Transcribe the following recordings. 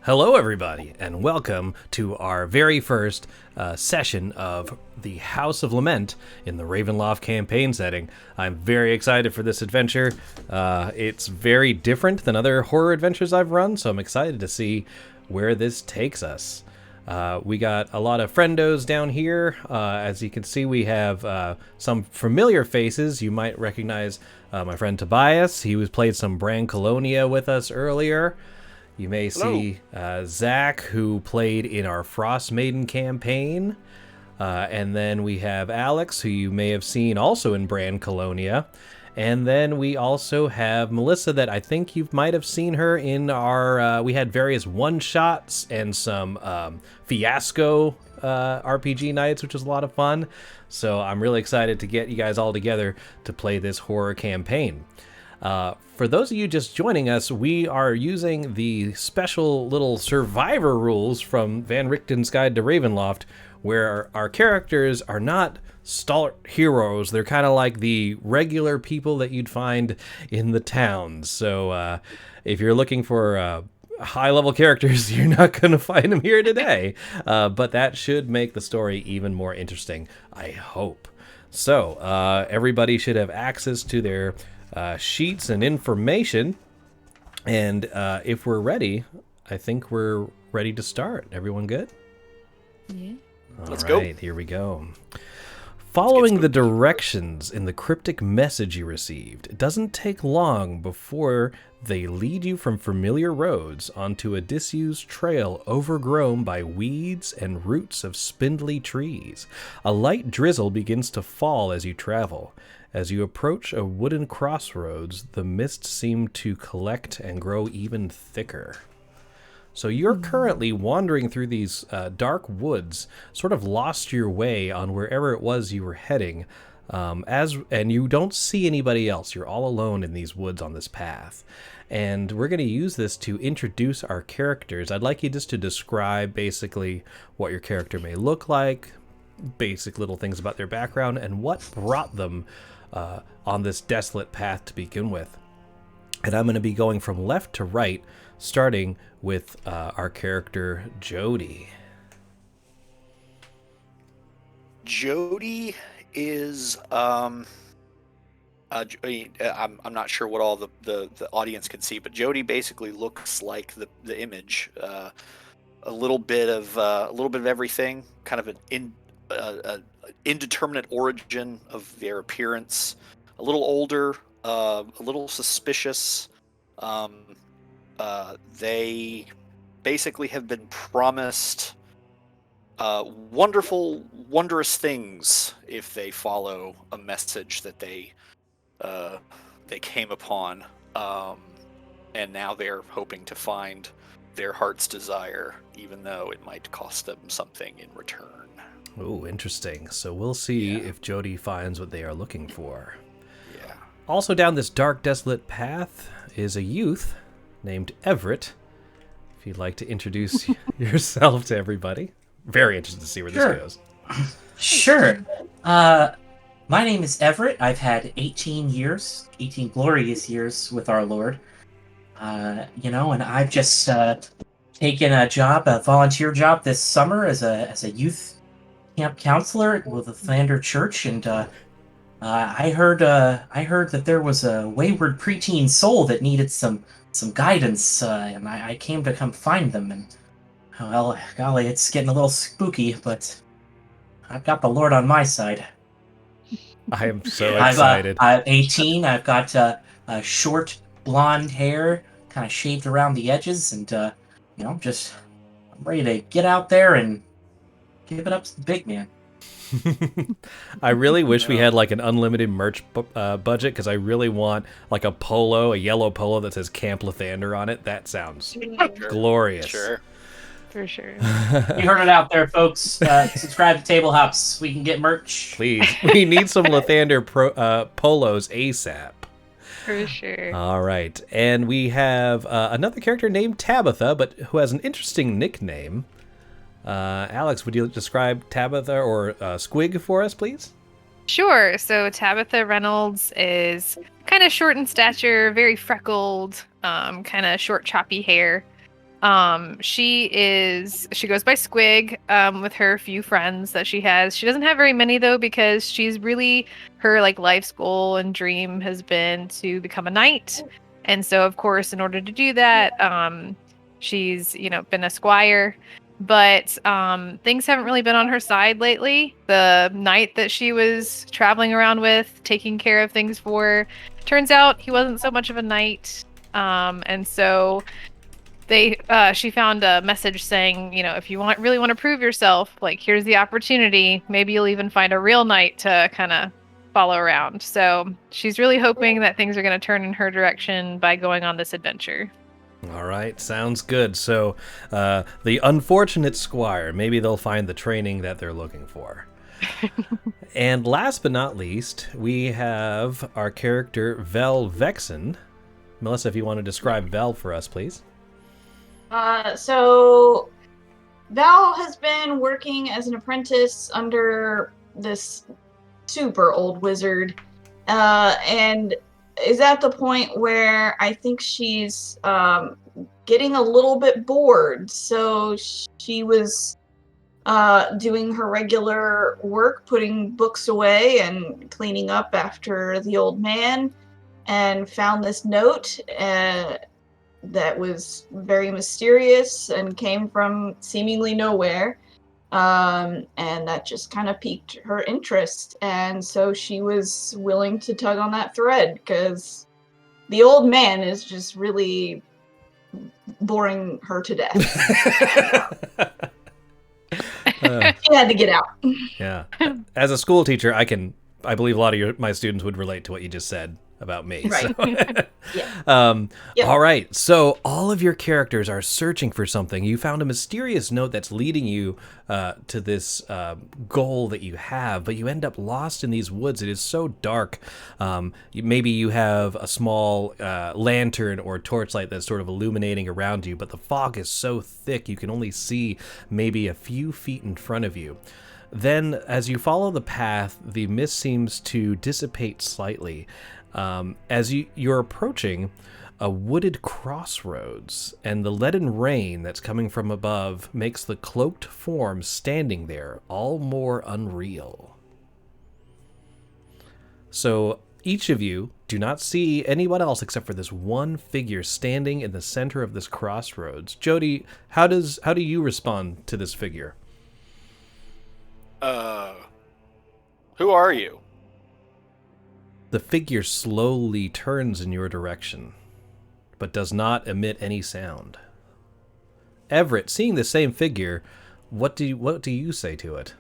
Hello, everybody, and welcome to our very first session of the House of Lament in the Ravenloft campaign setting. I'm very excited for this adventure. It's very different than other horror adventures I've run, so I'm excited to see where this takes us. We got a lot of friendos down here. As you can see, we have some familiar faces. You might recognize my friend Tobias. He was played some Brand Colonia with us earlier. You may see Zach, who played in our Frost Maiden campaign. And then we have Alex, who you may have seen also in Brand Colonia. And then we also have Melissa, that I think you might have seen her in our... we had various one-shots and some Fiasco RPG nights, which was a lot of fun. So I'm really excited to get you guys all together to play this horror campaign. For those of you just joining us, we are using the special little survivor rules from Van Richten's Guide to Ravenloft, where our characters are not stalwart heroes. They're kind of like the regular people that you'd find in the towns. So if you're looking for high-level characters, you're not going to find them here today. But that should make the story even more interesting, I hope. So everybody should have access to their sheets and information, and if we're ready, I think we're ready to start. Everyone good? Yeah. Let's go. Here we go. Following the directions in the cryptic message you received, it doesn't take long before they lead you from familiar roads onto a disused trail overgrown by weeds and roots of spindly trees. A light drizzle begins to fall as you travel. As you approach a wooden crossroads, the mist seems to collect and grow even thicker. So you're currently wandering through these dark woods, sort of lost your way on wherever it was you were heading, and you don't see anybody else. You're all alone in these woods on this path. And we're going to use this to introduce our characters. I'd like you just to describe basically what your character may look like, basic little things about their background, and what brought them on this desolate path to begin with. And I'm going to be going from left to right, starting with our character Jody. Jody is I'm not sure what all the audience can see, but Jody basically looks like the image, a little bit of everything, kind of an indeterminate origin of their appearance, a little older, a little suspicious. They basically have been promised wondrous things if they follow a message that they came upon, and now they're hoping to find their heart's desire, even though it might cost them something in return. Oh, interesting. So we'll see if Jody finds what they are looking for. Yeah. Also down this dark, desolate path is a youth named Everett. If you'd like to introduce yourself to everybody. Very interested to see where this goes. Sure. My name is Everett. I've had 18 glorious years with our Lord. And I've just taken a volunteer job this summer as a youth camp counselor with the Thander Church, and I heard that there was a wayward preteen soul that needed some guidance, and I came to come find them. And well, golly, it's getting a little spooky, but I've got the Lord on my side. I am so excited. I'm 18. I've got short blonde hair, kind of shaved around the edges, and I'm ready to get out there and give it up to the big man. I really wish we had like an unlimited merch budget, because I really want like a yellow polo that says Camp Lathander on it. That sounds glorious. Sure. For sure. You heard it out there, folks. Subscribe to Table Hops. We can get merch. Please. We need some Lathander polos ASAP. For sure. All right. And we have another character named Tabitha, but who has an interesting nickname. Alex, would you describe Tabitha or Squig for us, please? Sure. So Tabitha Reynolds is kind of short in stature, very freckled, kind of short, choppy hair. She goes by Squig, with her few friends that she has. She doesn't have very many though, because she's really, her like life's goal and dream has been to become a knight. And so of course, in order to do that, she's, been a squire. But things haven't really been on her side lately. The knight that she was traveling around with, taking care of things for, turns out he wasn't so much of a knight. And so she found a message saying, if you really want to prove yourself, like, here's the opportunity. Maybe you'll even find a real knight to kind of follow around. So she's really hoping that things are going to turn in her direction by going on this adventure. All right, sounds good. So the unfortunate squire, maybe they'll find the training that they're looking for. And last but not least, we have our character Vel Vexen. Melissa, if you want to describe Vel for us, please. So Val has been working as an apprentice under this super old wizard, and is at the point where I think she's getting a little bit bored. So she was doing her regular work, putting books away and cleaning up after the old man, and found this note that was very mysterious and came from seemingly nowhere. And that just kind of piqued her interest. And so she was willing to tug on that thread because the old man is just really boring her to death. She had to get out. Yeah. As a school teacher, I believe a lot of my students would relate to what you just said about me. Right. So. Yeah. Yep. All right. So all of your characters are searching for something. You found a mysterious note that's leading you to this goal that you have, but you end up lost in these woods. It is so dark. Maybe you have a small lantern or torchlight that's sort of illuminating around you, but the fog is so thick you can only see maybe a few feet in front of you. Then, as you follow the path, the mist seems to dissipate slightly. As you're approaching a wooded crossroads, and the leaden rain that's coming from above makes the cloaked form standing there all more unreal. So each of you do not see anyone else except for this one figure standing in the center of this crossroads. Jody, how do you respond to this figure? Who are you? The figure slowly turns in your direction, but does not emit any sound. Everett, seeing the same figure, what do you say to it?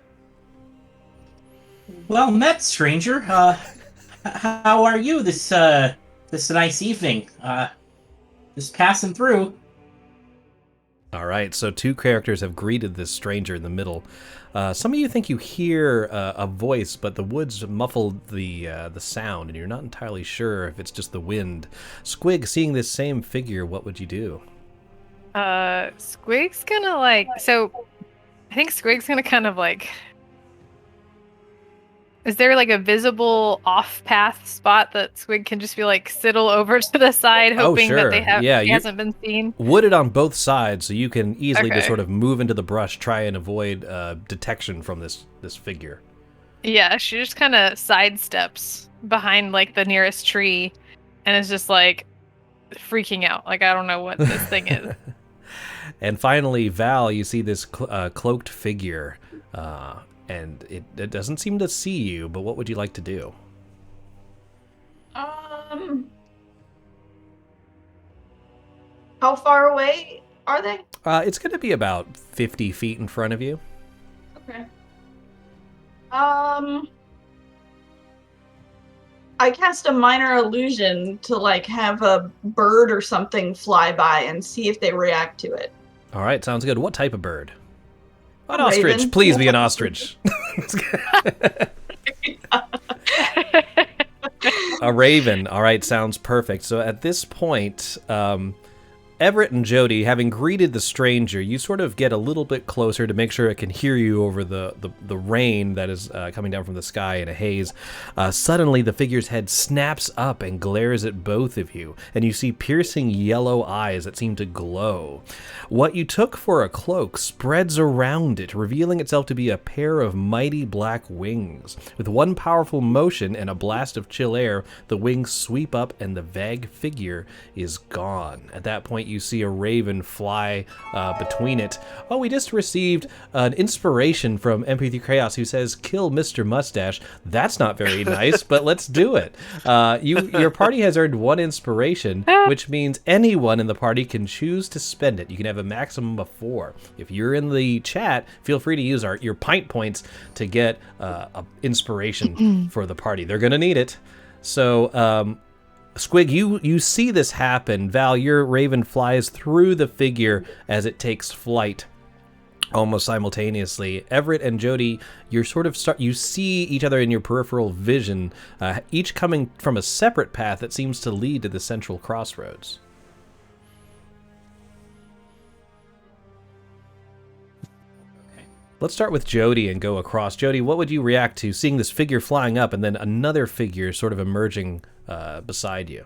Well met, stranger. How are you this nice evening? Just passing through. All right, so two characters have greeted this stranger in the middle. Some of you think you hear a voice, but the woods muffled the sound, and you're not entirely sure if it's just the wind. Squig, seeing this same figure, what would you do? Squig's gonna I think Squig's gonna kind of is there a visible off-path spot that Squig can just be sidle over to the side, hoping that he hasn't been seen? Wooded on both sides, so you can easily just Okay. sort of move into the brush, try and avoid detection from this figure. Yeah, she just kind of sidesteps behind the nearest tree, and is just freaking out. I don't know what this thing is. And finally, Val, you see this cloaked figure. And it doesn't seem to see you, but what would you like to do? How far away are they? It's going to be about 50 feet in front of you. Okay. I cast a minor illusion to have a bird or something fly by and see if they react to it. All right, sounds good. What type of bird? An A ostrich. raven. Please be an ostrich. A raven. All right, sounds perfect. So at this point, Everett and Jody, having greeted the stranger, you sort of get a little bit closer to make sure it can hear you over the rain that is coming down from the sky in a haze. Suddenly, the figure's head snaps up and glares at both of you, and you see piercing yellow eyes that seem to glow. What you took for a cloak spreads around it, revealing itself to be a pair of mighty black wings. With one powerful motion and a blast of chill air, the wings sweep up and the vague figure is gone. At that point, you see a raven fly between it. Oh, we just received an inspiration from MP3 Chaos who says, "Kill Mr. Mustache." That's not very nice, but let's do it. Your party has earned 1 inspiration, which means anyone in the party can choose to spend it. You can have a maximum of 4. If you're in the chat, feel free to use your pint points to get a inspiration for the party. They're going to need it. So, Squig, you see this happen. Val, your raven flies through the figure as it takes flight almost simultaneously. Everett and Jody, you see each other in your peripheral vision, each coming from a separate path that seems to lead to the central crossroads. Let's start with Jody and go across. Jody, what would you react to seeing this figure flying up and then another figure sort of emerging beside you?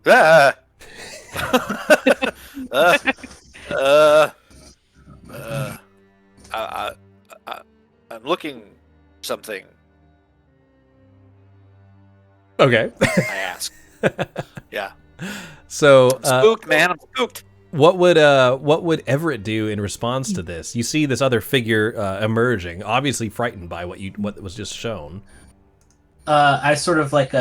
I'm looking something. Okay. I ask. Yeah. So I'm spooked, man. I'm spooked. What would Everett do in response to this? You see this other figure emerging, obviously frightened by what was just shown. I sort of like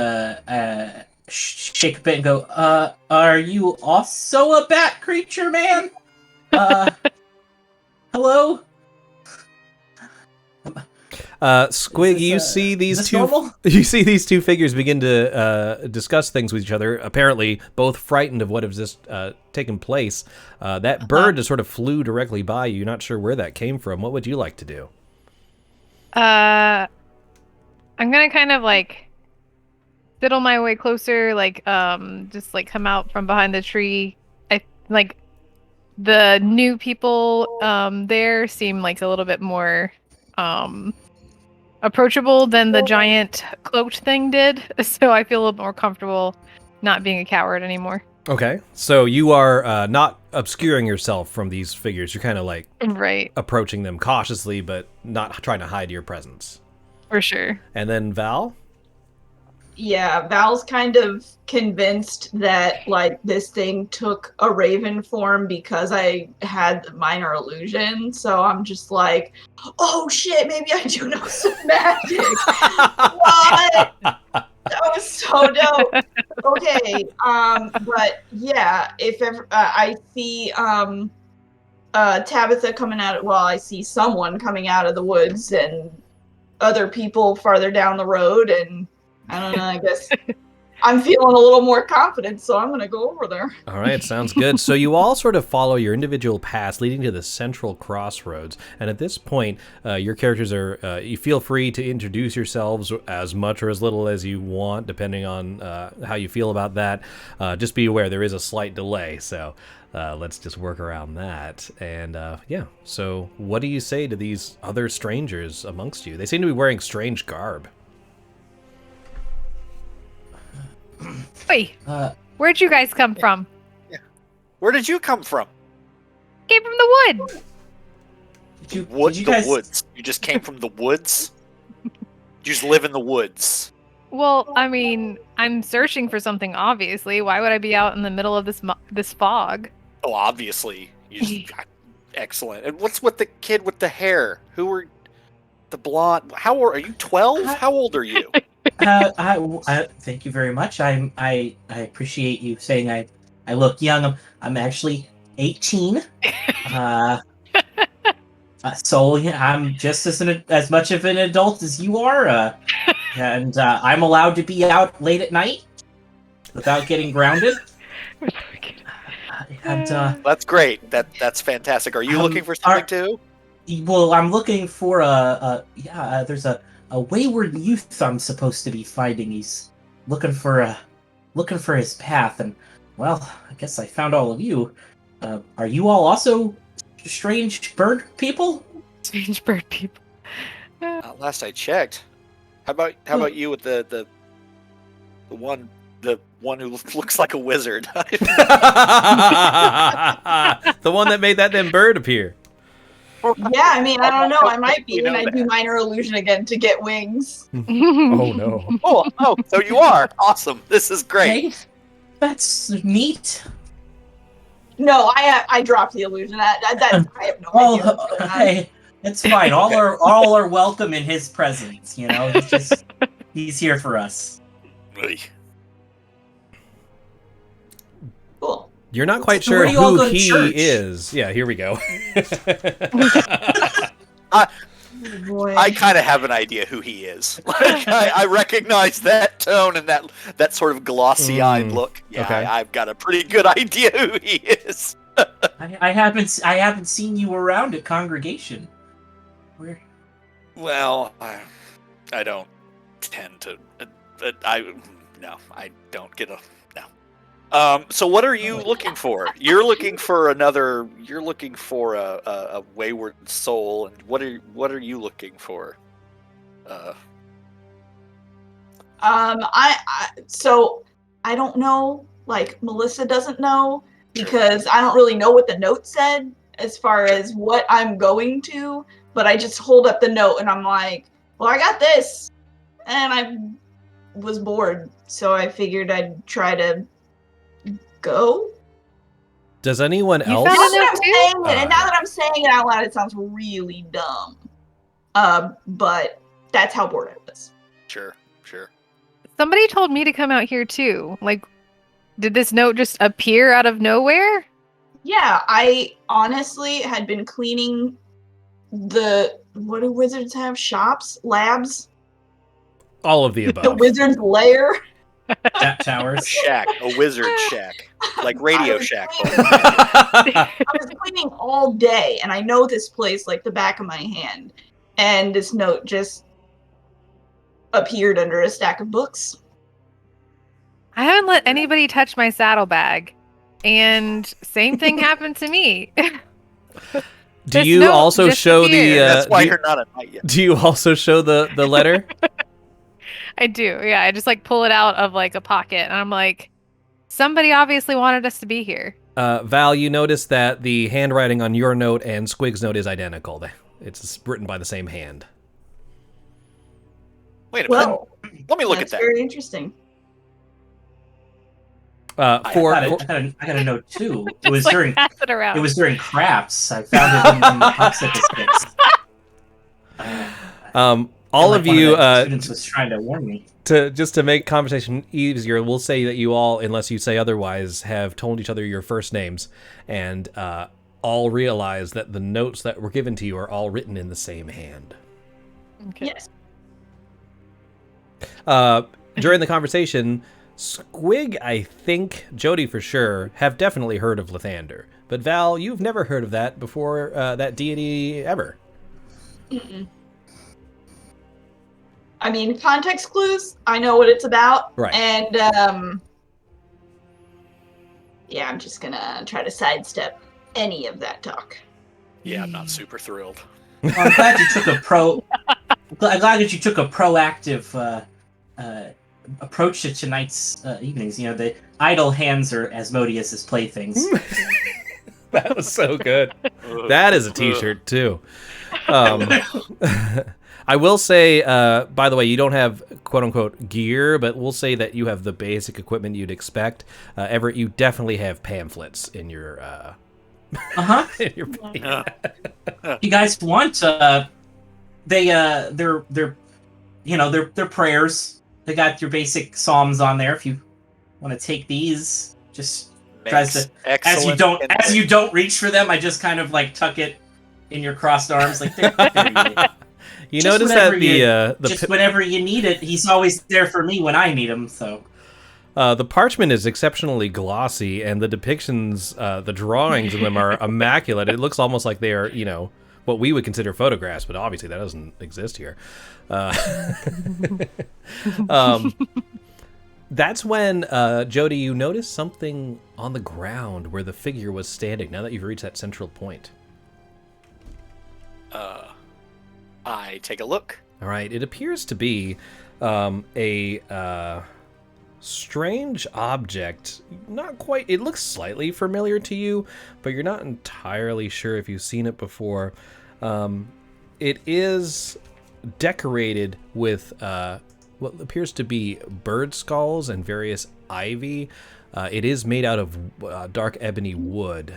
shake a bit and go, are you also a bat creature, man? Hello? Squig, you see these two figures begin to discuss things with each other, apparently both frightened of what has just taken place. That bird just sort of flew directly by you. You're not sure where that came from. What would you like to do? I'm gonna kind of like fiddle my way closer, like just like come out from behind the tree. I like the new people there seem like a little bit more approachable than the giant cloaked thing did, so I feel a little more comfortable not being a coward anymore. Okay, so you are not obscuring yourself from these figures. You're kind of like approaching them cautiously, but not trying to hide your presence. For sure. And then Val? Yeah, Val's kind of convinced that like this thing took a raven form because I had the minor illusion. So I'm just like, oh shit, maybe I do know some magic. What? That was so dope. Okay, but yeah, if ever I see Tabitha coming out, I see someone coming out of the woods and other people farther down the road, and I don't know, I guess I'm feeling a little more confident, so I'm going to go over there. All right, sounds good. So you all sort of follow your individual paths leading to the central crossroads. And at this point, your characters are, you feel free to introduce yourselves as much or as little as you want, depending on how you feel about that. Just be aware there is a slight delay, so let's just work around that. And yeah, so what do you say to these other strangers amongst you? They seem to be wearing strange garb. Wait, where'd you guys come from? Yeah. Where did you come from? Came from the woods. Woods. You just came from the woods? You just live in the woods? Well, I mean, I'm searching for something, obviously. Why would I be out in the middle of this fog? Oh, obviously. Excellent. And what's with the kid with the hair? Who are the blonde? How old are you? 12? How old are you? Thank you very much. I appreciate you saying I look young. I'm actually 18. So yeah, I'm just as much of an adult as you are. And I'm allowed to be out late at night without getting grounded. That's great. That's fantastic. Are you looking for something too? Well, I'm looking for there's a wayward youth I'm supposed to be finding. He's looking for looking for his path, and well, I guess I found all of you. Are you all also strange bird people? Strange bird people. Last I checked. How about you with the one who looks like a wizard? The one that made that then bird appear. Yeah, I mean, I don't know. I might We be, know and I do that. minor illusion again to get wings. Oh no. Oh, so you are awesome. This is great. Okay, that's neat. No, I dropped the illusion. I have no All, idea what's going on. hey, it's fine. All are welcome in his presence. You know, he's here for us. Oy. Cool. You're not quite So sure where do you all who go to he church? is. Yeah, here we go. Oh, boy. I kind of have an idea who he is. Like, I recognize that tone and that sort of glossy-eyed look. Yeah, okay. I've got a pretty good idea who he is. I haven't seen you around at congregation. Where? Well, I don't tend to. I don't get a no. So what are you looking for? You're looking for another. You're looking for a wayward soul, and what are you looking for? So I don't know. Like Melissa doesn't know because I don't really know what the note said as far as what I'm going to. But I just hold up the note and I'm like, well, I got this, and I was bored, so I figured I'd try to go. Does anyone else? found Now a that note I'm too? saying it, and now that I'm saying it out loud, it sounds really dumb. But that's how bored I was. Sure. Somebody told me to come out here too. Like, did this note just appear out of nowhere? Yeah, I honestly had been cleaning what do wizards have? Shops? Labs? All of the The above. wizard's lair? Tap A towers. shack, a wizard shack, like Radio I was Shack. cleaning- I was cleaning all day, and I know this place like the back of my hand. And this note just appeared under a stack of books. I haven't let anybody touch my saddlebag, and same thing happened to me. Do This you note also just show the? appeared. That's why do, you're not a knight yet. do you also show the letter? I do, yeah. I just like pull it out of like a pocket, and I'm like, somebody obviously wanted us to be here. Val, you notice that the handwriting on your note and Squig's note is identical. It's written by the same hand. Wait a minute. Well, Let me look at that's that. very interesting. I got a note too. It was Just, like, during pass it around. it was during crafts. I found it in the popsicle sticks. All Like of one you, the students was trying to warn me. to make conversation easier, we'll say that you all, unless you say otherwise, have told each other your first names, and all realize that the notes that were given to you are all written in the same hand. Okay. Yes. During the conversation, Squig, I think, Jody for sure, have definitely heard of Lathander. But Val, you've never heard of that before, that deity ever. Mm-mm. I mean, context clues, I know what it's about. Right. And, yeah, I'm just gonna try to sidestep any of that talk. Yeah, I'm not super thrilled. Well, I'm glad you took a I'm glad that you took a proactive approach to tonight's evenings. You know, the idle hands are Asmodeus's playthings. That was so good. That is a t-shirt, too. I will say, by the way, you don't have quote-unquote gear, but we'll say that you have the basic equipment you'd expect. Everett, you definitely have pamphlets in your... in your You guys want they're prayers. They got your basic psalms on there. If you want to take these, just tries to as you don't reach for them, I just kind of like tuck it in your crossed arms, like there you go. You Just notice that whenever the whenever you need it, he's always there for me when I need him. So the parchment is exceptionally glossy, and the depictions, the drawings in them are immaculate. It looks almost like they are, what we would consider photographs, but obviously that doesn't exist here. That's when, Jody, you notice something on the ground where the figure was standing, now that you've reached that central point. I take a look. All right, it appears to be a strange object. Not quite, it looks slightly familiar to you, but you're not entirely sure if you've seen it before. It is decorated with what appears to be bird skulls and various ivy. It is made out of dark ebony wood.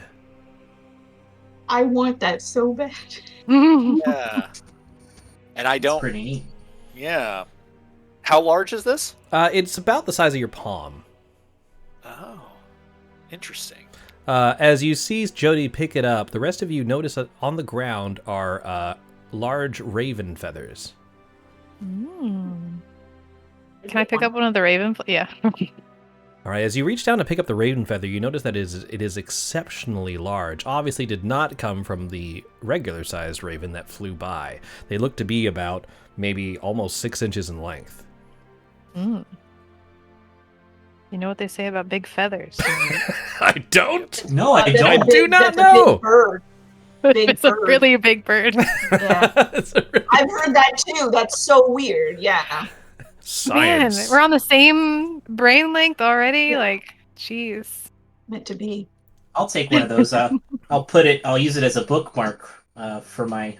I want that so bad. Yeah. And I don't. Pretty neat. Yeah. How large is this? It's about the size of your palm. Oh, interesting. As you see Jody pick it up, the rest of you notice that on the ground are large raven feathers. Can I pick up one of the raven? Yeah. All right, as you reach down to pick up the raven feather, you notice that it is exceptionally large. Obviously did not come from the regular-sized raven that flew by. They look to be about maybe almost 6 inches in length. You know what they say about big feathers? I don't. No, I don't. I do not That's know. A big bird. Big It's a bird. really big bird. Yeah. I've heard that too. That's so weird. Yeah. Science. Man, we're on the same brain length already. Yeah. Like, jeez. Meant to be. I'll take one of those. I'll use it as a bookmark for my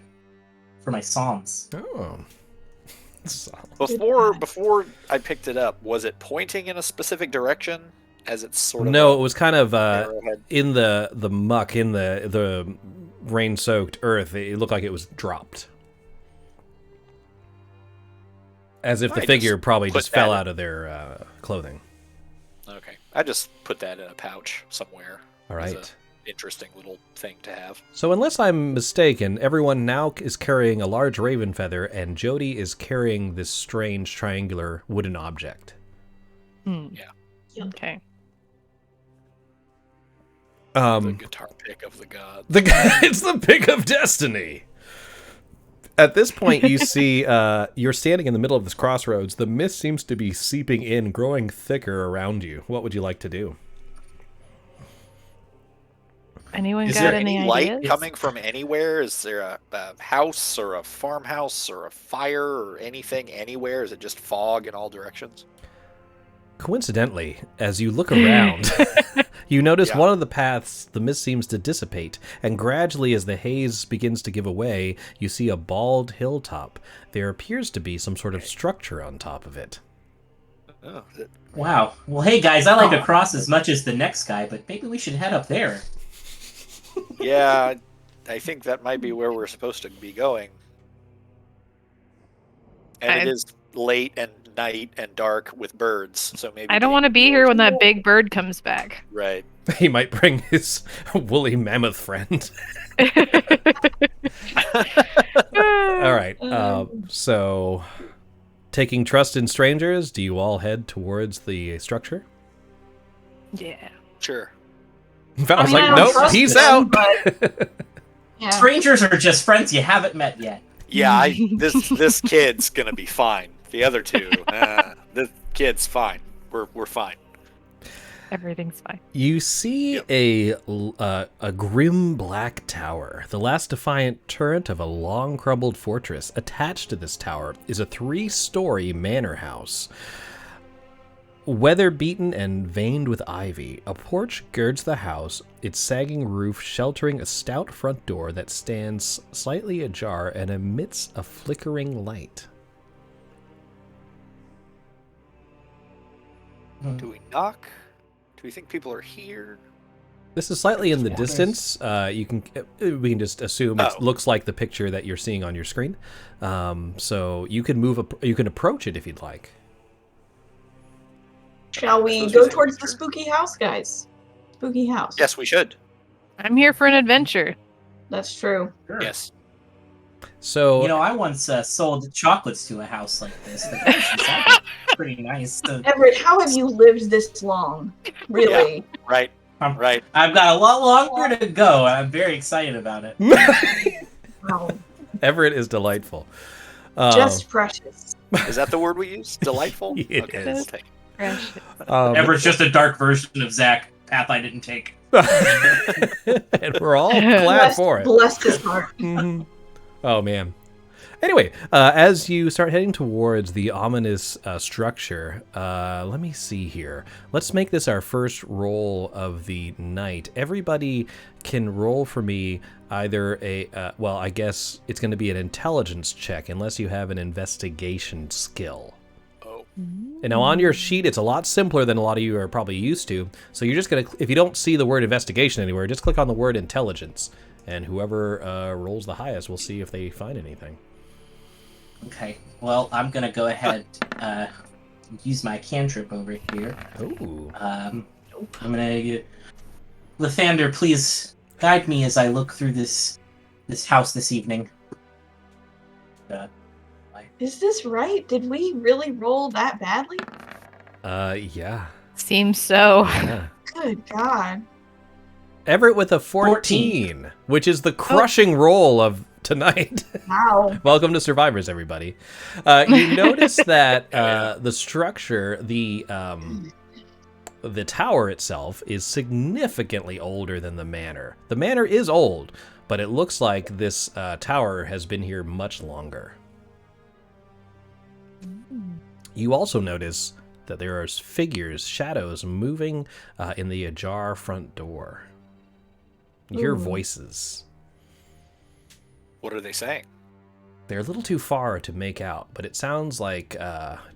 psalms. Oh. So- Before I picked it up, was it pointing in a specific direction as it's sort of No, it was kind of arrowhead? in the muck, in the rain-soaked earth. It looked like it was dropped. As if the I figure just probably put just fell that out of their clothing. Okay, I just put that in a pouch somewhere. All as right. a interesting little thing to have. So unless I'm mistaken, everyone now is carrying a large raven feather, and Jody is carrying this strange triangular wooden object. Yeah. Okay. The guitar pick of the gods. It's the pick of destiny. At this point, you see you're standing in the middle of this crossroads. The mist seems to be seeping in, growing thicker around you. What would you like to do? Anyone Is got there any any light ideas? coming from anywhere? Is there a house or a farmhouse or a fire or anything anywhere? Is it just fog in all directions? Coincidentally, as you look around, you notice Yeah. one of the paths, the mist seems to dissipate, and gradually as the haze begins to give away, you see a bald hilltop. There appears to be some sort of structure on top of it. Oh, Wow. Well, hey guys, I like to cross as much as the next guy, but maybe we should head up there. yeah, I think that might be where we're supposed to be going. And it is late and night and dark with birds, so maybe I don't want to be here when that big bird comes back. Right. He might bring his woolly mammoth friend. All right. So, taking trust in strangers, do you all head towards the structure? Yeah. Sure. I was I like, don't nope, trust peace them, out. but- Yeah. Strangers are just friends you haven't met yet. Yeah, this kid's gonna be fine. The other two, this kid's fine. We're fine. Everything's fine. You see a grim black tower, the last defiant turret of a long crumbled fortress. Attached to this tower is a 3-story manor house. Weather-beaten and veined with ivy, a porch girds the house, its sagging roof sheltering a stout front door that stands slightly ajar and emits a flickering light. Do we knock? Do we think people are here? This is slightly in the distance. We can just assume it looks like the picture that you're seeing on your screen. So you can you can approach it if you'd like. Shall we go towards the spooky house, guys? Spooky house. Yes, we should. I'm here for an adventure. That's true. Sure. Yes. So You know, I once sold chocolates to a house like this. It sounded pretty nice. Everett, how have you lived this long? Really? Right. Right. I've got a lot longer to go, and I'm very excited about it. Wow. Everett is delightful. Just precious. Is that the word we use? Delightful? It Okay, is. we'll take it. Precious. Everett's just a dark version of Zach. Path I didn't take. And we're all glad for it. Blessed his heart. Mhm. Oh, man. Anyway, as you start heading towards the ominous structure, let me see here. Let's make this our first roll of the night. Everybody can roll for me either well, I guess it's going to be an intelligence check unless you have an investigation skill. Oh. And now on your sheet, it's a lot simpler than a lot of you are probably used to. So you're just going to, if you don't see the word investigation anywhere, just click on the word intelligence. And whoever rolls the highest, we'll see if they find anything. Okay, well, I'm gonna go ahead use my cantrip over here. Ooh. I'm gonna Lathander, please guide me as I look through this house this evening. Is this right? Did we really roll that badly? Yeah. Seems so. Yeah. Good God. Everett with a 14, which is the crushing roll of tonight. Wow. Welcome to Survivors, everybody. You notice that the structure, the tower itself, is significantly older than the manor. The manor is old, but it looks like this tower has been here much longer. You also notice that there are figures, shadows, moving in the ajar front door. You hear voices. What are they saying? They're a little too far to make out, but it sounds like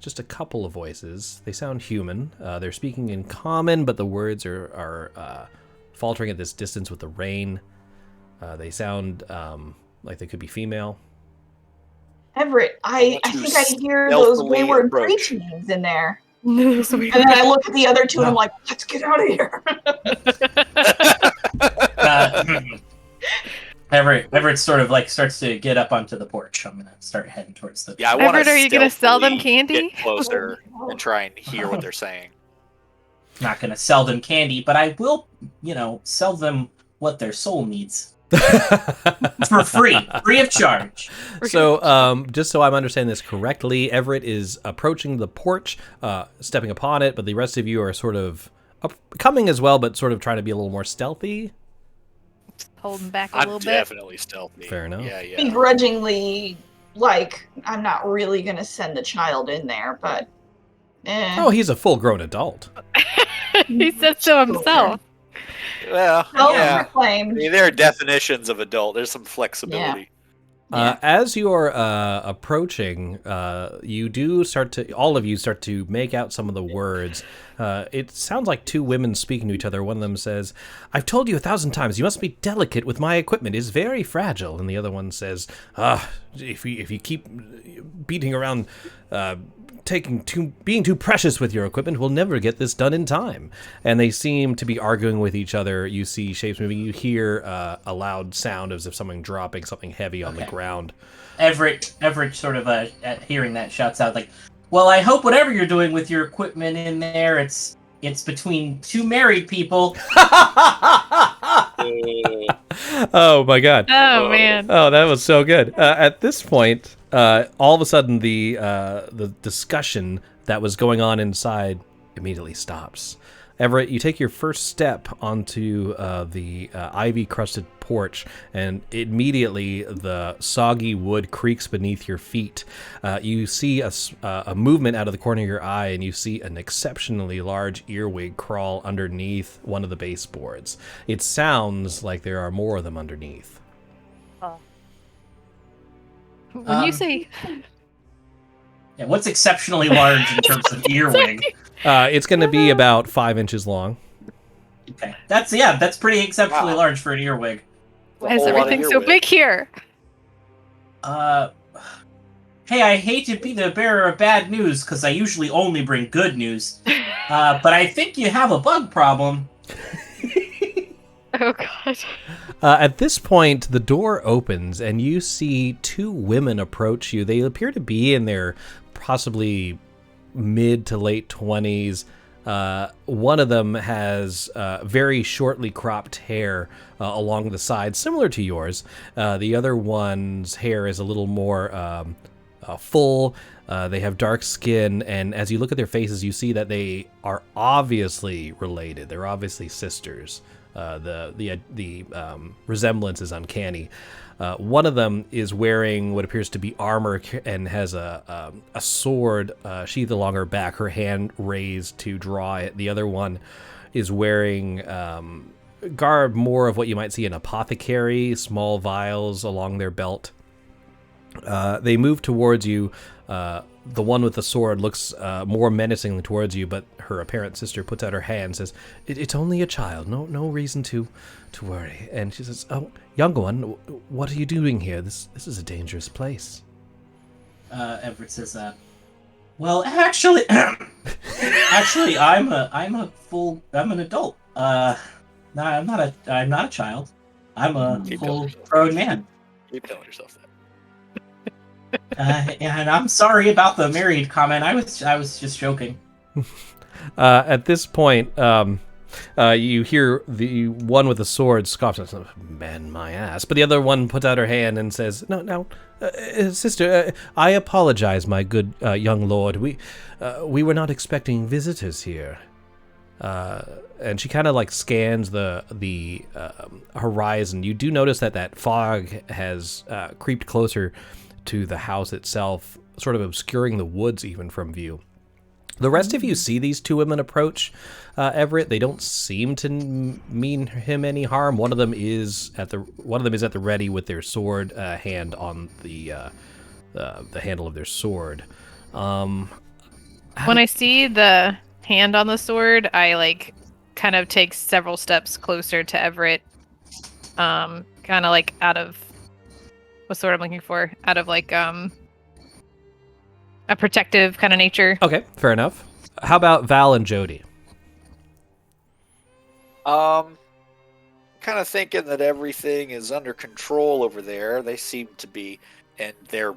just a couple of voices. They sound human. They're speaking in common, but the words are faltering at this distance with the rain. They sound like they could be female. Everett, I think I hear those wayward preachings in there. And then I look at the other two and I'm like, let's get out of here. Everett sort of like starts to get up onto the porch. I'm gonna start heading towards the. Yeah, I want Everett, are you gonna sell them stealthily candy? Get closer and try and hear what they're saying. Not gonna sell them candy, but I will, sell them what their soul needs. For free of charge. So, just so I'm understanding this correctly, Everett is approaching the porch, stepping upon it, but the rest of you are sort of coming as well, but sort of trying to be a little more stealthy. Holding back a I'm little bit. definitely stealthy. Fair enough. Yeah. Begrudgingly, like, I'm not really going to send the child in there, but... Oh, he's a full-grown adult. He said so himself. Well, yeah. Self-proclaimed. I mean, there are definitions of adult. There's some flexibility. As you're approaching, you do all of you start to make out some of the words. It sounds like two women speaking to each other. One of them says, "I've told you 1,000 times, you must be delicate with my equipment. It's very fragile." And the other one says, if you keep beating around, being too precious with your equipment, we'll never get this done in time. And they seem to be arguing with each other. You see shapes moving. You hear a loud sound as if someone dropping something heavy on the ground. Everett sort of at hearing that shouts out like, "Well, I hope whatever you're doing with your equipment in there, it's between two married people." Oh my god. Oh man. Oh, that was so good. At this point, all of a sudden the discussion that was going on inside immediately stops. Everett, you take your first step onto the ivy-crusted porch, and immediately the soggy wood creaks beneath your feet. You see a movement out of the corner of your eye, and you see an exceptionally large earwig crawl underneath one of the baseboards. It sounds like there are more of them underneath. When you say... Yeah, what's exceptionally large in terms of earwig? It's going to be about 5 inches long. Okay, that's pretty exceptionally large for an earwig. Why is everything so big here? Hey, I hate to be the bearer of bad news because I usually only bring good news, but I think you have a bug problem. Oh god. At this point, the door opens and you see two women approach you. They appear to be in their possibly mid to late 20s. One of them has very shortly cropped hair along the side, similar to yours. The other one's hair is a little more full. They have dark skin, and as you look at their faces, you see that they are obviously related. They're obviously sisters. The resemblance is uncanny. One of them is wearing what appears to be armor and has a sword sheathed along her back, her hand raised to draw it. The other one is wearing garb more of what you might see an apothecary, small vials along their belt. They move towards you. The one with the sword looks more menacingly towards you, but her apparent sister puts out her hand and says, "It's only a child. No reason to worry." And she says, "Oh, young one, what are you doing here? This is a dangerous place." Everett says, "Well, actually, actually, I'm an adult. No, I'm not a child. I'm a full-grown man." Keep telling yourself that. And I'm sorry about the married comment. I was just joking. At this point, you hear the one with the sword scoff, "Man, my ass!" But the other one puts out her hand and says, "No, sister, I apologize, my good young lord. We were not expecting visitors here." And she kind of like scans the horizon. You do notice that fog has creeped closer to the house itself, sort of obscuring the woods even from view. The rest of you see these two women approach Everett. They don't seem to mean him any harm. One of them is at the ready with their sword hand on the handle of their sword. When I see the hand on the sword, I like kind of take several steps closer to Everett, kind of like out of what's the word I'm looking for? Out of like a protective kind of nature. Okay, fair enough. How about Val and Jody? Kind of thinking that everything is under control over there. They seem to be, and they're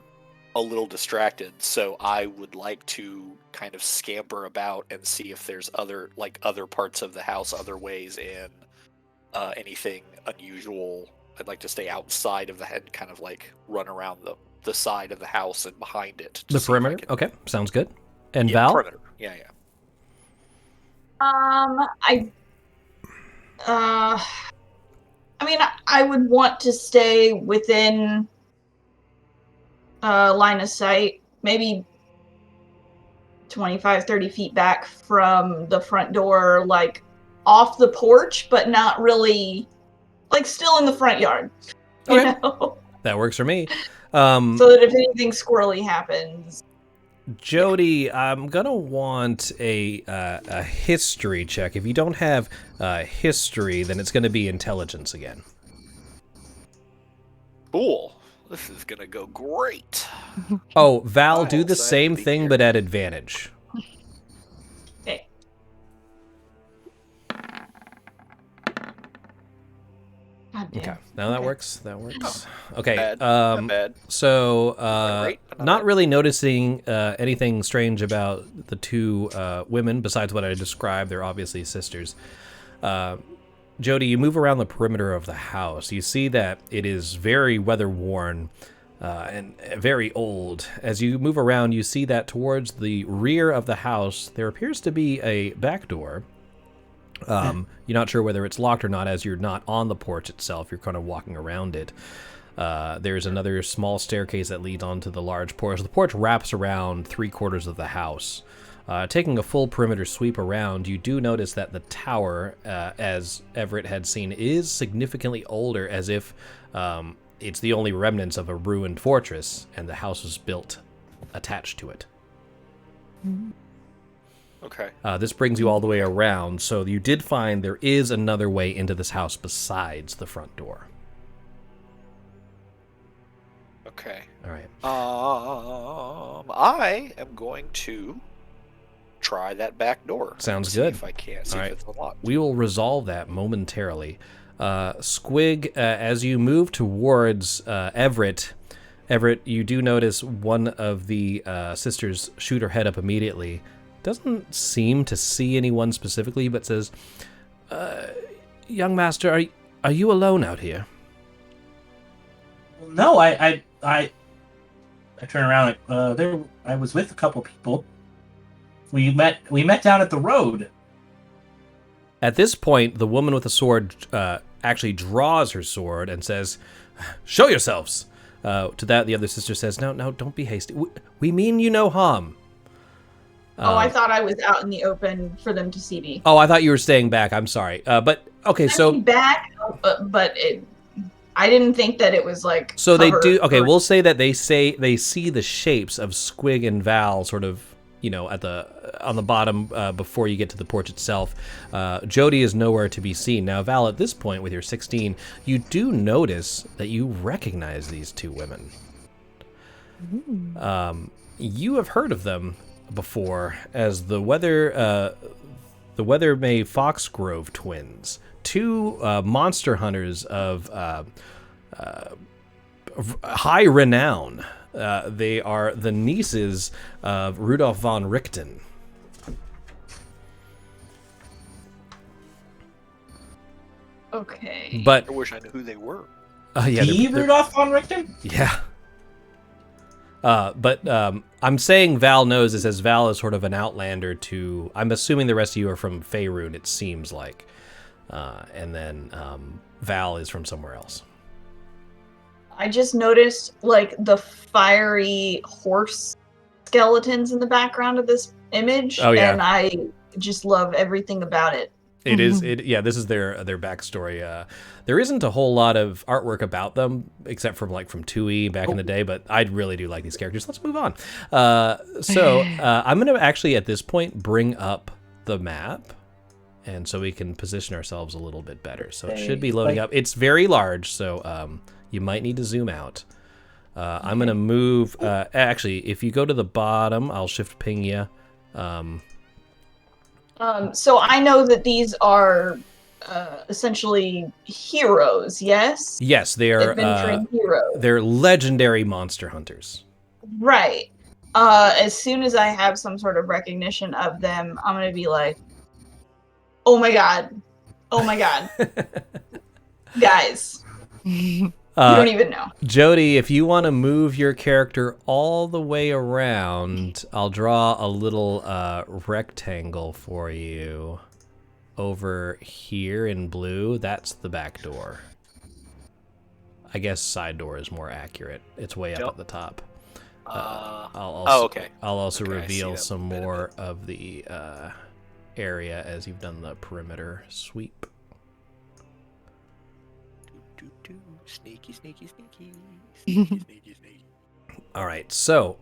a little distracted. So I would like to kind of scamper about and see if there's other parts of the house, other ways in, anything unusual. I'd like to stay outside of the head, kind of like run around the side of the house and behind it. The perimeter? Okay, sounds good. And yeah, Val? Perimeter. Yeah. I mean, I would want to stay within line of sight, maybe 25, 30 feet back from the front door, like off the porch, but not really, like still in the front yard. You Okay. know? That works for me. So that if anything squirrely happens. Jody, I'm gonna want a history check. If you don't have history, then it's gonna be intelligence again. Cool. This is gonna go great. Oh, Val, Oh, do the so I have same to be thing, here. but at advantage. Okay. God damn. Okay, now that Okay. works. That works. Okay. Bad. Not bad. So, great, but not not bad. really noticing anything strange about the two women besides what I described. They're obviously sisters. Jody, you move around the perimeter of the house. You see that it is very weather-worn and very old. As you move around, you see that towards the rear of the house, there appears to be a back door. You're not sure whether it's locked or not, as you're not on the porch itself. You're kind of walking around it. There's another small staircase that leads onto the large porch. The porch wraps around 3/4 of the house. Taking a full perimeter sweep around, you do notice that the tower, as Everett had seen, is significantly older, as if it's the only remnants of a ruined fortress, and the house was built attached to it. Okay. This brings you all the way around, so you did find there is another way into this house besides the front door. Okay. All right. I am going to try that back door. Sounds See good. if I can. See All if right. it's unlocked. We will resolve that momentarily. Squig, as you move towards Everett, you do notice one of the sisters shoot her head up immediately. Doesn't seem to see anyone specifically, but says, "Young master, are you alone out here?" No, I turn around. There, I was with a couple people. We met down at the road. At this point, the woman with the sword actually draws her sword and says, "Show yourselves." To that, the other sister says, "No, don't be hasty. We mean you no harm." I thought I was out in the open for them to see me. Oh, I thought you were staying back. I'm sorry. But okay, I mean, back, but I didn't think that it was like. So they do. Okay, or, we'll say that they see the shapes of Squig and Val, sort of, on the bottom before you get to the porch itself. Jody is nowhere to be seen. Now, Val, at this point, with your 16, you do notice that you recognize these two women. You have heard of them before as the Weather May Foxgrove twins, two monster hunters of high renown. They are the nieces of Rudolf von Richten. Okay. But I wish I knew who they were. yeah, Rudolf von Richten? Yeah. But I'm saying Val knows this as Val is sort of an outlander to... I'm assuming the rest of you are from Faerun, it seems like. And then Val is from somewhere else. I just noticed like the fiery horse skeletons in the background of this image. Oh, yeah. And I just love everything about it. It is. Yeah, this is their backstory. There isn't a whole lot of artwork about them, except from from Tui back in the day. But I really do like these characters. Let's move on. So I'm going to actually at this point bring up the map, and so we can position ourselves a little bit better. So it should be loading up. It's very large, so you might need to zoom out. I'm going to move. Actually, if you go to the bottom, I'll shift ping you. So I know that these are essentially heroes, yes? Yes, they are Adventuring heroes. They're legendary monster hunters. Right. As soon as I have some sort of recognition of them, I'm going to be like, oh my god. Oh my god. Guys. You don't even know. Jody, if you want to move your character all the way around, I'll draw a little rectangle for you over here in blue. That's the back door. I guess side door is more accurate. It's way up at the top. Okay. I'll also Okay, reveal some more of the area as you've done the perimeter sweep. Sneaky, sneaky, sneaky. Sneaky, sneaky, sneaky. All right, so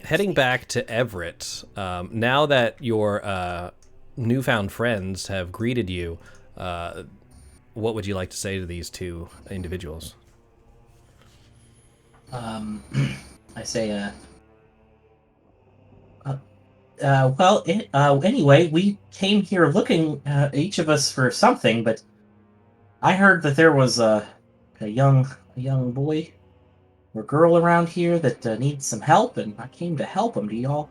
heading back to Everett, now that your newfound friends have greeted you, what would you like to say to these two individuals? I say, anyway, we came here looking, each of us for something, but I heard that there was a young boy or girl around here that needs some help, and I came to help him. Do y'all?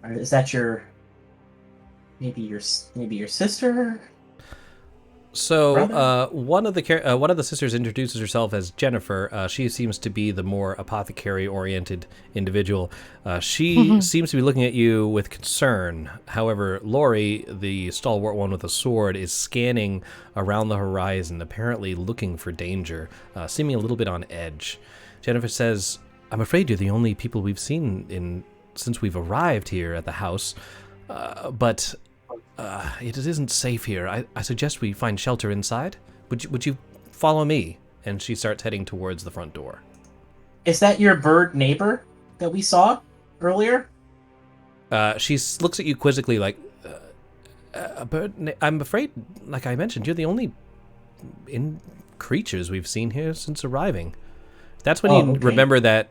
Or is that maybe your sister? So one of the sisters introduces herself as Jennifer. She seems to be the more apothecary-oriented individual. She seems to be looking at you with concern. However, Lori, the stalwart one with a sword, is scanning around the horizon, apparently looking for danger, seeming a little bit on edge. Jennifer says, "I'm afraid you're the only people we've seen since we've arrived here at the house, but it isn't safe here. I suggest we find shelter inside. Would you follow me?" And she starts heading towards the front door. Is that your bird neighbor that we saw earlier? She looks at you quizzically like, a bird? I'm afraid, like I mentioned, you're the only creatures we've seen here since arriving. That's when you remember that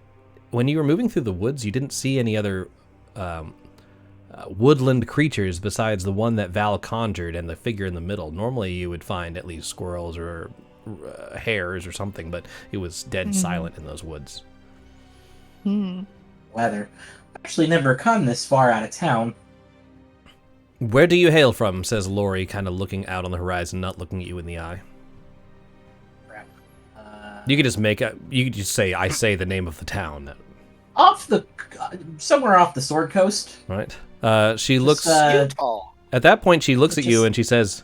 when you were moving through the woods, you didn't see any other woodland creatures besides the one that Val conjured and the figure in the middle. Normally you would find at least squirrels or hares or something, but it was dead silent in those woods. Weather. I've actually never come this far out of town. "Where do you hail from?" says Lori, kind of looking out on the horizon, not looking at you in the eye. Crap. You could just say, "I say the name of the town." somewhere off the Sword Coast. Right. She looks Utah. at that point. She looks at you Just- and she says,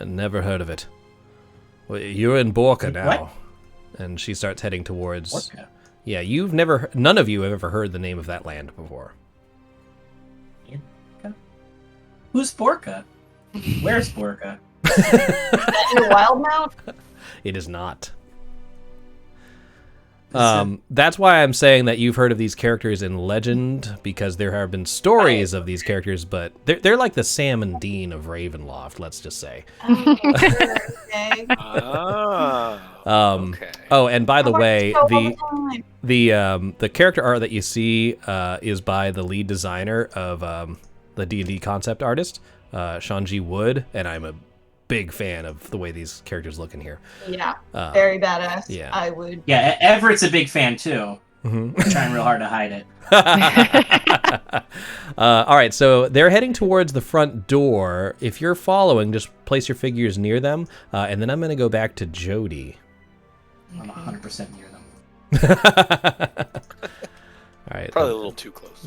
"Never heard of it. Well, you're in Borka now." What? And she starts heading towards. Orca. Yeah, none of you have ever heard the name of that land before. Who's Borka? Where's Borka? Is that your wild mount? It is not. That's why I'm saying that you've heard of these characters in legend, because there have been stories of these characters, but they're like the Sam and Dean of Ravenloft, let's just say. Oh, okay. Okay. Oh, and by the way, I watch the show all the time. the character art that you see is by the lead designer of the D&D concept artist, Shanji Wood, and I'm a big fan of the way these characters look in here. Yeah, very badass. yeah. I would. Yeah, Everett's a big fan too. Mhm. We're trying real hard to hide it. All right, so they're heading towards the front door. If you're following, just place your figures near them, and then I'm going to go back to Jody. I'm 100% near them. All right. Probably a little too close.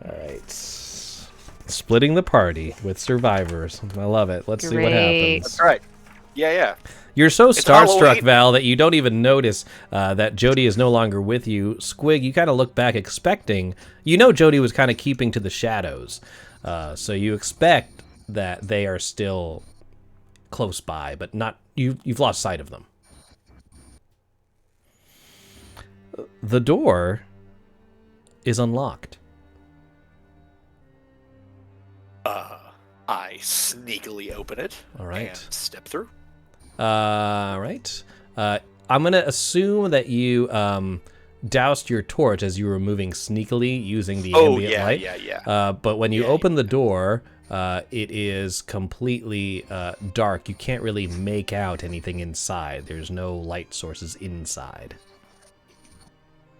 All right. Splitting the party with survivors. I love it. Let's see what Great. happens. That's right. Yeah. You're so starstruck, Halloween. Val, that you don't even notice that Jody is no longer with you. Squig, you kind of look back expecting. You know Jody was kind of keeping to the shadows. So you expect that they are still close by, but not. You've lost sight of them. The door is unlocked. I sneakily open it. All right. And step through. Right. I'm going to assume that you doused your torch as you were moving sneakily using the ambient light. Yeah. But when you Yeah, open the door, it is completely dark. You can't really make out anything inside. There's no light sources inside.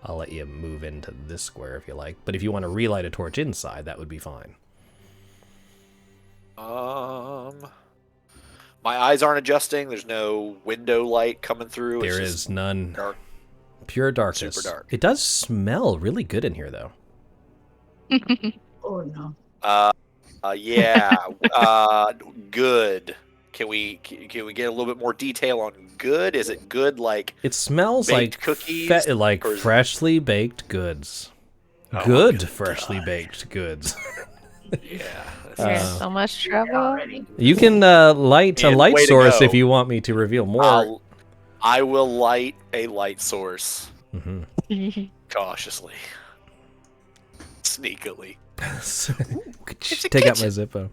I'll let you move into this square if you like. But if you want to relight a torch inside, that would be fine. My eyes aren't adjusting. There's no window light coming through. There It's is just none. dark. Pure darkness. Super dark. It does smell really good in here, though. Oh no. Yeah. Good. Can we get a little bit more detail on good? Is it good like It smells baked like cookies? like or is it- freshly baked goods. Oh, Good good freshly God. baked goods. Yeah. You're in so much trouble. Already. You can light a Man, light way to source go. if you want me to reveal more. I will light a light source Mhm. cautiously, sneakily. Take out my Zippo.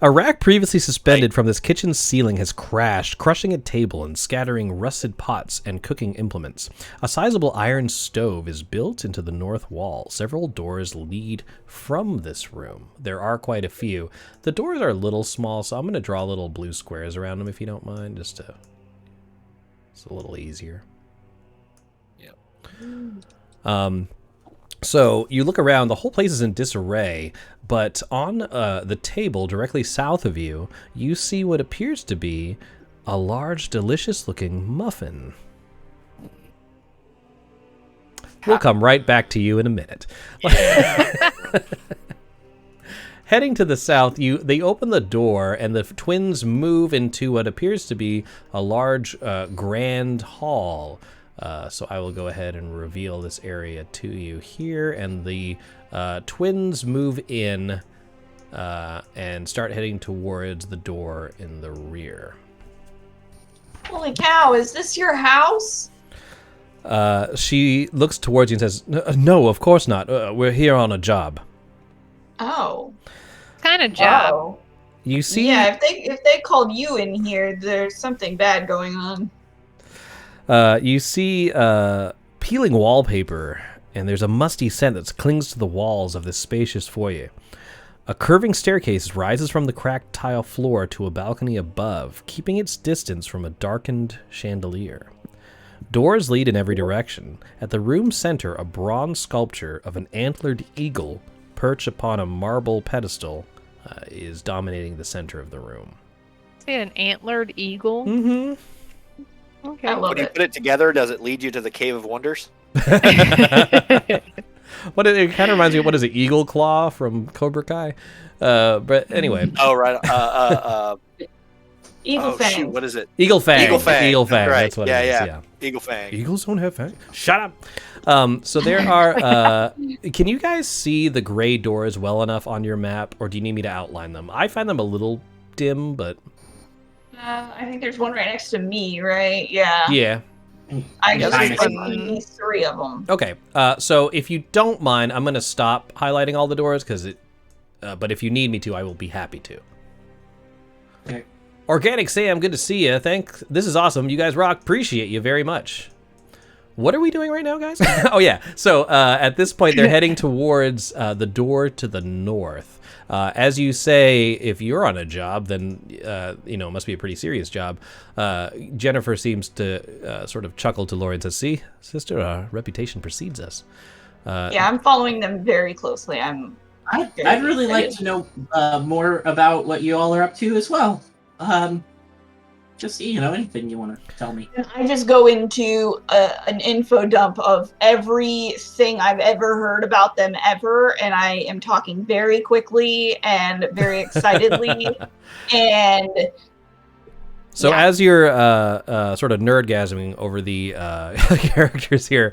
A rack previously suspended from this kitchen ceiling has crashed, crushing a table and scattering rusted pots and cooking implements. A sizable iron stove is built into the north wall. Several doors lead from this room. There are quite a few. The doors are a little small, so I'm going to draw little blue squares around them if you don't mind, it's a little easier. Yep. So you look around, the whole place is in disarray, but on the table directly south of you, you see what appears to be a large, delicious-looking muffin. We'll come right back to you in a minute. Heading to the south, they open the door, and the twins move into what appears to be a large, grand hall. So I will go ahead and reveal this area to you here, and the twins move in and start heading towards the door in the rear. Holy cow! Is this your house? She looks towards you and says, "No, of course not. We're here on a job." Oh. Kind of job. Oh. You see? Yeah, if they called you in here, there's something bad going on. You see peeling wallpaper, and there's a musty scent that clings to the walls of this spacious foyer. A curving staircase rises from the cracked tile floor to a balcony above, keeping its distance from a darkened chandelier. Doors lead in every direction. At the room's center, a bronze sculpture of an antlered eagle perched upon a marble pedestal is dominating the center of the room. See an antlered eagle. Mm-hmm. Okay. I love When you it. put it together, does it lead you to the Cave of Wonders? It kind of reminds me of, what is it, Eagle Claw from Cobra Kai? But anyway. Oh, right. Eagle Fang. Shoot, what is it? Eagle Fang. Eagle Fang. Eagle Fang. Right. That's what it is. Yeah. Eagle Fang. Eagles don't have fangs. Shut up. So there are. Can you guys see the gray doors well enough on your map, or do you need me to outline them? I find them a little dim, but I think there's one right next to me, right? Yeah. yeah. I just Kinda. see 3 of them. Okay. So if you don't mind, I'm gonna stop highlighting all the doors because it. But if you need me to, I will be happy to. Okay. Organic Sam, good to see you. Thanks. This is awesome. You guys rock. Appreciate you very much. What are we doing right now, guys? Oh, yeah. So at this point, they're heading towards the door to the north. As you say, if you're on a job, then, it must be a pretty serious job. Jennifer seems to sort of chuckle to Lori and says, see, sister, our reputation precedes us. Yeah, I'm following them very closely. I'd really like to know more about what you all are up to as well. Just anything you want to tell me. I just go into an info dump of everything I've ever heard about them ever, and I am talking very quickly and very excitedly. And so as you're sort of nerdgasming over the characters here,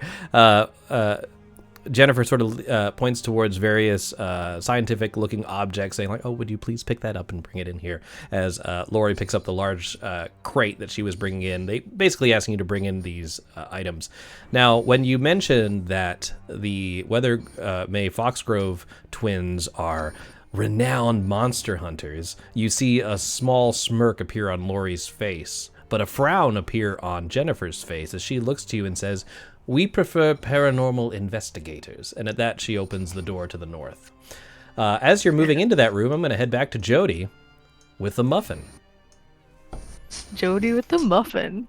Jennifer sort of points towards various scientific-looking objects, saying, like, oh, would you please pick that up and bring it in here? As Lori picks up the large crate that she was bringing in. They basically asking you to bring in these items. Now, when you mentioned that the Weather May Foxgrove twins are renowned monster hunters, you see a small smirk appear on Lori's face, but a frown appear on Jennifer's face as she looks to you and says, we prefer paranormal investigators. And at that, she opens the door to the north. As you're moving into that room, I'm going to head back to Jody with the muffin. Jody with the muffin.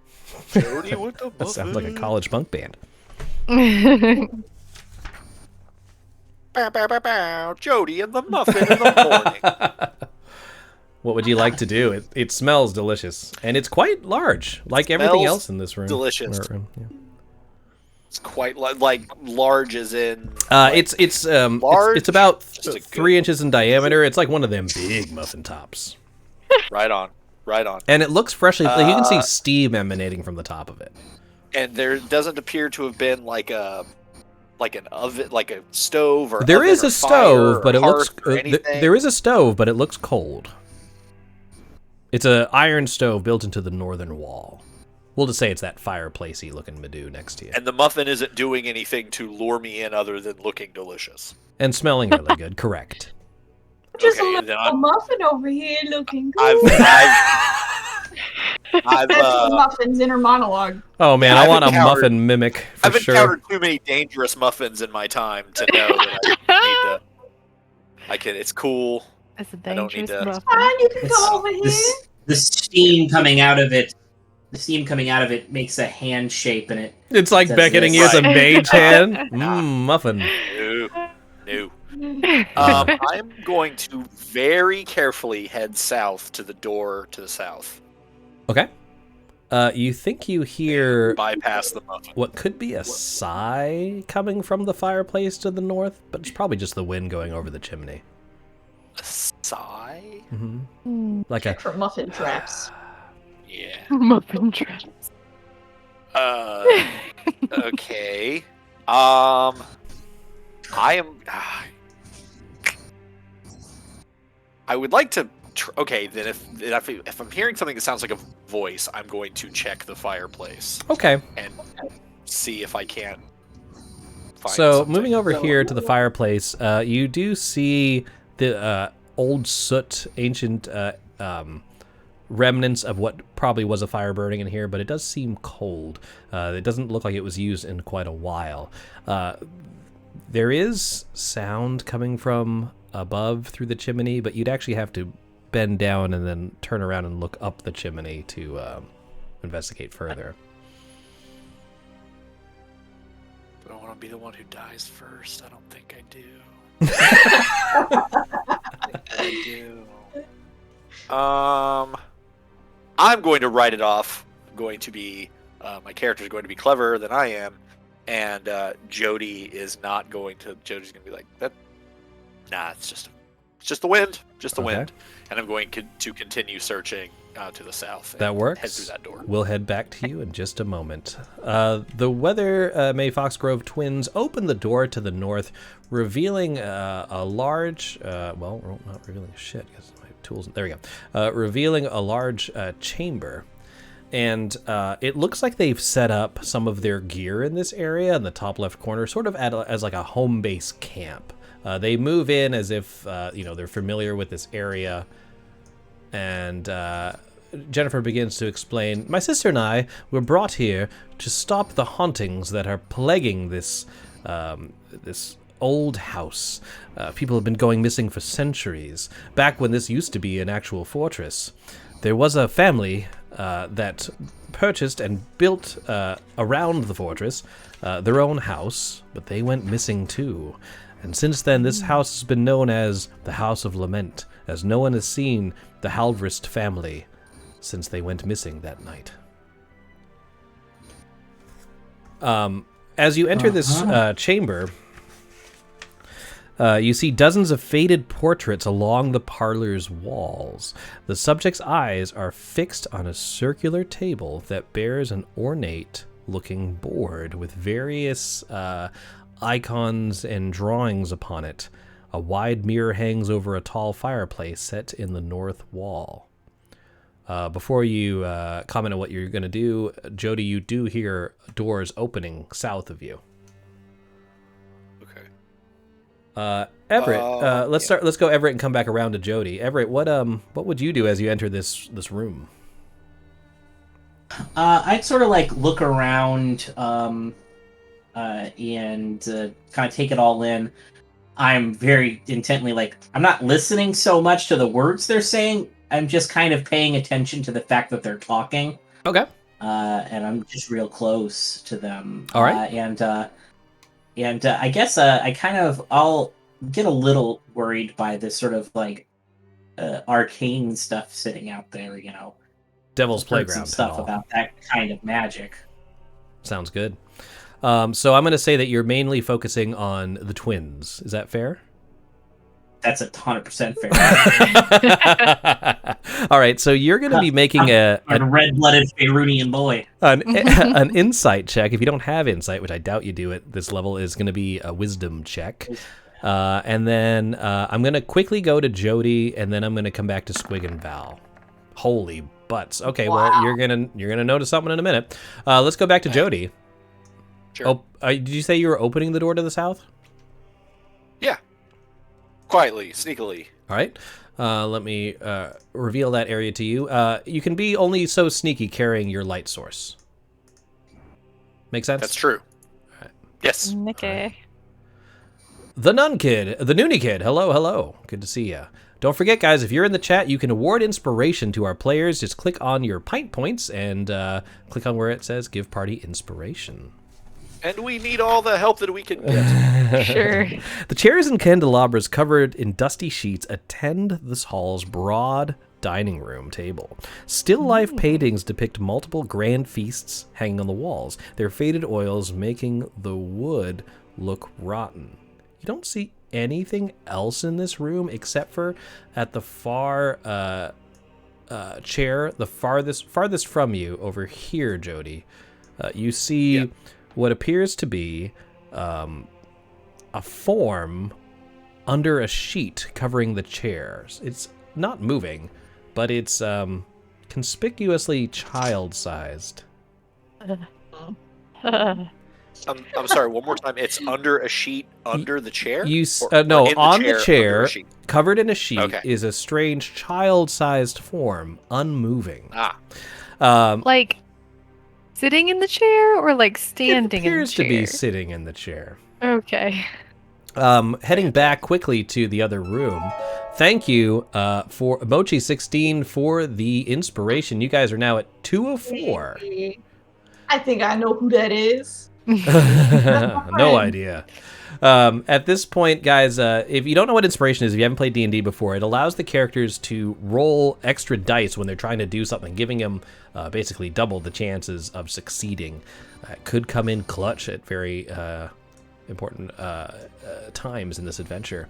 Jody with the muffin. That sounds like a college punk band. Bow, bow, bow, bow. Jody and the muffin in the morning. What would you like to do? It smells delicious. And it's quite large, like everything Smells else in this room. delicious. Room, yeah. It's quite like large as in. It's about just a good- 3 inches in diameter. It's like one of them big muffin tops. Right on. And it looks freshly. Like you can see steam emanating from the top of it. And there doesn't appear to have been like an oven, like a stove or. There oven is or a stove, fire but or it looks. hearth or anything. There is a stove, but it looks cold. It's an iron stove built into the northern wall. We'll just say it's that fireplacey looking Madoo next to you. And the muffin isn't doing anything to lure me in other than looking delicious. And smelling really good, correct. just Okay, a then little muffin over here looking I've good. I've That's Muffin's inner monologue. Oh man, Yeah, I I've want a encountered- muffin mimic for I've sure. encountered too many dangerous muffins in my time to know that I need to. I can. It's cool. That's a I don't need dangerous to- muffin. Fine, you can come over here. The steam coming out of it. The steam coming out of it makes a hand shape, and it. It's like That's beckoning this. you as a Right. mage hand. Muffin. No. I'm going to very carefully head south to the door to the south. Okay. You think you hear Bypass the muffin. what could be a sigh coming from the fireplace to the north, but it's probably just the wind going over the chimney. A sigh? Like a Check for muffin traps. Yeah. Muffin traps. Okay. I am. I would like to. Okay, then if I'm hearing something that sounds like a voice, I'm going to check the fireplace okay. and see if I can't find So something. moving over here to the fireplace, you do see the old soot, ancient remnants of what probably was a fire burning in here, but it does seem cold. It doesn't look like it was used in quite a while. There is sound coming from above through the chimney, but you'd actually have to bend down and then turn around and look up the chimney to investigate further. I don't want to be the one who dies first. I don't think I do. I'm going to write it off. I'm going to be my character is going to be cleverer than I am, And Jody is not going to. Jody's going to be like, "That, nah, it's just the wind, just the Okay. wind." And I'm going to continue searching to the south. That and works. Head through that door. We'll head back to you in just a moment. The Weather May Foxgrove twins open the door to the north, revealing a large, well, not revealing shit, because my tools, there we go. Revealing a large chamber. And it looks like they've set up some of their gear in this area in the top left corner, sort of as like a home base camp. They move in as if, they're familiar with this area. And Jennifer begins to explain, "My sister and I were brought here to stop the hauntings that are plaguing this old house. People have been going missing for centuries, back when this used to be an actual fortress. There was a family that purchased and built around the fortress their own house, but they went missing too. And since then, this house has been known as the House of Lament, as no one has seen the Halvrist family since they went missing that night." As you enter this chamber, you see dozens of faded portraits along the parlor's walls. The subject's eyes are fixed on a circular table that bears an ornate-looking board with various icons and drawings upon it. A wide mirror hangs over a tall fireplace set in the north wall. Before you comment on what you're going to do, Jody, you do hear doors opening south of you. Okay. Everett, let's go Everett and come back around to Jody. Everett, what would you do as you enter this room? I'd sort of like look around and kind of take it all in. I'm very intently, like, I'm not listening so much to the words they're saying. I'm just kind of paying attention to the fact that they're talking. Okay. And I'm just real close to them. All right. And I guess I'll get a little worried by this sort of like arcane stuff sitting out there, Devil's Playground. Some stuff about that kind of magic. Sounds good. So I'm going to say that you're mainly focusing on the twins. Is that fair? That's 100% fair. All right, so you're going to be making a red-blooded Faerunian boy. An insight check. If you don't have insight, which I doubt you do at this level, is going to be a wisdom check. And then I'm going to quickly go to Jody, and then I'm going to come back to Squig and Val. Holy butts. Okay, Wow. well, you're gonna notice something in a minute. Let's go back to Jody. Sure. Oh, did you say you were opening the door to the south? Yeah. Quietly, sneakily. All right. Let me reveal that area to you. You can be only so sneaky carrying your light source. Make sense? That's true. All right. Yes. Okay. The Noonie Kid. Hello. Good to see you. Don't forget, guys, if you're in the chat, you can award inspiration to our players. Just click on your pint points and click on where it says Give Party Inspiration. And we need all the help that we can get. Sure. The chairs and candelabras covered in dusty sheets attend this hall's broad dining room table. Still life paintings depict multiple grand feasts hanging on the walls, their faded oils making the wood look rotten. You don't see anything else in this room except for at the far chair, the farthest from you over here, Jody. You see what appears to be a form under a sheet covering the chairs. It's not moving, but it's conspicuously child-sized. I'm sorry, one more time. It's under a sheet under the chair? On under the chair, a sheet? covered in a sheet, Okay. is a strange child-sized form, unmoving. Like sitting in the chair or like standing in the chair? It appears to be sitting in the chair. Okay. Heading back quickly to the other room. Thank you for Mochi16 for the inspiration. You guys are now at 2 of 4. I think I know who that is. No idea. At this point, guys, if you don't know what inspiration is, if you haven't played D&D before, it allows the characters to roll extra dice when they're trying to do something, giving them basically double the chances of succeeding. It could come in clutch at very important times in this adventure.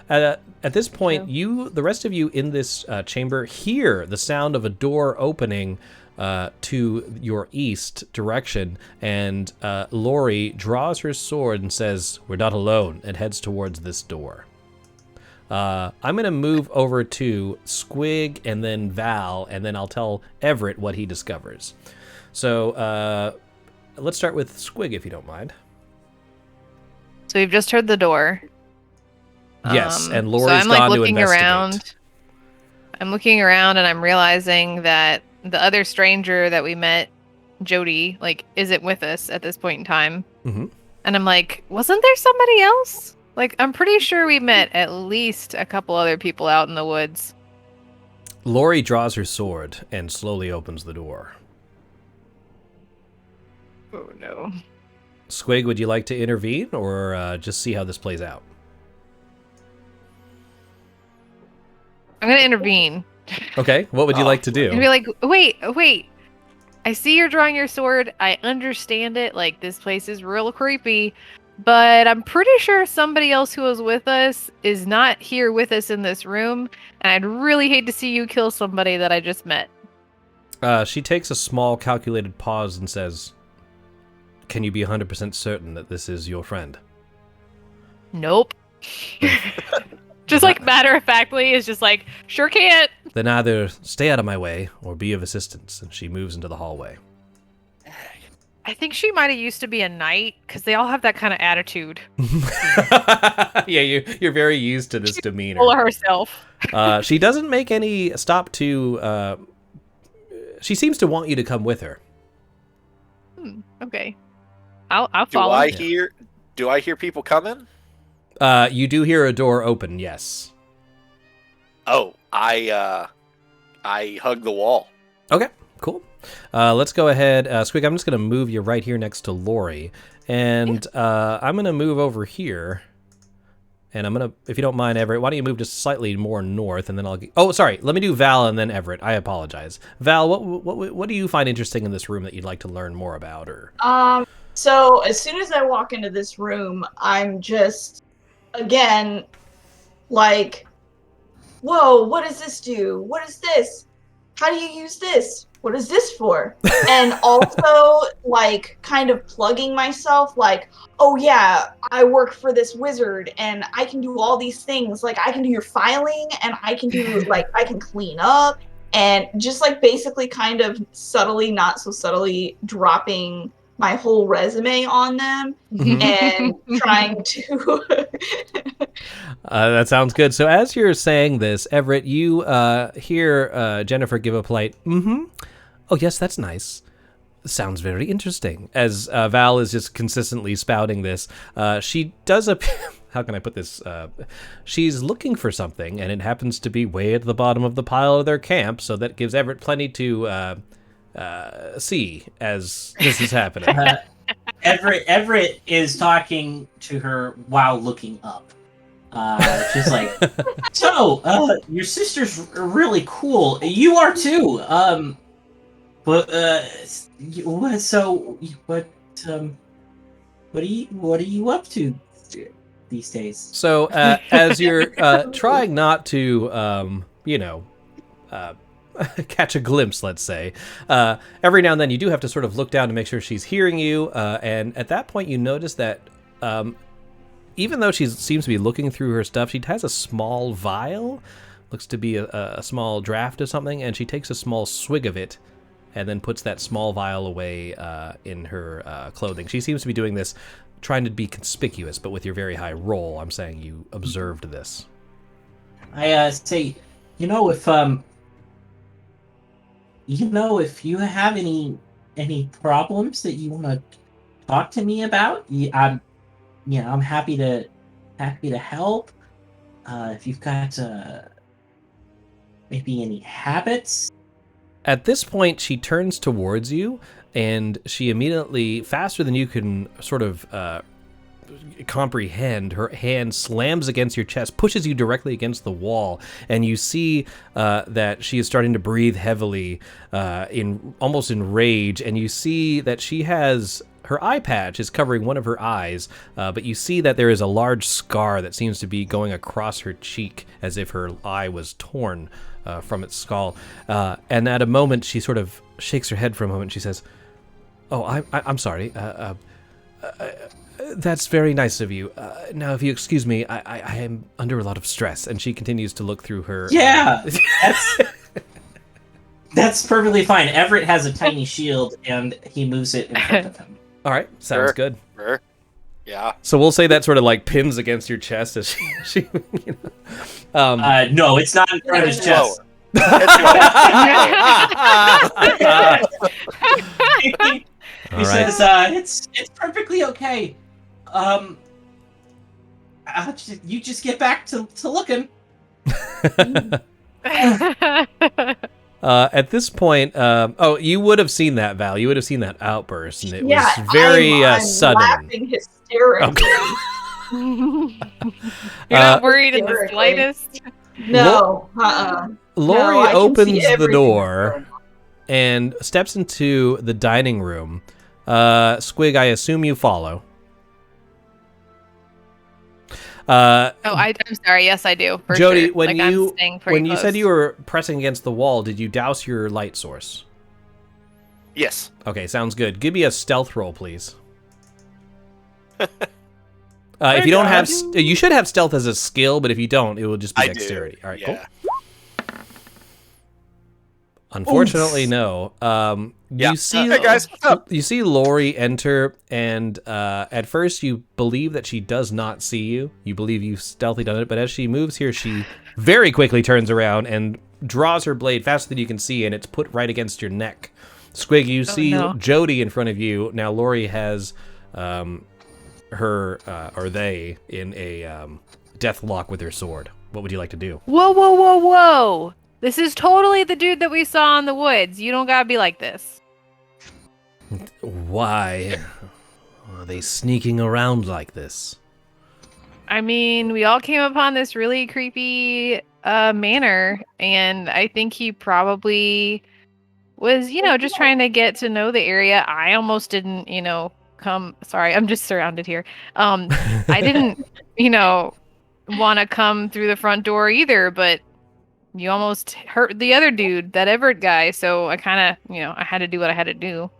At this point, the rest of you in this chamber, hear the sound of a door opening to your east direction, and Lori draws her sword and says, "We're not alone," and heads towards this door. I'm going to move over to Squig and then Val, and then I'll tell Everett what he discovers. So let's start with Squig, if you don't mind. So we've just heard the door. Yes, and so Lori's I'm like gone to looking investigate. around. I'm looking around and I'm realizing that the other stranger that we met, Jody, like isn't with us at this point in time. Mm-hmm. And I'm like, wasn't there somebody else? Like, I'm pretty sure we met at least a couple other people out in the woods. Lori draws her sword and slowly opens the door. Oh no. Squig, would you like to intervene or just see how this plays out? I'm gonna intervene. Okay, what would you like to do? And be like, wait. I see you're drawing your sword. I understand it. Like, this place is real creepy. But I'm pretty sure somebody else who was with us is not here with us in this room. And I'd really hate to see you kill somebody that I just met. She takes a small calculated pause and says, "Can you be 100% certain that this is your friend?" Nope. Just like matter-of-factly is just like, sure can't. Then either stay out of my way or be of assistance. And she moves into the hallway. I think she might have used to be a knight, because they all have that kind of attitude. Yeah, you're very used to this demeanor. Full of herself. She doesn't make any stop to... she seems to want you to come with her. Okay. I'll follow. Do I hear people coming? You do hear a door open, yes. Oh, I hug the wall. Okay, cool. Let's go ahead. Squig, I'm just going to move you right here next to Lori. And I'm going to move over here. And I'm going to, if you don't mind, Everett, why don't you move just slightly more north, and then I'll... Oh, sorry. Let me do Val and then Everett. I apologize. Val, what do you find interesting in this room that you'd like to learn more about? Or So as soon as I walk into this room, I'm just, again, like, whoa, what does this do? What is this? How do you use this? What is this for? And also, like, kind of plugging myself, like, oh yeah, I work for this wizard, and I can do all these things. Like, I can do your filing, and I can do, like, I can clean up, and just, like, basically kind of subtly, not so subtly, dropping my whole resume on them and trying to... that sounds good. So as you're saying this, Everett, you hear Jennifer give a polite, mm-hmm. Oh, yes, that's nice. Sounds very interesting. As Val is just consistently spouting this, she does a... How can I put this? She's looking for something, and it happens to be way at the bottom of the pile of their camp, so that gives Everett plenty to see as this is happening. Everett is talking to her while looking up. Just like, so, your sister's really cool. You are too. But what are you up to these days? So as you're trying not to, catch a glimpse, let's say, every now and then you do have to sort of look down to make sure she's hearing you. And at that point, you notice that even though she seems to be looking through her stuff, she has a small vial, looks to be a small draft of something, and she takes a small swig of it and then puts that small vial away in her clothing. She seems to be doing this, trying to be conspicuous, but with your very high roll, I'm saying you observed this. I say, if you have any problems that you want to talk to me about, I'm happy to help. If you've got maybe any habits At this point, she turns towards you, and she immediately, faster than you can sort of comprehend, her hand slams against your chest, pushes you directly against the wall, and you see that she is starting to breathe heavily, almost in rage, and you see that she has... Her eye patch is covering one of her eyes, but you see that there is a large scar that seems to be going across her cheek as if her eye was torn from its skull. And at a moment, she sort of shakes her head for a moment. She says, "Oh, I'm sorry. That's very nice of you. Now, if you excuse me, I am under a lot of stress." And she continues to look through her... Yeah, that's perfectly fine. Everett has a tiny shield, and he moves it in front of him. All right, sounds Sure. good. Sure. Yeah. So we'll say that sort of like pins against your chest as she you know. No, it's not in front of his It's chest. lower. It's lower. He All right. says, "It's perfectly okay. You just get back to looking." At this point, you would have seen that, Val. You would have seen that outburst, and it Yeah, was very I'm sudden. laughing hysterically. You're not worried in the Hysterically. slightest. No, Lori No, I can see opens the everything door that's going on. and steps into the dining room. Squig, I assume you follow. I'm sorry. Yes, I do. For Jody, sure. when I'm you staying pretty you said close. you were pressing against the wall, did you douse your light source? Yes. Okay, sounds good. Give me a stealth roll, please. If you don't have, you should have stealth as a skill, but if you don't, it will just be I dexterity. do. All right, Yeah. cool. Unfortunately, no. Yeah. You see, Hey, guys, what's up? You see Lori enter, and at first you believe that she does not see you. You believe you've stealthily done it, but as she moves here, she very quickly turns around and draws her blade faster than you can see, and it's put right against your neck. Squig, you see no. Jody in front of you. Now Lori has her or they in a death lock with her sword. What would you like to do? Whoa, whoa, whoa, whoa! This is totally the dude that we saw in the woods. You don't gotta be like this. Why are they sneaking around like this? I mean, we all came upon this really creepy manor, and I think he probably was, just trying to get to know the area. I almost didn't, come. Sorry, I'm just surrounded here. I didn't, want to come through the front door either, but you almost hurt the other dude, that Everett guy. So I kind of, I had to do what I had to do.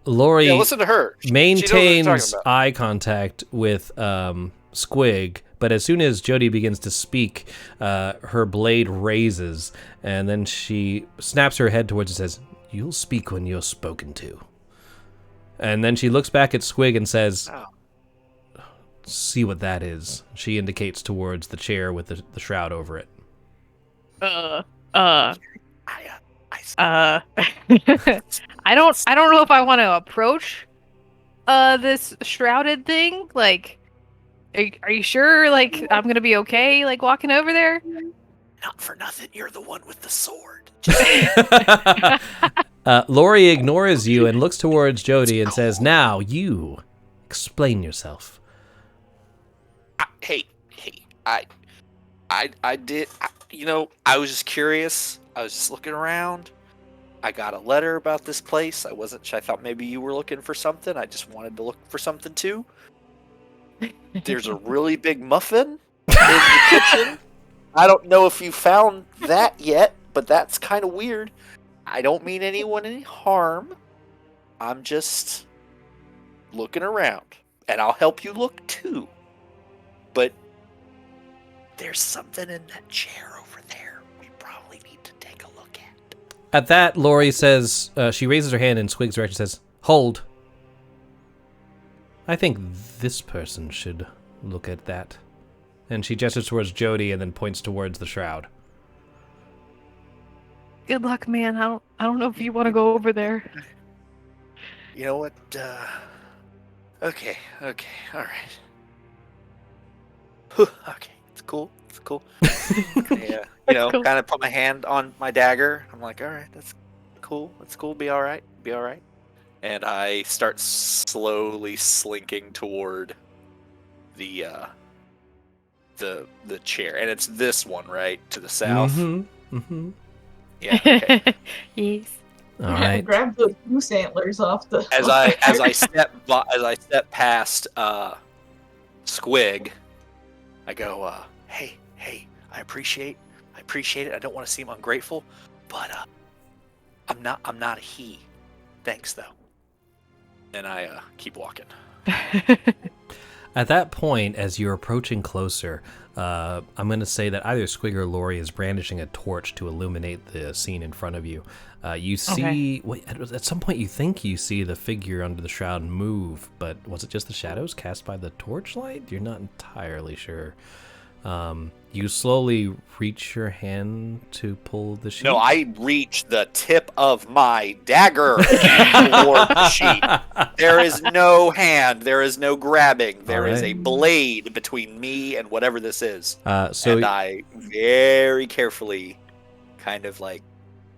Lori Yeah, listen to her. She knows what you're maintains talking about. eye contact with Squig, but as soon as Jody begins to speak, her blade raises, and then she snaps her head towards and says, "You'll speak when you're spoken to." And then she looks back at Squig and says, Oh. "See what that is." She indicates towards the chair with the shroud over it. I I don't know if I want to approach this shrouded thing. Like, are you sure, like, I'm gonna be okay, like, walking over there? Not for nothing, you're the one with the sword. Lori ignores you and looks towards Jody and says, "Now you explain yourself." Hey, I did. I was just curious. I was just looking around. I got a letter about this place. I wasn't sure. I thought maybe you were looking for something. I just wanted to look for something too. There's a really big muffin in the kitchen. I don't know if you found that yet, but that's kind of weird. I don't mean anyone any harm. I'm just looking around, and I'll help you look too. But there's something in that chair over there we probably need to take a look at. At that, Lori says, she raises her hand in Squig's direction and says, "Hold. I think this person should look at that." And she gestures towards Jody and then points towards the shroud. Good luck, man. I don't know if you want to go over there. You know what? Okay, all right. Okay, it's cool. It's cool. Yeah, Cool. kind of put my hand on my dagger. I'm like, all right, that's cool. That's cool. Be all right. Be all right. And I start slowly slinking toward the chair, and it's this one, right, to the south. Mm-hmm. Yeah. Okay. Yes. All right. Grab those goose antlers off the. As I step past Squig, I go, hey, I appreciate it. I don't want to seem ungrateful, but I'm not a he. Thanks though. And I keep walking. At that point, as you're approaching closer, I'm going to say that either Squig or Lori is brandishing a torch to illuminate the scene in front of you. You see, at some point you think you see the figure under the shroud move, but was it just the shadows cast by the torchlight? You're not entirely sure. You slowly reach your hand to pull the sheet. No, I reach the tip of my dagger toward the sheet. There is no hand. There is no grabbing. There is a blade between me and whatever this is. And I very carefully kind of like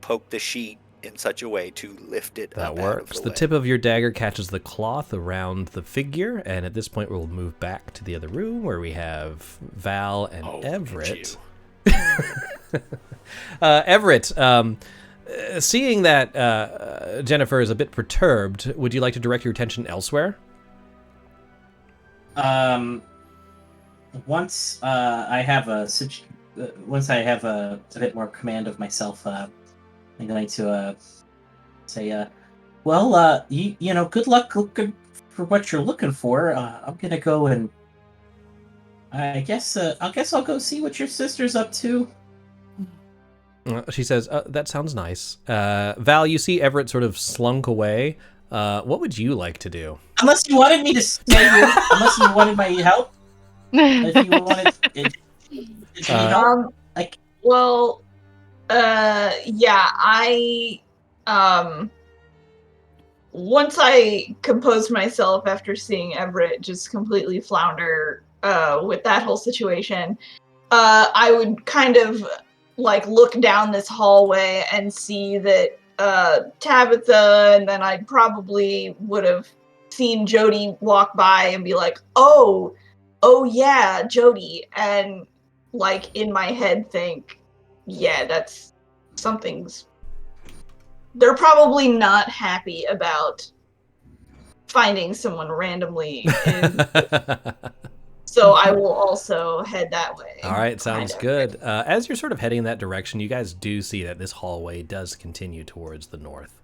poke the sheet in such a way to lift it that up works. out of The way. tip of your dagger catches the cloth around the figure, and at this point we'll move back to the other room where we have Val and Everett. Everett, seeing that Jennifer is a bit perturbed, would you like to direct your attention elsewhere? Once I have a bit more command of myself, I'm going to say, well, you know, good luck looking for what you're looking for. I'm going to go and I guess I'll go see what your sister's up to. She says, that sounds nice. Val, you see Everett sort of slunk away. What would you like to do? Unless you wanted me to stay here. Unless you wanted my help. If you wanted... If you help, like... Well, yeah, I, once I composed myself after seeing Everett just completely flounder, with that whole situation, I would kind of, like, look down this hallway and see that, Tabitha, and then I probably would have seen Jody walk by and be like, oh yeah, Jody, and, like, in my head think, yeah, that's something's. They're probably not happy about finding someone randomly. So I will also head that way. All right, sounds good. As you're sort of heading in that direction, you guys do see that this hallway does continue towards the north.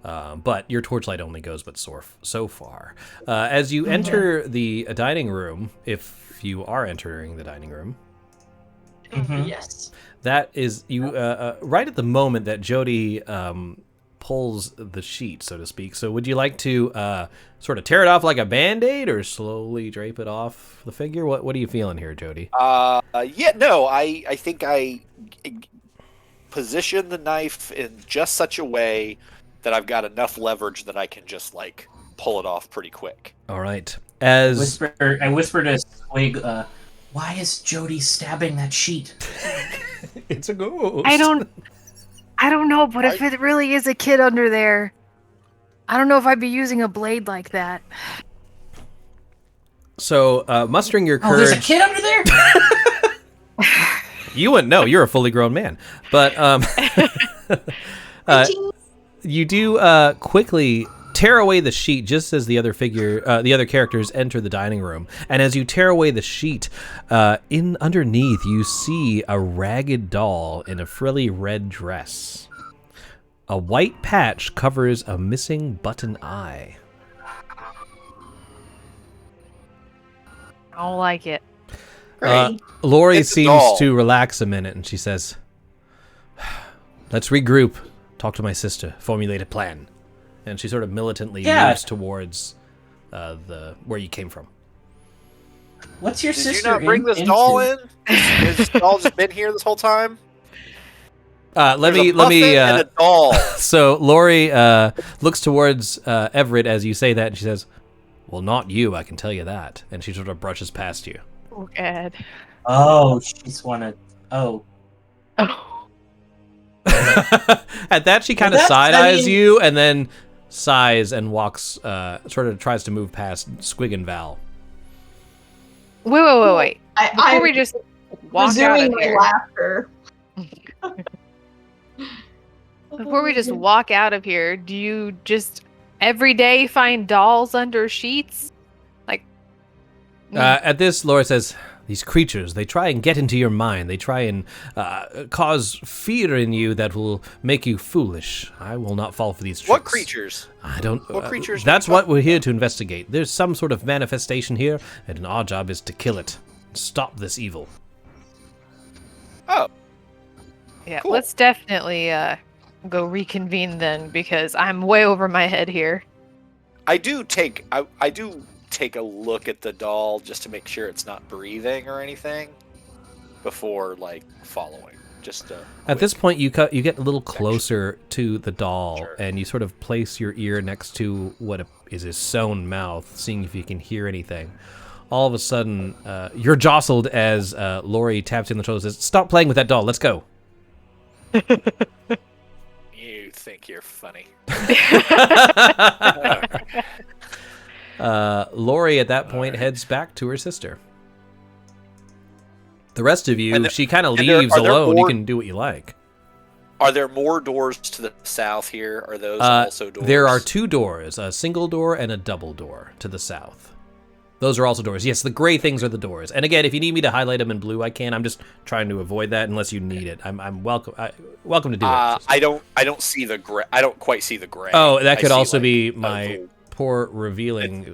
But your torchlight only goes but so far. As you enter the dining room, if you are entering the dining room, Yes. that is you right at the moment that Jody pulls the sheet, so to speak. So would you like to sort of tear it off like a Band-Aid or slowly drape it off the figure? What are you feeling here, Jody? Yeah, no, I think I position the knife in just such a way that I've got enough leverage that I can just, like, pull it off pretty quick. All right. I whisper to Squig, why is Jody stabbing that sheet? It's a ghost. I don't know, but if it really is a kid under there, I don't know if I'd be using a blade like that. So, mustering your courage... Oh, there's a kid under there? You wouldn't know. You're a fully grown man. But you do quickly tear away the sheet just as the other characters enter the dining room. And as you tear away the sheet, in underneath you see a ragged doll in a frilly red dress. A white patch covers a missing button eye. I don't like it. Lori It's a seems doll. to relax a minute, and she says, "Let's regroup, talk to my sister, formulate a plan." And she sort of militantly moves towards where you came from. What's your Did sister? you not bring this doll in? Has this doll just been here this whole time? Let There's me. a puffin and a doll. So Lori looks towards Everett as you say that, and she says, "Well, not you, I can tell you that." And she sort of brushes past you. Oh, God. Oh, she's wanted. Oh. Oh. At that, she kind of Well, that's- side eyes I mean- you and then sighs and walks, sort of tries to move past Squig and Val. Wait. Before I'm we just walk out resuming of my here. laughter. Before we just walk out of here, do you just every day find dolls under sheets? Like At this, Laura says, these creatures, they try and get into your mind. They try and cause fear in you that will make you foolish. I will not fall for these tricks. What creatures? I don't... What creatures are That's you what we're here to investigate. There's some sort of manifestation here, and our job is to kill it. Stop this evil. Oh, yeah, cool. let's definitely go reconvene then because I'm way over my head here. I do take a look at the doll just to make sure it's not breathing or anything before like following. Just At this point, you get a little closer to the doll, Sure. and you sort of place your ear next to what is his sewn mouth, seeing if you can hear anything. All of a sudden, you're jostled as Lori taps you on the shoulder and says, "Stop playing with that doll. Let's go." you think you're funny. Lori, at that point, heads back to her sister. The rest of you, And she kind of and there- leaves are there alone. You more- can do what you like. Are there more doors to the south here? Are those also doors? There are two doors, a single door and a double door to the south. Those are also doors. Yes, the gray things are the doors. And again, if you need me to highlight them in blue, I can. I'm just trying to avoid that unless you need it. I'm welcome. Welcome to do it. I don't see the gray. I don't quite see the gray. Oh, that I could see, also like, be a my little- poor revealing.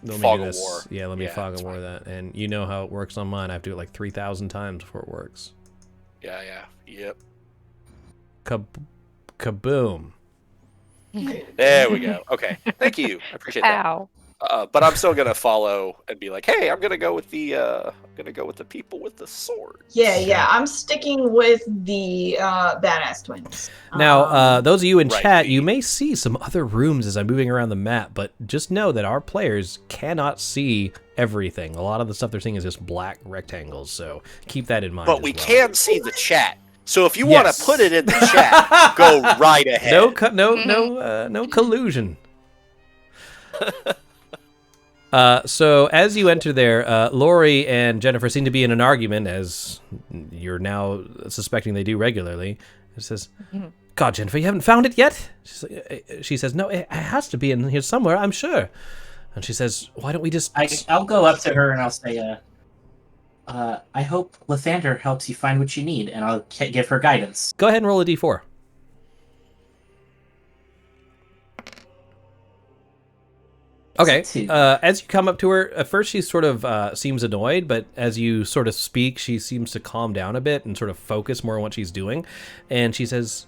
Let me Fog do of this. War. Yeah, let me Yeah, fog that's of war fine. that. And you know how it works on mine. I have to do it like 3,000 times before it works. Yep. Kaboom. There we go. Okay, thank you. I appreciate that. Ow. But I'm still gonna follow and be like, hey, I'm gonna go with the people with the sword. Yeah, I'm sticking with the badass twins. Now, those of you in right, chat, you the- may see some other rooms as I'm moving around the map, but just know that our players cannot see everything. A lot of the stuff they're seeing is just black rectangles, so keep that in mind. But as we well. can see the chat. So if you want Yes. to put it in the chat, go right ahead. No collusion. So as you enter there, Lori and Jennifer seem to be in an argument, as you're now suspecting they do regularly. It says, "God, Jennifer, you haven't found it yet?" She says, "No, it has to be in here somewhere, I'm sure." And she says, "Why don't we just?" I'll go up to her and I'll say, I hope Lathander helps you find what you need, and I'll give her guidance. Go ahead and roll a d4. Okay. Two. As you come up to her, at first she sort of seems annoyed, but as you sort of speak, she seems to calm down a bit and sort of focus more on what she's doing. And she says,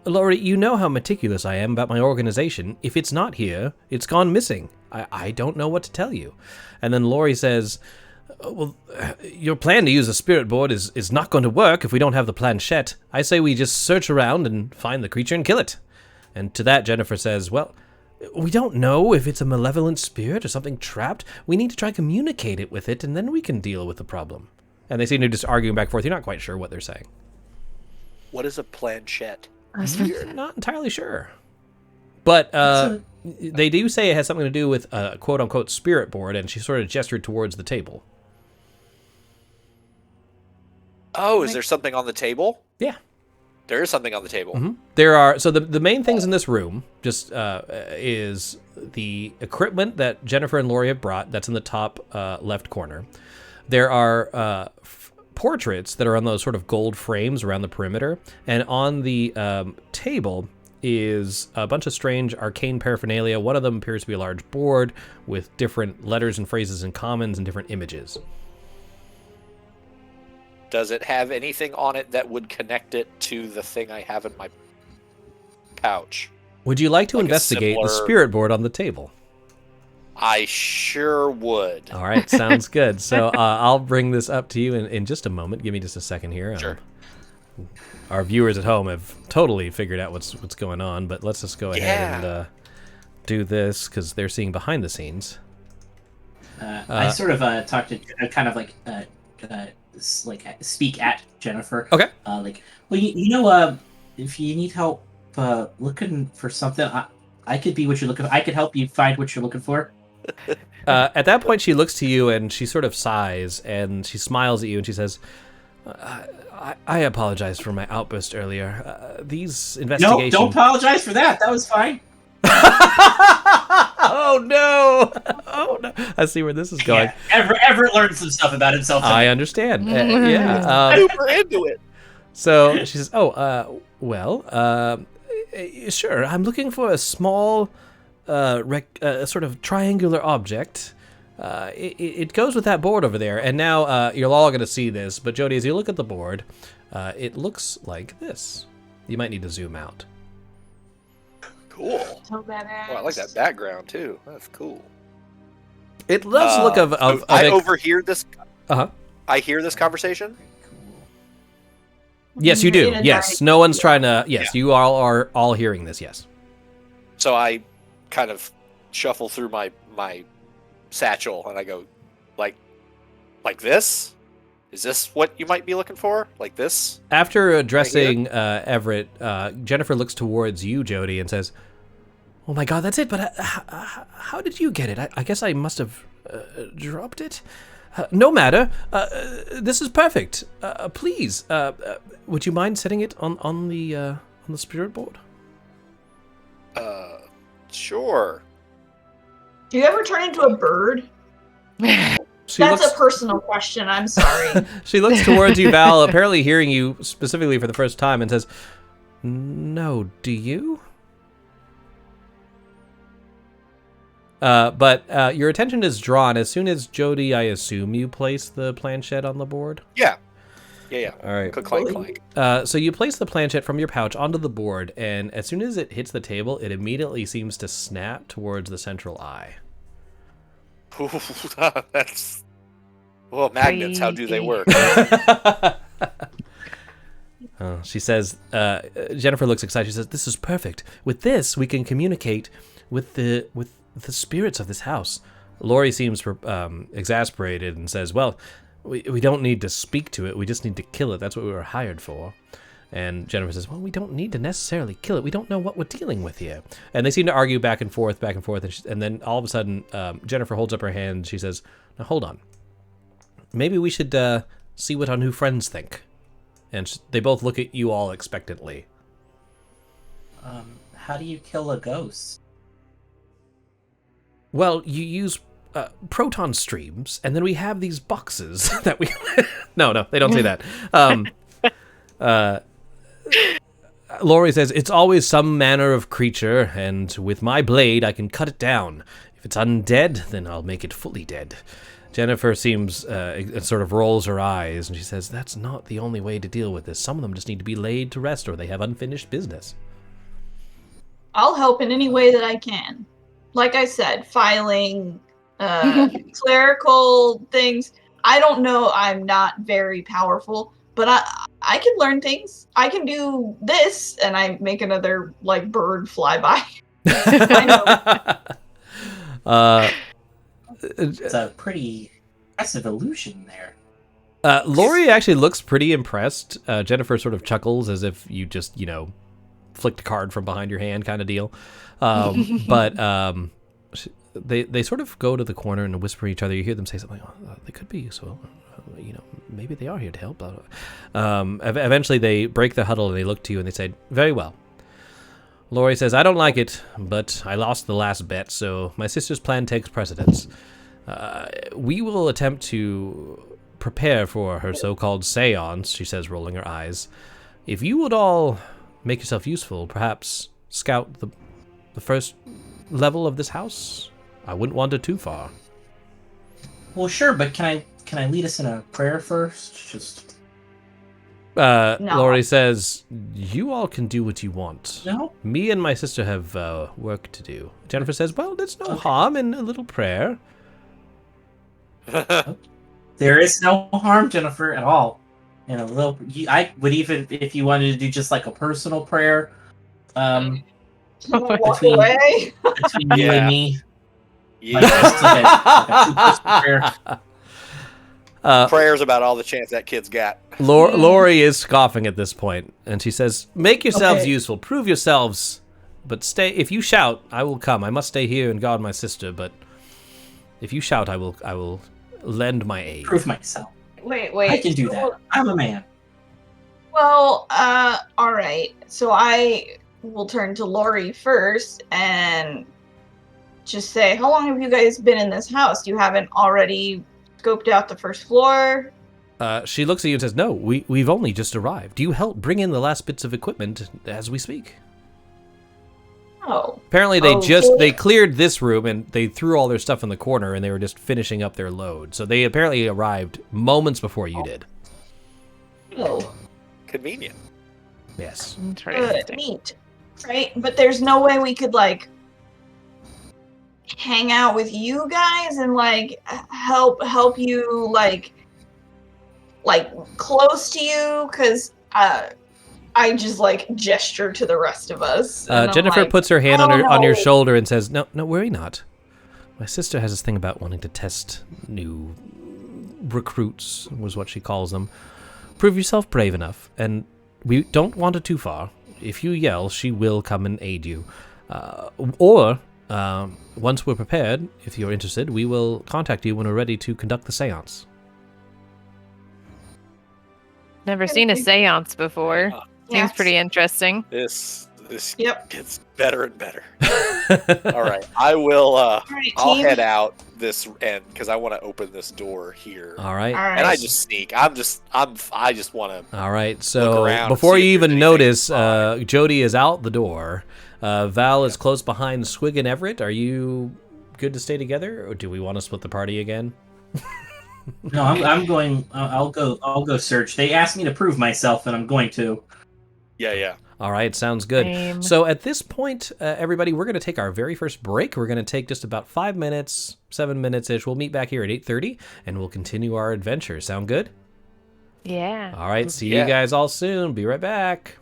Laurie, you know how meticulous I am about my organization. If it's not here, it's gone missing. I don't know what to tell you. And then Laurie says, well, your plan to use a spirit board is not going to work if we don't have the planchette. I say we just search around and find the creature and kill it. And to that, Jennifer says, well, we don't know if it's a malevolent spirit or something trapped. We need to try communicate it with it, and then we can deal with the problem. And they seem to just arguing back and forth. You're not quite sure what they're saying. What is a planchette? You're not entirely sure. But they do say it has something to do with a quote-unquote spirit board, and she sort of gestured towards the table. Oh, is there something on the table? Yeah. There is something on the table. Mm-hmm. There are, so the main things in this room just is the equipment that Jennifer and Lori have brought. That's in the top left corner. There are portraits that are on those sort of gold frames around the perimeter. And on the table is a bunch of strange arcane paraphernalia. One of them appears to be a large board with different letters and phrases and commons and different images. Does it have anything on it that would connect it to the thing I have in my pouch? Would you like to Like a investigate the similar- spirit board on the table? I sure would. All right, sounds good. So I'll bring this up to you in just a moment. Give me just a second here. Sure. Our viewers at home have totally figured out what's going on, but let's just go ahead and do this because they're seeing behind the scenes. I sort of talked to kind of like speak at Jennifer. Okay. If you need help looking for something, I could be what you're looking for. I could help you find what you're looking for. At that point, she looks to you and she sort of sighs and she smiles at you and she says, I apologize for my outburst earlier. These investigations... No, don't apologize for that. That was fine. Oh no! Oh no! I see where this is going. Yeah, Everett learned some stuff about himself. I understand. Yeah. Super into it. So she says, sure, I'm looking for a small, sort of triangular object. It goes with that board over there. And now you're all going to see this, but Jody, as you look at the board, it looks like this. You might need to zoom out. Cool. So badass. Oh, I like that background too. That's cool. It does look of I overhear this. Uh-huh. I hear this conversation. Yes, you do. In a Yes, giant- no one's trying to. Yes, you all are all hearing this. Yes. So I kind of shuffle through my satchel and I go, like this? Is this what you might be looking for? Like this? After addressing Everett, Jennifer looks towards you, Jody, and says, "Oh my God, that's it! But how did you get it? I guess I must have dropped it. No matter. This is perfect. Please, would you mind setting it on the spirit board?" Sure. Do you ever turn into a bird? That's a personal question. I'm sorry. She looks towards you, Val, apparently hearing you specifically for the first time, and says, "No, do you?" But your attention is drawn as soon as Jody, I assume, you place the planchette on the board? Yeah. All right. Clank, clank. So you place the planchette from your pouch onto the board, and as soon as it hits the table, it immediately seems to snap towards the central eye. That's... Well, magnets, how do they work? She says, Jennifer looks excited. She says, "This is perfect. With this, we can communicate with the spirits of this house." Lori seems exasperated and says, "Well, we don't need to speak to it. We just need to kill it. That's what we were hired for." And Jennifer says, "Well, we don't need to necessarily kill it. We don't know what we're dealing with here." And they seem to argue back and forth, and then all of a sudden, Jennifer holds up her hand. She says, "Now, hold on. Maybe we should see what our new friends think." And they both look at you all expectantly. How do you kill a ghost? Well, you use proton streams, and then we have these boxes that we... No, they don't say that. Lori says, "It's always some manner of creature, and with my blade, I can cut it down. If it's undead, then I'll make it fully dead." Jennifer seems, sort of rolls her eyes, and she says, "That's not the only way to deal with this. Some of them just need to be laid to rest, or they have unfinished business." I'll help in any way that I can. Like I said, filing, clerical things. I don't know, I'm not very powerful, but I can learn things. I can do this, and I make another, bird fly by. I know. It's a pretty impressive illusion there. Lori actually looks pretty impressed. Jennifer sort of chuckles as if you just, flicked a card from behind your hand kind of deal. But they sort of go to the corner and whisper each other. You hear them say something, "They could be useful. Maybe they are here to help." Eventually they break the huddle and they look to you and they say, "Very well." Lori says, "I don't like it, but I lost the last bet, so my sister's plan takes precedence. We will attempt to prepare for her so-called seance," she says, rolling her eyes. "If you would all make yourself useful, perhaps scout the first level of this house? I wouldn't wander too far." Well, sure, but can I lead us in a prayer first? Just No. Lori says, "You all can do what you want. no. Me and my sister have work to do." Jennifer says, "Well, there's no harm in a little prayer." There is no harm, Jennifer, at all. And a little, I would even, if you wanted to do just like a personal prayer, Walk Between- away. between you and me. Yeah. Like a two-person prayer. Prayers about all the chance that kid's got. Lori is scoffing at this point, and she says, "Make yourselves Okay. useful. Prove yourselves. But stay. If you shout, I will come. I must stay here and guard my sister. But if you shout, I will lend my aid." Prove myself. Wait. I can do that. I'm a man. Well, all right. So I will turn to Lori first and just say, how long have you guys been in this house? You haven't already scoped out the first floor? She looks at you and says, "No, we've only just arrived. Do you help bring in the last bits of equipment as we speak?" Oh. Apparently, they Okay. cleared this room and they threw all their stuff in the corner, and they were just finishing up their load. So they apparently arrived moments before you did. Oh. Convenient. Yes. Good. Interesting. Neat. Right? But there's no way we could, like, hang out with you guys and, like, help you, like close to you? Because, I just, like, gesture to the rest of us. And I'm Jennifer like, puts her hand "Oh, on your no." shoulder and says, "No, worry not. My sister has this thing about wanting to test new recruits," was what she calls them. "Prove yourself brave enough, and we don't wander too far. If you yell, she will come and aid you. Or once we're prepared, if you're interested, we will contact you when we're ready to conduct the seance." Never seen a seance before. Seems Yes. pretty interesting. This Yep. gets better and better. All right, I will. All right, I'll team. head out this end because I want to open this door here. All right. All right. And I just sneak. I just want to. All right, Look so around and before see you if there's even anything notice, fine. Jody is out the door. Val is close behind Swig and Everett. Are you good to stay together, or do we want to split the party again? No, I'm going. I'll go search. They asked me to prove myself, and I'm going to. Yeah. All right, sounds good. Same. So at this point, everybody, we're going to take our very first break. We're going to take just about 5 minutes, 7 minutes-ish. We'll meet back here at 8:30, and we'll continue our adventure. Sound good? Yeah. All right, see you Yeah. guys all soon. Be right back.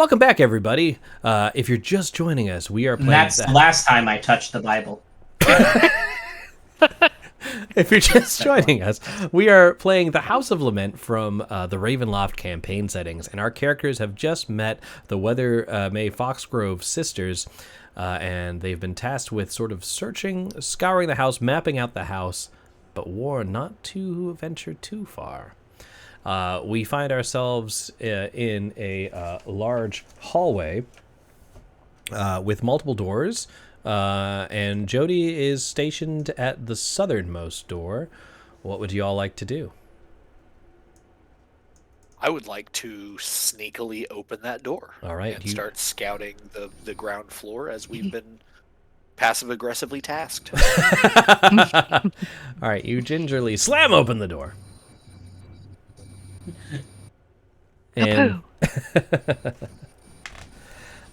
Welcome back, everybody. If you're just joining us, we are playing. That's the last time I touched the Bible. If you're just joining us, we are playing the House of Lament from the Ravenloft campaign settings, and our characters have just met the Weather May Foxgrove sisters, and they've been tasked with sort of searching, scouring the house, mapping out the house, but warned not to venture too far. We find ourselves in a large hallway with multiple doors. And Jody is stationed at the southernmost door. What would you all like to do? I would like to sneakily open that door. All right, and start scouting the ground floor as we've been passive-aggressively tasked. All right, you gingerly slam open the door. And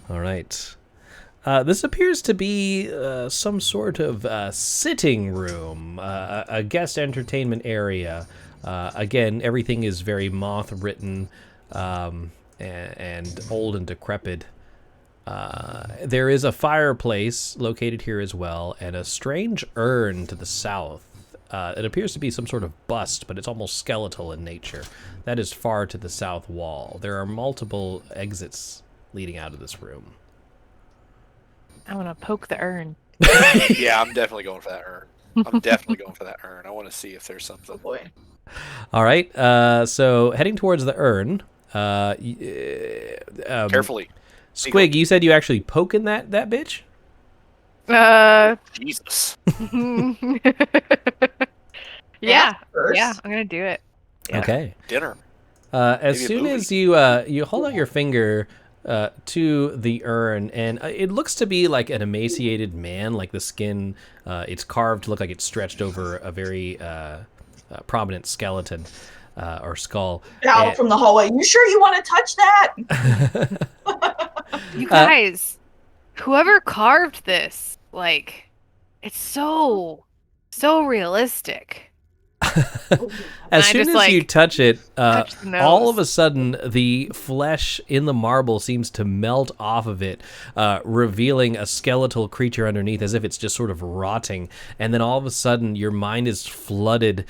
all right. This appears to be some sort of sitting room, a guest entertainment area. Again, everything is very moth-written and old and decrepit. There is a fireplace located here as well, and a strange urn to the south. It appears to be some sort of bust, but it's almost skeletal in nature. That is far to the south wall. There are multiple exits leading out of this room. I want to poke the urn. Yeah, I'm definitely going for that urn. I want to see if there's something. Oh boy. All right. So heading towards the urn. Carefully. Squig, you said you actually poking that bitch? Jesus. Yeah, First. yeah, I'm gonna do it. Yeah. Okay. Dinner. As Maybe a soon movie. as you hold out your finger to the urn, and it looks to be like an emaciated man, like the skin, it's carved to look like it's stretched over a very prominent skeleton or skull. Out from the hallway. You sure you want to touch that? You guys, whoever carved this, like, it's so realistic. As I soon just, as like, you touch it, touch the all nose. of a sudden, the flesh in the marble seems to melt off of it, revealing a skeletal creature underneath, as if it's just sort of rotting. And then all of a sudden, your mind is flooded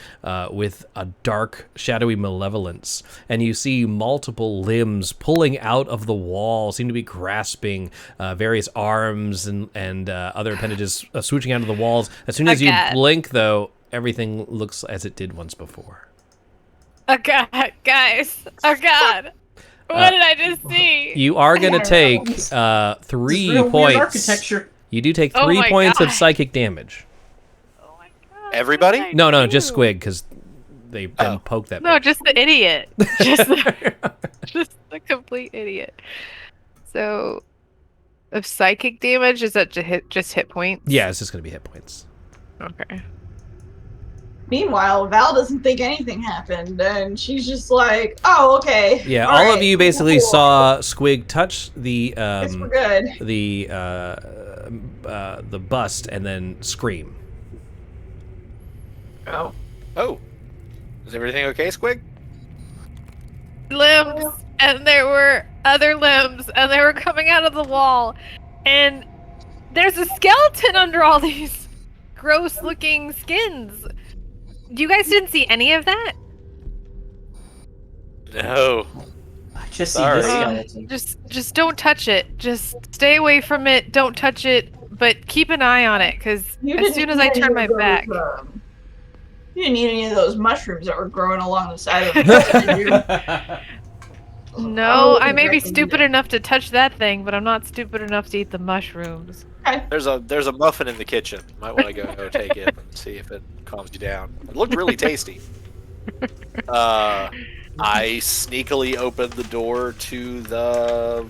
with a dark, shadowy malevolence. And you see multiple limbs pulling out of the wall, seem to be grasping various arms and other appendages swooshing out of the walls. As soon as you God. blink, though, everything looks as it did once before. Oh God, guys! Oh God! What did I just see? You are going to take This 3 real weird points. architecture. You do take Oh 3 my points of God. psychic damage. Oh my God! Everybody? what did I No, do? just Squig, because they then Oh. poke that. No, bitch. just the idiot. Just the complete idiot. So, of psychic damage, is that just hit points? Yeah, it's just going to be hit points. Okay. Meanwhile, Val doesn't think anything happened, and she's just like, "Oh, okay." Yeah, all of right, you basically cool. saw Squig touch the Guess we're good. the bust and then scream. Oh. Oh. Is everything okay, Squig? Limbs, and there were other limbs, and they were coming out of the wall, and there's a skeleton under all these gross-looking skins. You guys didn't see any of that? No. I just see Sorry. this skeleton. Just don't touch it. Just stay away from it. Don't touch it, but keep an eye on it, because You as didn't soon as eat I any turn of my those, back, you didn't eat any of those mushrooms that were growing along the side of the did you? no, I may be recommend stupid it. enough to touch that thing, but I'm not stupid enough to eat the mushrooms. There's a muffin in the kitchen. Might want to go take it and see if it calms you down. It looked really tasty. I sneakily opened the door to the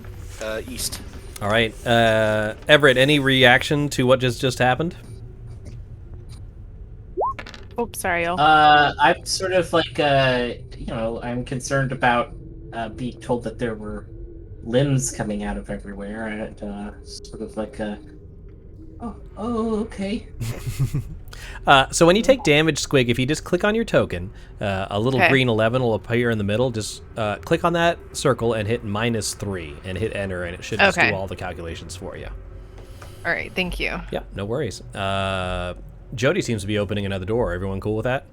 east. All right, Everett, any reaction to what just happened? Oops, sorry, y'all. I'm sort of like, I'm concerned about being told that there were limbs coming out of everywhere, and sort of like Oh, okay. So when you take damage, Squig, if you just click on your token, a little Okay. green 11 will appear in the middle. Just click on that circle and hit -3 and hit enter, and it should just Okay. do all the calculations for you. All right, thank you. Yeah, no worries. Jody seems to be opening another door. Everyone cool with that?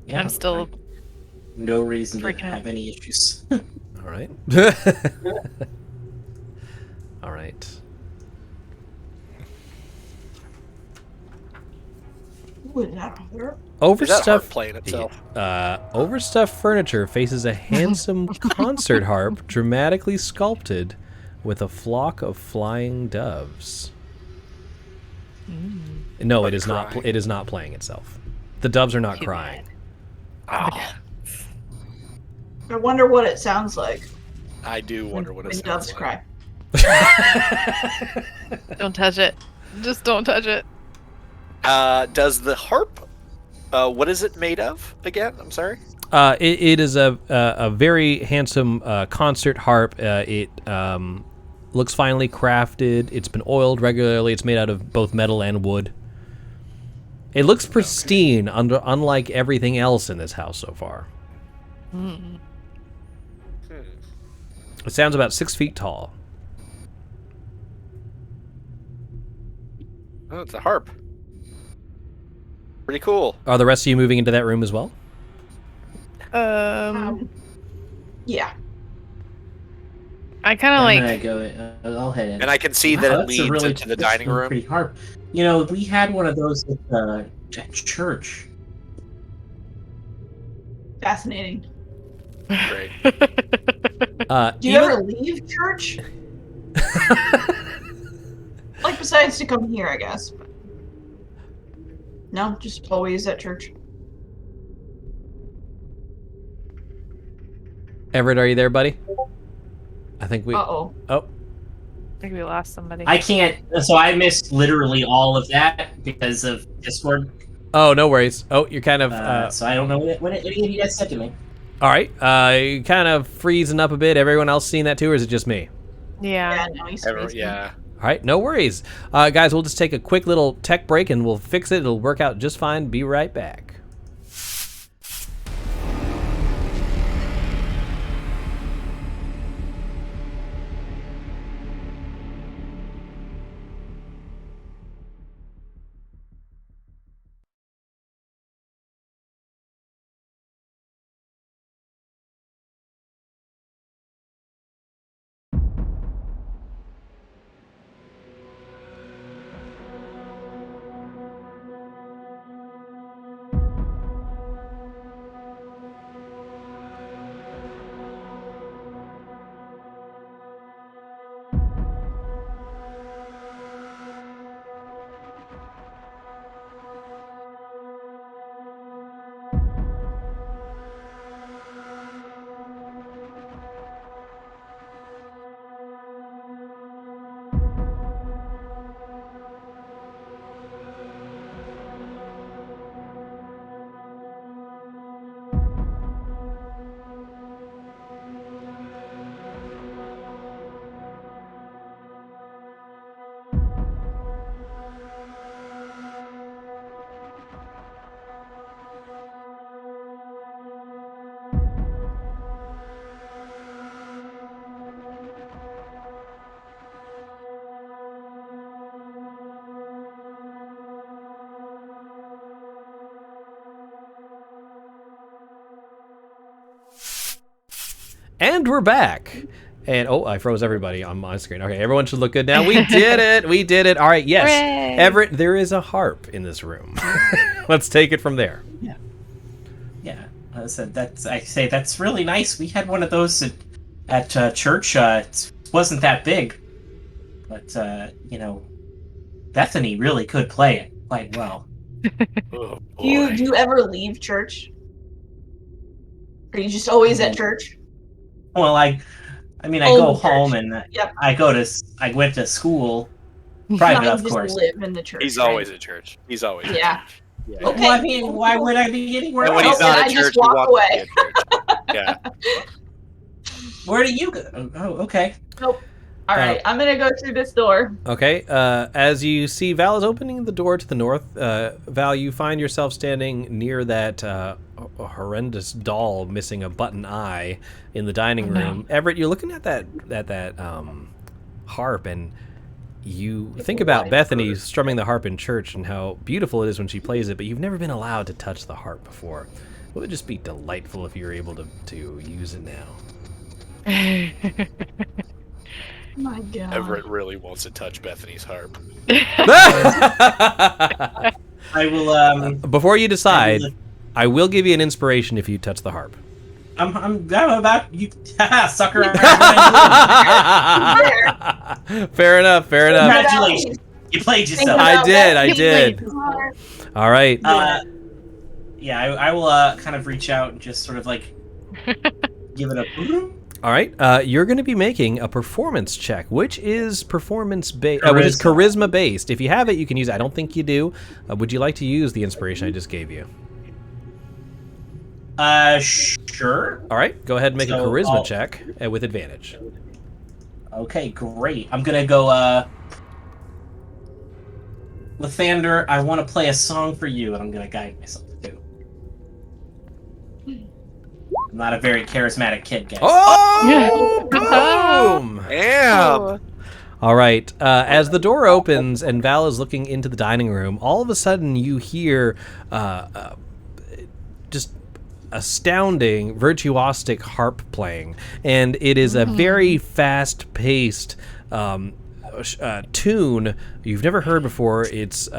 Yeah, I'm still no reason to freaking out. have any issues. All right. All right. Ooh, is that a harp? Is that harp Overstuffed playing itself? overstuffed furniture faces a handsome concert harp dramatically sculpted with a flock of flying doves. No, Are it they is not. crying? It is not playing itself. The doves are not Too crying. Oh, I wonder what it sounds like I do wonder what it when sounds doves like. cry. Don't touch it. Just don't touch it. Does the harp? What is it made of again? I'm sorry. It is a very handsome concert harp. It looks finely crafted. It's been oiled regularly. It's made out of both metal and wood. It looks pristine, unlike everything else in this house so far. It sounds about 6 feet tall. Oh, it's a harp. Pretty cool. Are the rest of you moving into that room as well? Yeah. I kind of I'm like. gonna go. I'll head in. And I can see Wow, that it that's a leads really into the that's dining a room. Pretty harp. You know, we had one of those at church. Fascinating. Great. Do you ever leave church? Like, besides to come here, I guess. No, just always at church. Everett, are you there, buddy? I think we. Uh-oh. Oh, I think we lost somebody. I can't. So I missed literally all of that because of Discord. oh, no worries. Oh, you're kind of. So I don't know what any of you guys said to me. All right. You're kind of freezing up a bit. Everyone else seeing that too, or is it just me? Yeah. Yeah, no, he's Everyone- crazy. yeah. All right, no worries. Guys, we'll just take a quick little tech break and we'll fix it. It'll work out just fine. Be right back. And we're back. And oh, I froze everybody on my screen. Okay, everyone should look good now. We did it. We did it. All right, yes. Hooray. Everett, there is a harp in this room. Let's take it from there. Yeah. So that's really nice. We had one of those at church. It wasn't that big, but Bethany really could play it quite well. Oh, Do you ever leave church? Are you just always at church? Well, I go Old home church. and Yep. I went to school, private, No, you of just course. live in the church. He's right? always at church. He's always Yeah. at church. Yeah. Okay. Well, I mean, why would I be anywhere And when else? he's not I at just church, he walk walks away. to church. Yeah. Where do you go? Oh, okay. Nope. All right, I'm gonna go through this door. Okay. As you see Val is opening the door to the north, Val, you find yourself standing near that horrendous doll missing a button eye in the dining room. Everett, you're looking at that harp, and you think about Bethany strumming the harp in church and how beautiful it is when she plays it, but you've never been allowed to touch the harp before. It would just be delightful if you were able to use it now. My God. Everett really wants to touch Bethany's harp. I will. Before you decide, I will give you an inspiration if you touch the harp. I'm about you, sucker. Fair enough. Congratulations, you played yourself. I did. All right. Yeah, I will kind of reach out and just sort of like give it a. All right, you're going to be making a performance check, which is which is charisma based. If you have it, you can use it. I don't think you do. Would you like to use the inspiration I just gave you? Sure. All right, go ahead and make a charisma check with advantage. Okay, great. I'm gonna go. Lathander, I want to play a song for you, and I'm gonna guide myself too. I'm not a very charismatic kid, guys. Oh! Boom! Damn! All right. As the door opens and Val is looking into the dining room, all of a sudden you hear just astounding, virtuosic harp playing, and it is a very fast-paced tune you've never heard before. It's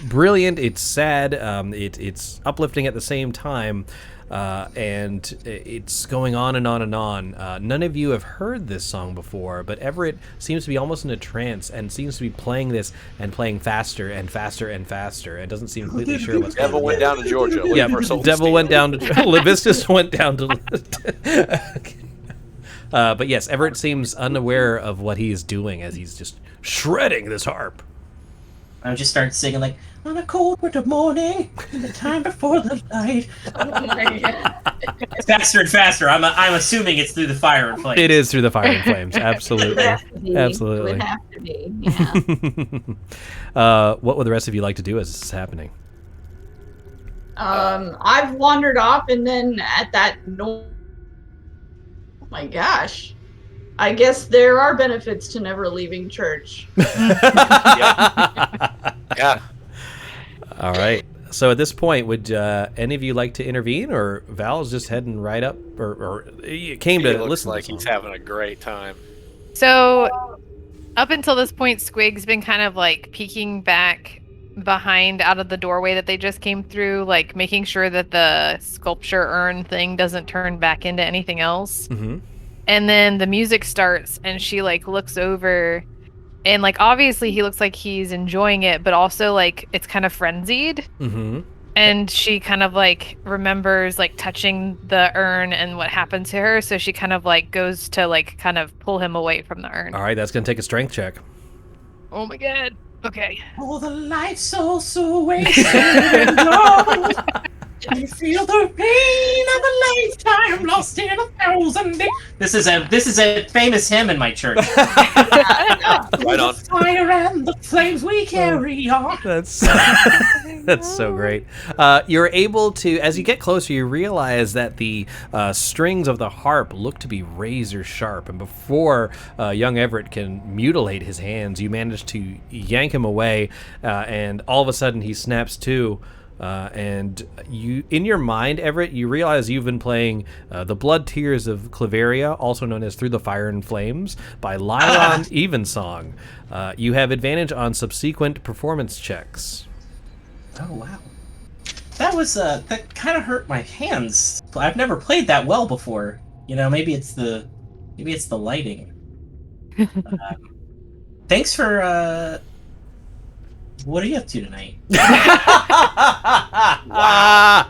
brilliant. It's sad. It's uplifting at the same time. And it's going on and on and on. None of you have heard this song before, but Everett seems to be almost in a trance and seems to be playing this and playing faster and faster and faster. And doesn't seem completely sure what's going on. Devil went down to Georgia. Yeah, Devil went down to Levistus went down to. But yes, Everett seems unaware of what he's doing as he's just shredding this harp. I just start singing like on a cold winter morning, in the time before the light. It's faster and faster. I'm assuming it's through the fire and flames. It is through the fire and flames. Absolutely, absolutely. It would have to be. Yeah. What would the rest of you like to do as this is happening? I've wandered off, and then at that oh my gosh. I guess there are benefits to never leaving church. Yeah. All right. So at this point, would any of you like to intervene, or Val's just heading right up, or he came to listen? Like he's having a great time. So, up until this point, Squig's been kind of like peeking back behind out of the doorway that they just came through, like making sure that the sculpture urn thing doesn't turn back into anything else. Mm-hmm. And then the music starts, and she like looks over, and like obviously he looks like he's enjoying it, but also like it's kind of frenzied. Mm-hmm. And she kind of like remembers like touching the urn and what happened to her, so she kind of like goes to like kind of pull him away from the urn. All right, that's gonna take a strength check. Oh my god. Okay. Oh, the life's so wasted and long. You feel the pain of a lifetime lost in 1,000 days. This is a famous hymn in my church. Right on. The fire and the flames we carry on. That's so great. You're able to, as you get closer, you realize that the strings of the harp look to be razor sharp, and before young Everett can mutilate his hands, you manage to yank him away, and all of a sudden he snaps to. And you, in your mind, Everett, you realize you've been playing The Blood Tears of Claveria, also known as Through the Fire and Flames, by Lyron Evensong. You have advantage on subsequent performance checks. Oh, wow. That was, that kind of hurt my hands. I've never played that well before. You know, maybe it's the lighting. Thanks for, what are you up to tonight? Wow.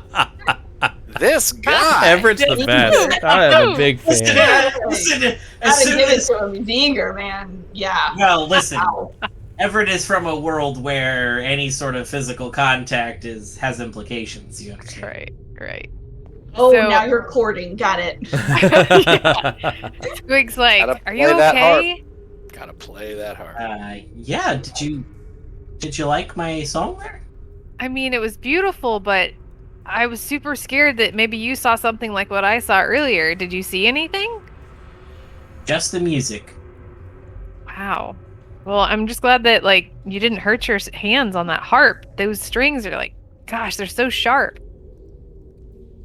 This guy. Everett's the best. I'm a big fan. Listen, Gotta give it to him. Zinger, man. Yeah. Well, listen. Ow. Everett is from a world where any sort of physical contact has implications. You understand? Right. Oh, So- now you're courting. Got it. Squig's like, Gotta "Are you play that okay?" Gotta play that hard. Yeah. Did you like my song there? I mean, it was beautiful, but I was super scared that maybe you saw something like what I saw earlier. Did you see anything? Just the music. Wow. Well, I'm just glad that like you didn't hurt your hands on that harp. Those strings are like, gosh, they're so sharp.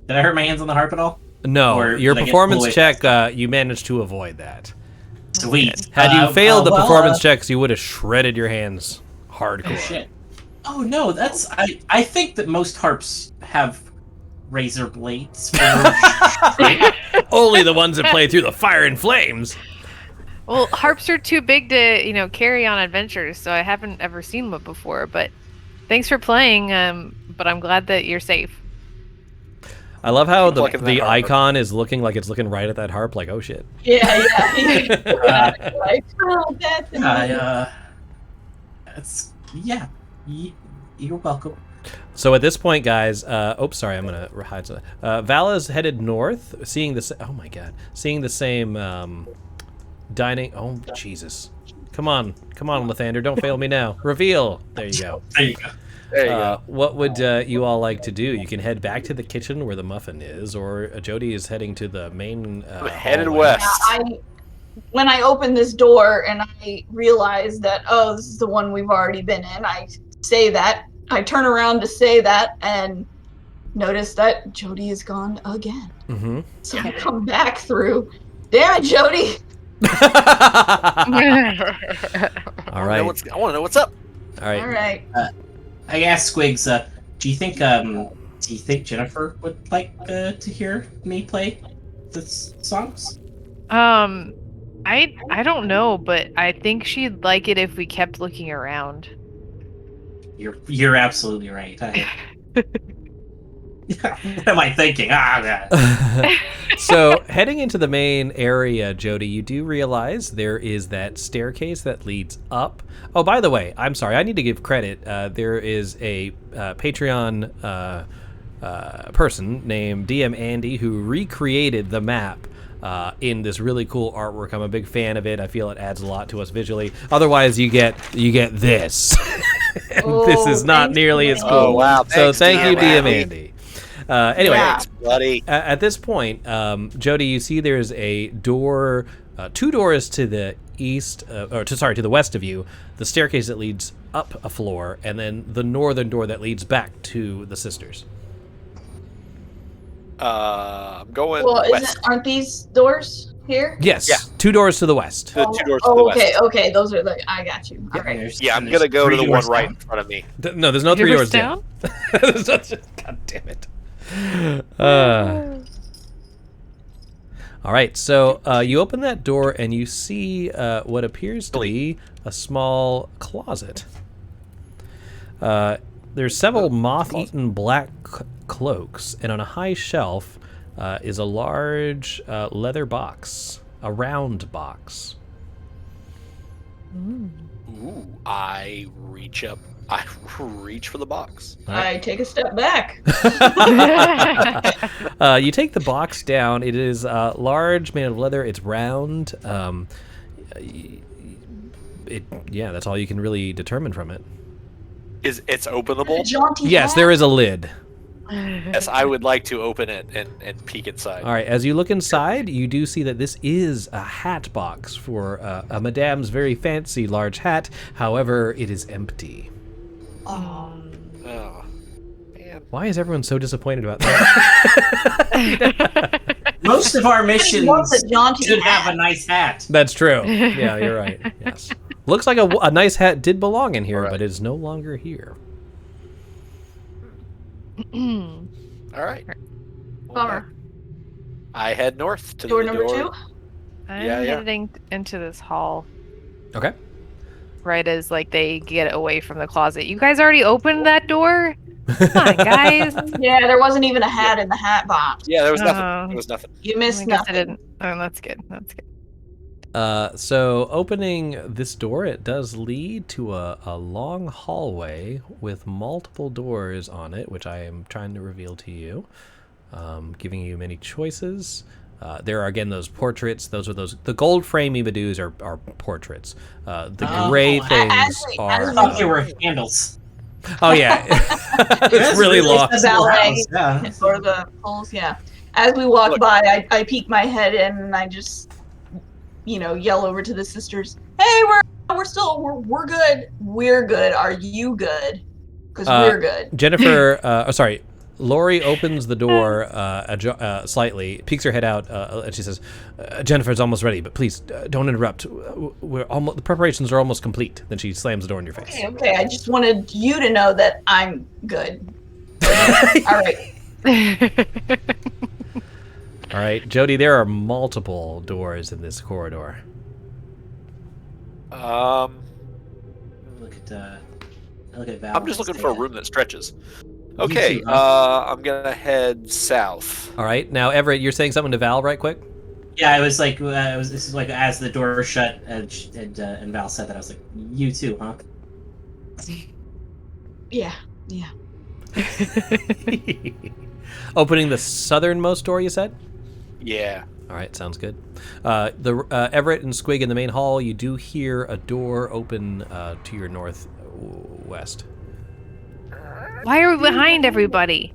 Did I hurt my hands on the harp at all? No, Or your did I get performance pulled away check, fast? you managed to avoid that. Sweet. Had you failed the well, performance checks, you would have shredded your hands hardcore. Oh shit. Oh no, that's I think that most harps have razor blades. Only the ones that play through the fire and flames. Well, harps are too big to, carry on adventures, so I haven't ever seen one before, but thanks for playing, but I'm glad that you're safe. I love how Keep plucking the that harp. icon is looking like it's looking right at that harp, like, oh shit. Yeah. Like, oh, that's Yeah. You're welcome. So at this point, guys, sorry, I'm gonna hide something. Vala's headed north, seeing the same dining. Oh Jesus! Come on, Lathander, don't fail me now. Reveal. There you go. There you go. There you go. What would you all like to do? You can head back to the kitchen where the muffin is, or Jody is heading to the main. I'm headed hallway. west. when I open this door and I realize that, oh, this is the one we've already been in, I say that. I turn around to say that and notice that Jody is gone again. Mm-hmm. So I come back through. Damn it, Jody! All right. I want to know what's up. All right. All right. I asked Squigs, do you think Jennifer would like to hear me play the songs? I don't know, but I think she'd like it if we kept looking around. You're absolutely right. What am I thinking? So, heading into the main area, Jody, you do realize there is that staircase that leads up. Oh, by the way, I'm sorry, I need to give credit. There is a Patreon person named DM Andy who recreated the map in this really cool artwork. I'm a big fan of it. I feel it adds a lot to us visually. Otherwise, you get this. And this is not nearly as cool. Oh, wow. So Thanks, thank you, DM Andy. Andy. Anyway, Yeah. Thanks, buddy. at this point, Jody, you see there's a door, two doors to the east, to the west of you, the staircase that leads up a floor, and then the northern door that leads back to the sisters. I'm going Well, west. aren't these doors here? Yes, Yeah. 2 doors to the west. The two doors to the okay, west. okay, those are the. I got you. All right. Yeah, I'm gonna go to the one right in front of me. No, there's no 3 doors down. There's no, God damn it. All right, so you open that door and you see what appears to be a small closet. There's several moth-eaten black cloaks, and on a high shelf is a large leather box, a round box. Ooh, I reach up. I reach for the box. I take a step back. You take the box down. It is large, made of leather. It's round. That's all you can really determine from it. It's openable? Jaunty Yes, hat? there is a lid. Yes, I would like to open it and peek inside. All right, as you look inside, you do see that this is a hat box for a madame's very fancy large hat. However, it is empty. Oh, man. Why is everyone so disappointed about that? Most of our missions wants a jaunty should hat. have a nice hat. That's true. Yeah, you're right. Yes. Looks like a nice hat did belong in here, All right. but it is no longer here. All right. Bummer. I head north to Door the number door. 2? I'm Yeah, yeah. heading into this hall Okay. right as like they get away from the closet. You guys already opened that door? Come on, guys. Yeah, there wasn't even a hat in the hat box. Yeah, there was nothing. Oh. There was nothing. You I missed guess I nothing. didn't. Oh, that's good. That's good. So opening this door, it does lead to a long hallway with multiple doors on it, which I am trying to reveal to you, giving you many choices. There are again those portraits. The gold frame Ibadus are portraits. The Oh. gray As things we- are. I thought they were candles. Oh yeah, it's really long. The ballet Yeah. or the poles, yeah. As we walk Look. by, I peek my head in and I just, yell over to the sisters. Hey, we're good. We're good. Are you good? Because we're good. Jennifer, sorry, Lori opens the door slightly, peeks her head out, and she says, "Jennifer's almost ready, but please don't interrupt. The preparations are almost complete." Then she slams the door in your face. Okay. I just wanted you to know that I'm good. All right. All right, Jody. There are multiple doors in this corridor. Um, Look at Val. I'm just looking for a room that stretches. You Okay, too, huh? I'm gonna head south. All right, now Everett, you're saying something to Val, right? Quick. Yeah, it was like this is like as the door shut and Val said that I was like, you too, huh? Yeah. Opening the southernmost door, you said. Yeah. All right, sounds good. Everett and Squig in the main hall. You do hear a door open to your northwest. Why are we behind everybody?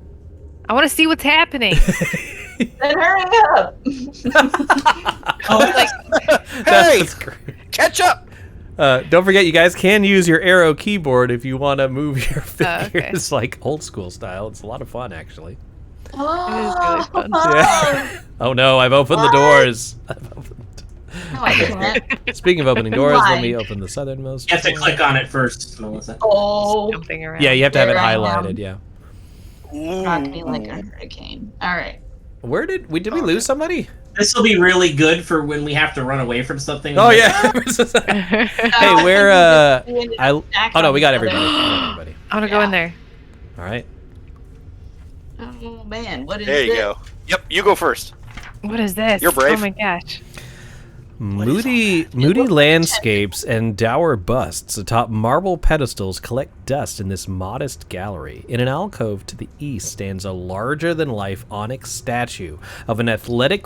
I want to see what's happening. Then hurry up. Hey, That's great. catch up! Don't forget, you guys can use your arrow keyboard if you want to move your okay. fingers like old school style. It's a lot of fun, actually. really fun. Yeah. Oh no, I've opened the doors. No, I can't. Speaking of opening doors, let me open the southernmost. You have to door. click on it first, Melissa. Oh, Jumping around. Yeah, you have to have it There I am. highlighted. Yeah. rock me like a hurricane. All right. Where did we lose somebody? This will be really good for when we have to run away from something. Oh yeah. Hey, where? Oh no, we got everybody. I want to go in there. All right. Oh man, what is There you this? go. Yep, you go first. What is this? You're brave. Oh my gosh. Moody landscapes and dour busts atop marble pedestals collect dust in this modest gallery. In an alcove to the east stands a larger-than-life onyx statue of an athlete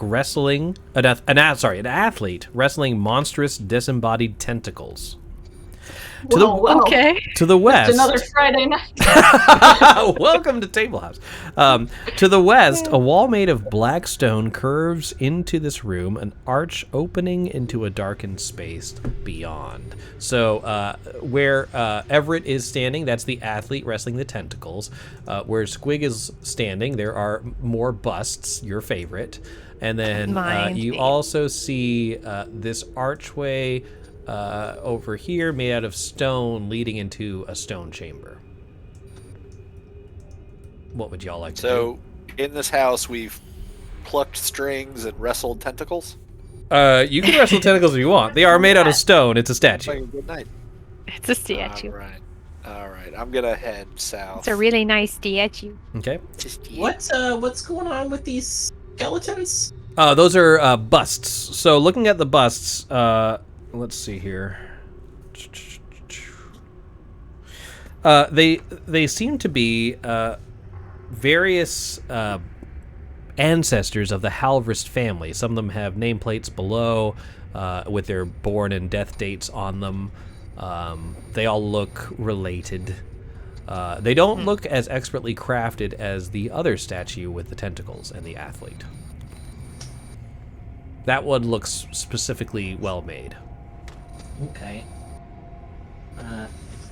wrestling monstrous disembodied tentacles. Whoa. Okay. To the west, It's another Friday night. welcome to Table House. To the west, a wall made of black stone curves into this room, an arch opening into a darkened space beyond. So, where Everett is standing, that's the athlete wrestling the tentacles. Where Squig is standing, there are more busts, your favorite. And then you also see this archway over here made out of stone leading into a stone chamber. What would y'all like to do? So, in this house, we've plucked strings and wrestled tentacles. You can wrestle tentacles if you want. They are made out of stone. It's a It's like statue. a good night. It's a statue. All right. I'm gonna head south. It's a really nice statue. Okay. What's going on with these skeletons? Those are busts. So looking at the busts, let's see here. They seem to be various ancestors of the Halvrist family. Some of them have nameplates below with their born and death dates on them. They all look related. They don't look as expertly crafted as the other statue with the tentacles and the athlete. That one looks specifically well made. Okay. I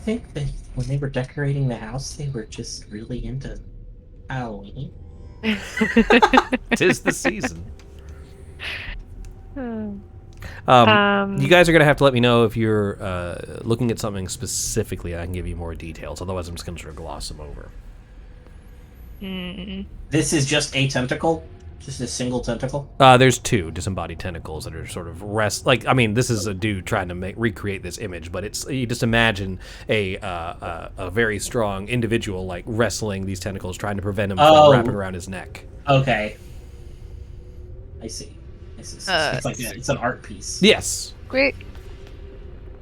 think that when they were decorating the house, they were just really into Halloween. 'Tis the season. Hmm. You guys are going to have to let me know if you're looking at something specifically. I can give you more details. Otherwise, I'm just going to sort of gloss them over. This is just a tentacle? Just a single tentacle? There's two disembodied tentacles that are sort of this is a dude trying to recreate this image, but it's, you just imagine a very strong individual like wrestling these tentacles, trying to prevent him from wrapping around his neck. Okay. I see. It's like it's an art piece. Yes.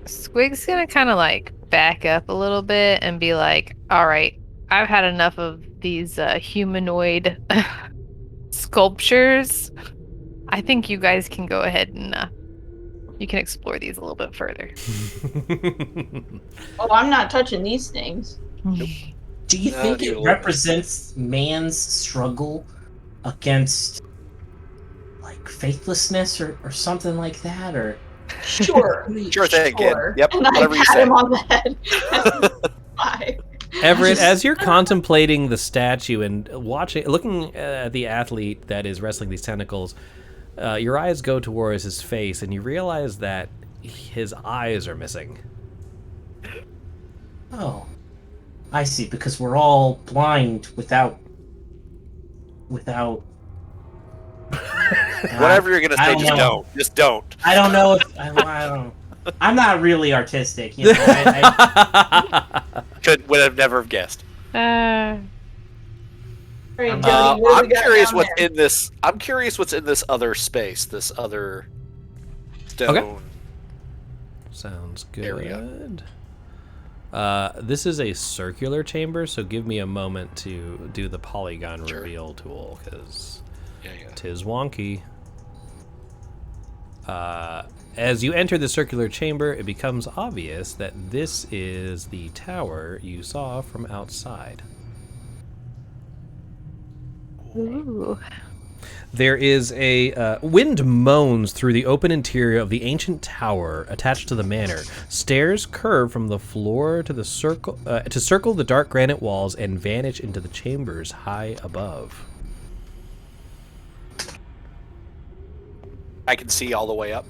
Squig's gonna kind of like back up a little bit and be like, all right, I've had enough of these humanoid sculptures. I think you guys can go ahead and you can explore these a little bit further. Oh, I'm not touching these things. Do you think you're it a little- represents man's struggle against, like, faithlessness or something like that? Or Sure. Sure thing, kid. Sure. Yep, And I whatever you pat say. him on the head. Bye. Everett, as you're contemplating the statue and looking at the athlete that is wrestling these tentacles, your eyes go towards his face, and you realize that his eyes are missing. Oh, I see. Because we're all blind without. Whatever you're gonna I say, don't just know. don't. Just don't. I don't know if I don't. I'm not really artistic, you know. Would have never guessed. Uh, All right, Jody, what do I'm we got curious down what's there? in this. I'm curious what's in this other space. This other stone. Sounds Area. good. This is a circular chamber, so give me a moment to do the polygon Sure. reveal tool, because Yeah. tis wonky. As you enter the circular chamber, it becomes obvious that this is the tower you saw from outside. ooh. There is a wind moans through the open interior of the ancient tower attached to the manor. Stairs curve from the floor to the circle to circle the dark granite walls and vanish into the chambers high above. I can see all the way up.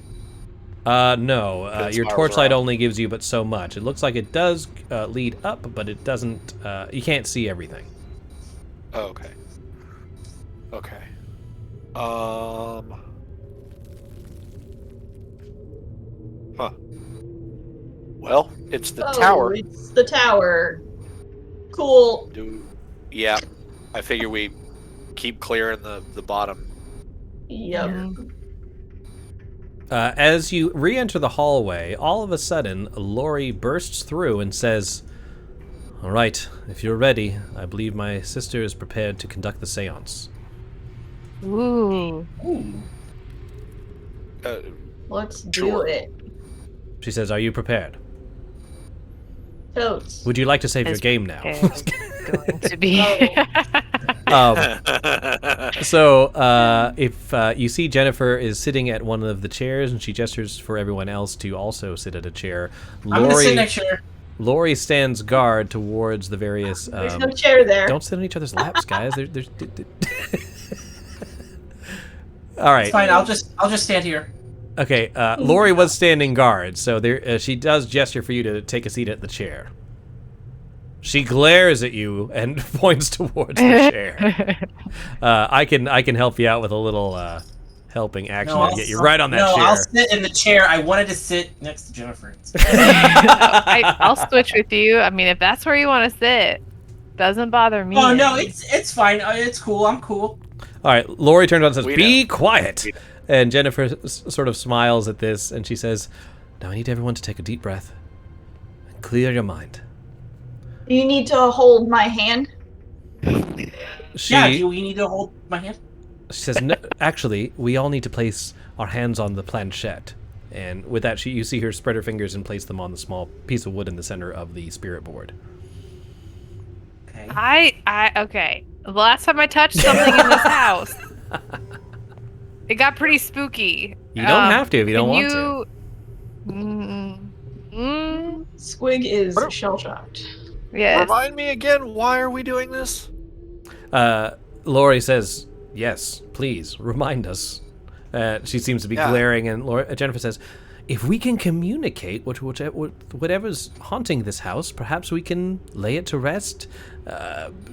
No, Good your spirals torchlight around. only gives you but so much. It looks like it does lead up, but it doesn't. You can't see everything. Oh, okay. Okay. Huh. Well, it's the Oh, tower. It's the tower. Cool. Yeah. I figure we keep clearing the bottom. Yep. Mhm. As you re-enter the hallway, all of a sudden, Lori bursts through and says, "All right, if you're ready, I believe my sister is prepared to conduct the seance." Ooh. Ooh. Let's do Sure. it. She says, "Are you prepared? Totes. Would you like to save your As game now?" It's going to be. If you see Jennifer is sitting at one of the chairs and she gestures for everyone else to also sit at a chair, I'm gonna sit next to her. Lori stands guard towards the various. There's no chair there. Don't sit on each other's laps, guys. There's. All right. It's fine. I'll just stand here. Okay. Lori was standing guard, so there she does gesture for you to take a seat at the chair. She glares at you and points towards the chair. I can help you out with a little helping action No, and get you right on that chair. I'll sit in the chair. I wanted to sit next to Jennifer. I'll switch with you. I mean, if that's where you want to sit, doesn't bother me. Oh no, it's fine. It's cool. I'm cool. All right, Lori turns around and says, We "Be know. quiet." We know. And Jennifer sort of smiles at this, and she says, "Now I need everyone to take a deep breath and clear your mind." You need to hold my hand. She, Yeah, do we need to hold my hand? she says, "No, actually, we all need to place our hands on the planchette." And with that, you see her spread her fingers and place them on the small piece of wood in the center of the spirit board. Okay. Okay. The last time I touched something in this house, it got pretty spooky. You don't have to if you don't want to. Squig is shell shocked. Yes. Remind me again, why are we doing this? Lori says, "Yes, please, remind us." She seems to be Yeah. glaring, and Jennifer says, "If we can communicate whatever's haunting this house, perhaps we can lay it to rest,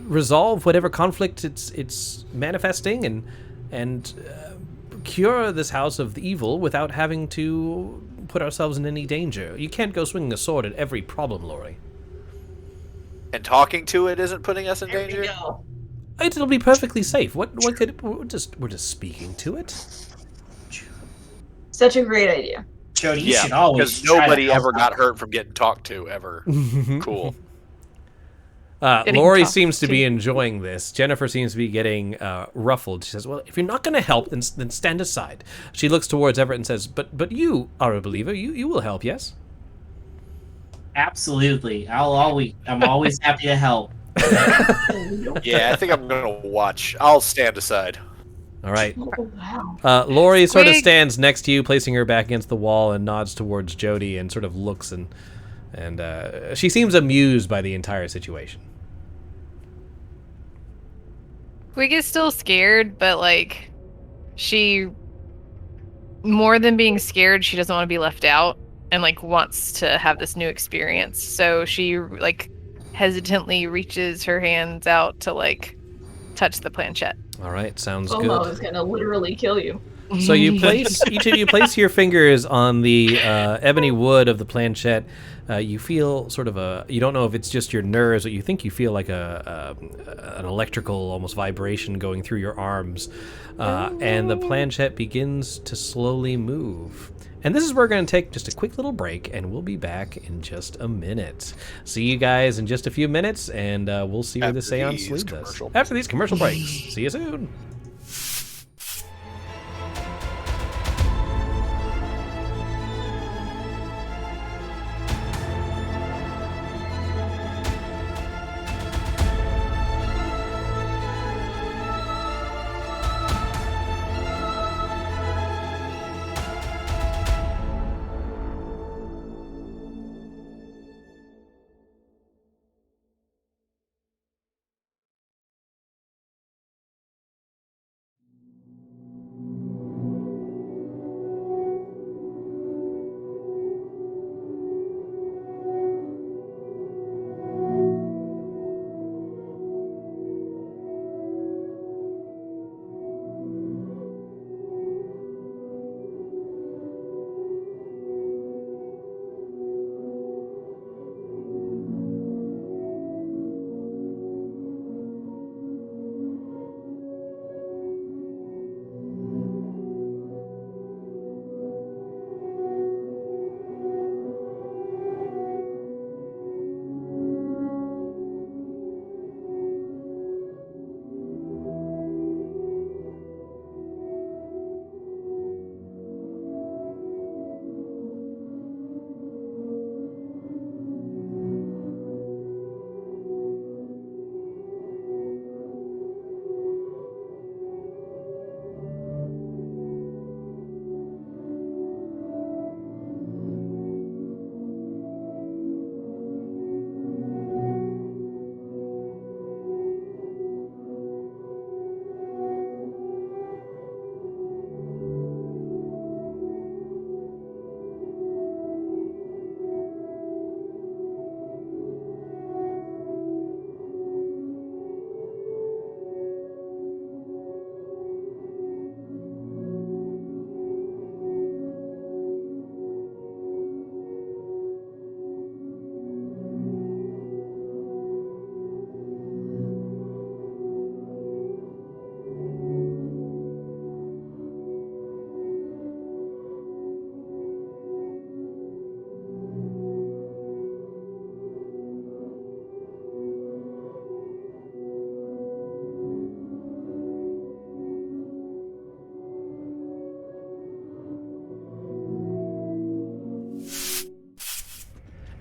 resolve whatever conflict it's manifesting, and cure this house of the evil without having to put ourselves in any danger. You can't go swinging a sword at every problem, Lori. And talking to it isn't putting us in There we danger? go. It'll be perfectly safe. What could we're just speaking to it." Such a great idea. Jody, you Yeah, should always because try to nobody help ever out. got hurt from getting talked to, ever. Cool. Getting Lori talked seems to be to. enjoying this. Jennifer seems to be getting ruffled. She says, well, if you're not going to help, then stand aside. She looks towards Everett and says, but you are a believer. You will help, yes? Absolutely. I'm always happy to help. Yeah, I think I'm gonna watch. I'll stand aside. All right. Oh, wow. Lori sort of Squig. stands next to you, placing her back against the wall, and nods towards Jody and sort of looks and she seems amused by the entire situation. Squig is still scared, but like she more than being scared, she doesn't want to be left out and like wants to have this new experience. So she like hesitantly reaches her hands out to like touch the planchette. All right, sounds FOMO good. is gonna literally kill you. So you place each of you place your fingers on the ebony wood of the planchette. You feel sort of you don't know if it's just your nerves, but you think you feel like an electrical almost vibration going through your arms, and the planchette begins to slowly move. And this is where we're going to take just a quick little break, and we'll be back in just a minute. See you guys in just a few minutes, and we'll see where the After seance these leads us. commercial After these commercial breaks. See you soon.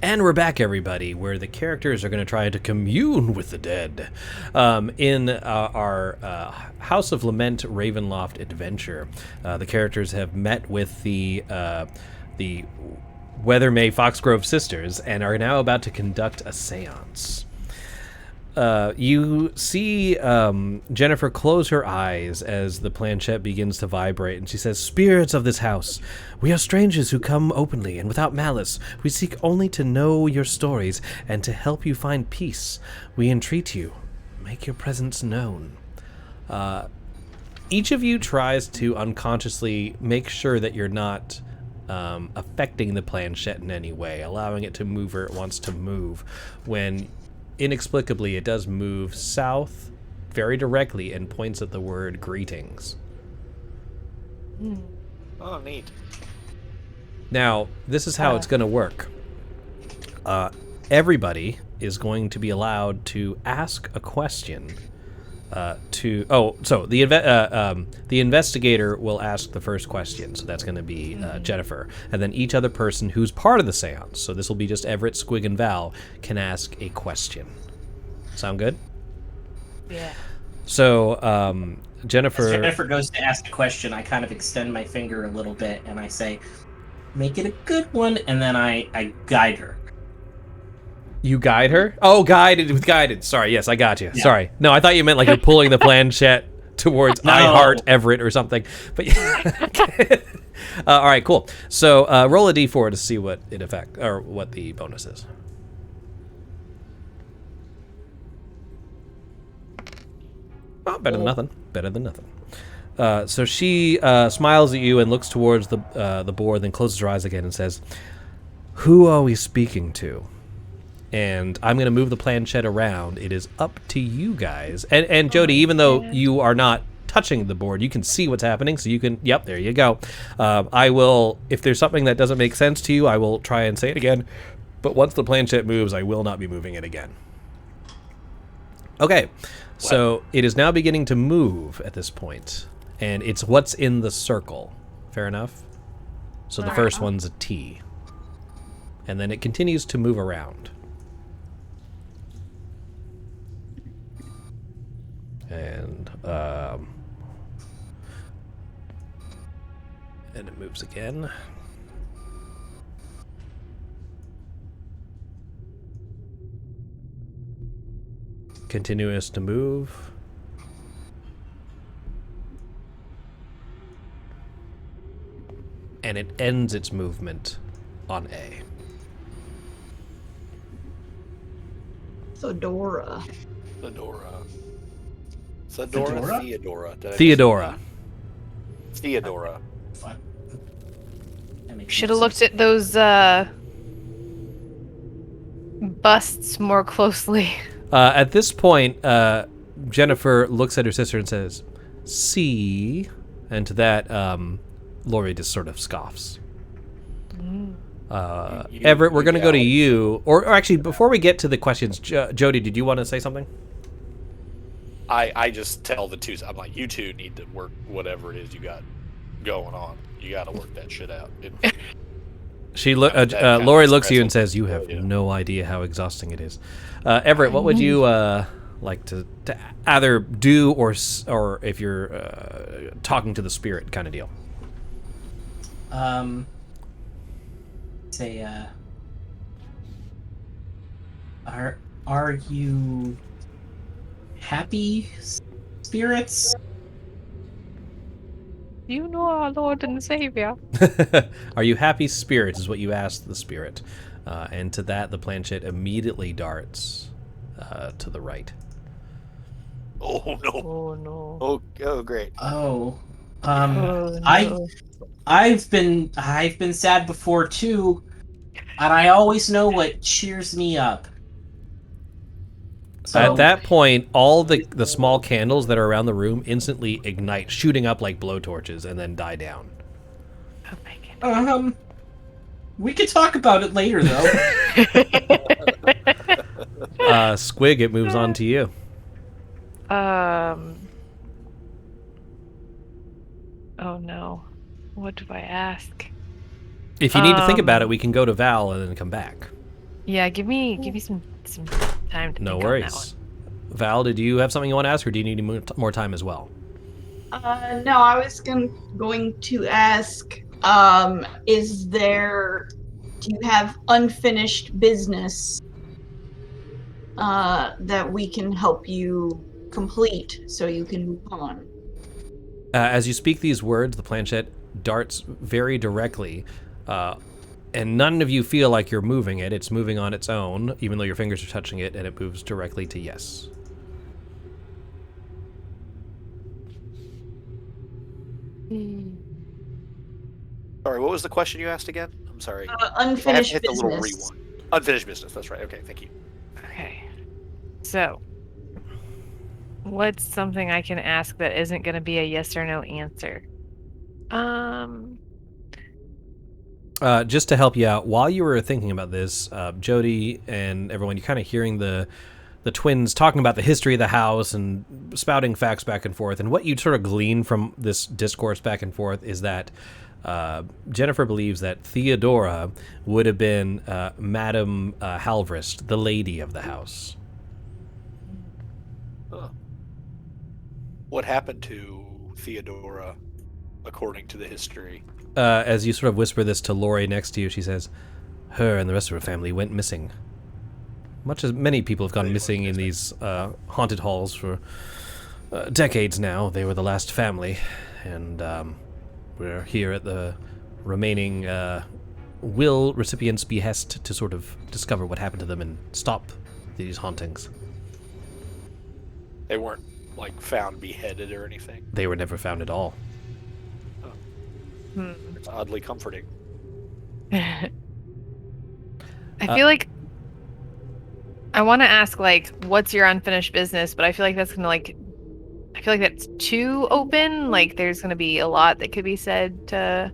And we're back, everybody, where the characters are going to try to commune with the dead. In our House of Lament Ravenloft adventure, the characters have met with the Weathermay Foxgrove sisters and are now about to conduct a seance. You see Jennifer close her eyes as the planchette begins to vibrate, and she says, "Spirits of this house, we are strangers who come openly and without malice. We seek only to know your stories and to help you find peace. We entreat you, make your presence known." Each of you tries to unconsciously make sure that you're not affecting the planchette in any way, allowing it to move where it wants to move, when inexplicably it does move south very directly and points at the word greetings. Oh, neat. Now, this is how it's going to work. everybody is going to be allowed to ask a question. The investigator will ask the first question, so that's going to be Jennifer, and then each other person who's part of the seance, so this will be just Everett, Squig, and Val, can ask a question. Sound good? Yeah. So Jennifer. As Jennifer goes to ask a question, I kind of extend my finger a little bit and I say, "Make it a good one," and then I guide her. You guide her? Oh, guided. Sorry, yes, I got you. Yeah. Sorry. No, I thought you meant like you're pulling the planchette towards No. I heart Everett or something. But all right, cool. So roll a d4 to see what it affect or what the bonus is. Oh, better than nothing. Better than nothing. So she smiles at you and looks towards the board, then closes her eyes again and says, "Who are we speaking to?" And I'm going to move the planchette around. It is up to you guys. And Jody, even though you are not touching the board, you can see what's happening. So you can, yep, there you go. I will, if there's something that doesn't make sense to you, I will try and say it again. But once the planchette moves, I will not be moving it again. Okay, so it is now beginning to move at this point. And it's what's in the circle. Fair enough? So the first one's a T. And then it continues to move around. And it moves again. Continuous to move. And it ends its movement on A. Fedora. Theodora? Theodora. Theodora. Fun. That makes Should more have looked sense. at those busts more closely. At this point, Jennifer looks at her sister and says, "See," and to that, Lori just sort of scoffs. Everett, we're going to go to you. Or actually, before we get to the questions, Jody, did you want to say something? I just tell the two. I'm like, you two need to work whatever it is you got going on. You got to work that shit out. Lori looks at you and says, "You have no idea how exhausting it is." Everett, what would you like to either do or if you're talking to the spirit kind of deal? Say, are you happy, spirits? You know our Lord and Savior. Are you happy, spirits, is what you asked the spirit. And to that, the planchette immediately darts to the right. Oh no! Oh no. Oh great! Oh, Oh, no. I've been sad before too, and I always know what cheers me up. So, At that point, all the small candles that are around the room instantly ignite, shooting up like blowtorches, and then die down. Oh my goodness. We could talk about it later, though. Squig, it moves on to you. Oh no. What do I ask? If you need to think about it, we can go to Val and then come back. Yeah, give me some time to No think worries. on that one. Val, did you have something you want to ask, or do you need more time as well? No, I was going to ask, do you have unfinished business that we can help you complete so you can move on? As you speak these words, the planchette darts very directly, and none of you feel like you're moving it. It's moving on its own, even though your fingers are touching it, and it moves directly to yes. Sorry, what was the question you asked again? I'm sorry. Unfinished hit the little business. rewind. Unfinished business. That's right. Okay, thank you. Okay. So, what's something I can ask that isn't going to be a yes or no answer? Just to help you out, while you were thinking about this, Jody and everyone, you're kind of hearing the twins talking about the history of the house and spouting facts back and forth. And what you sort of glean from this discourse back and forth is that Jennifer believes that Theodora would have been Madame Halvrist, the lady of the house. What happened to Theodora, according to the history? As you sort of whisper this to Lori next to you, she says, her and the rest of her family went missing. Much as many people have gone missing in these haunted halls for decades now. They were the last family, and we're here at the remaining will recipient's behest to sort of discover what happened to them and stop these hauntings. They weren't, like, found beheaded or anything? They were never found at all. It's oddly comforting. I feel like I want to ask, like, what's your unfinished business, but I feel like that's gonna, like, I feel like that's too open. Like, there's gonna be a lot that could be said to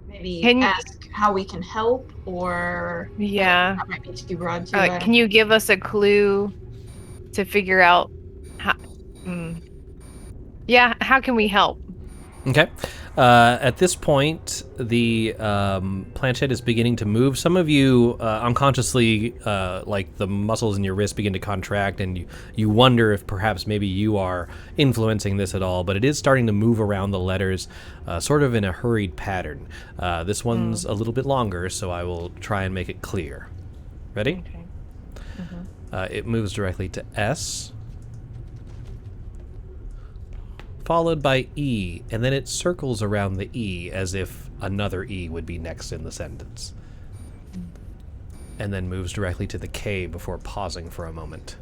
Maybe Can you- ask how we can help, or yeah. that might be too broad too. Can you give us a clue to figure out how? Yeah, how can we help? Okay. At this point, the planchette is beginning to move. Some of you unconsciously, like the muscles in your wrist begin to contract, and you wonder if perhaps maybe you are influencing this at all, but it is starting to move around the letters sort of in a hurried pattern. This one's a little bit longer, so I will try and make it clear. Ready? Okay. It moves directly to S, followed by E, and then it circles around the E as if another E would be next in the sentence. And then moves directly to the K before pausing for a moment.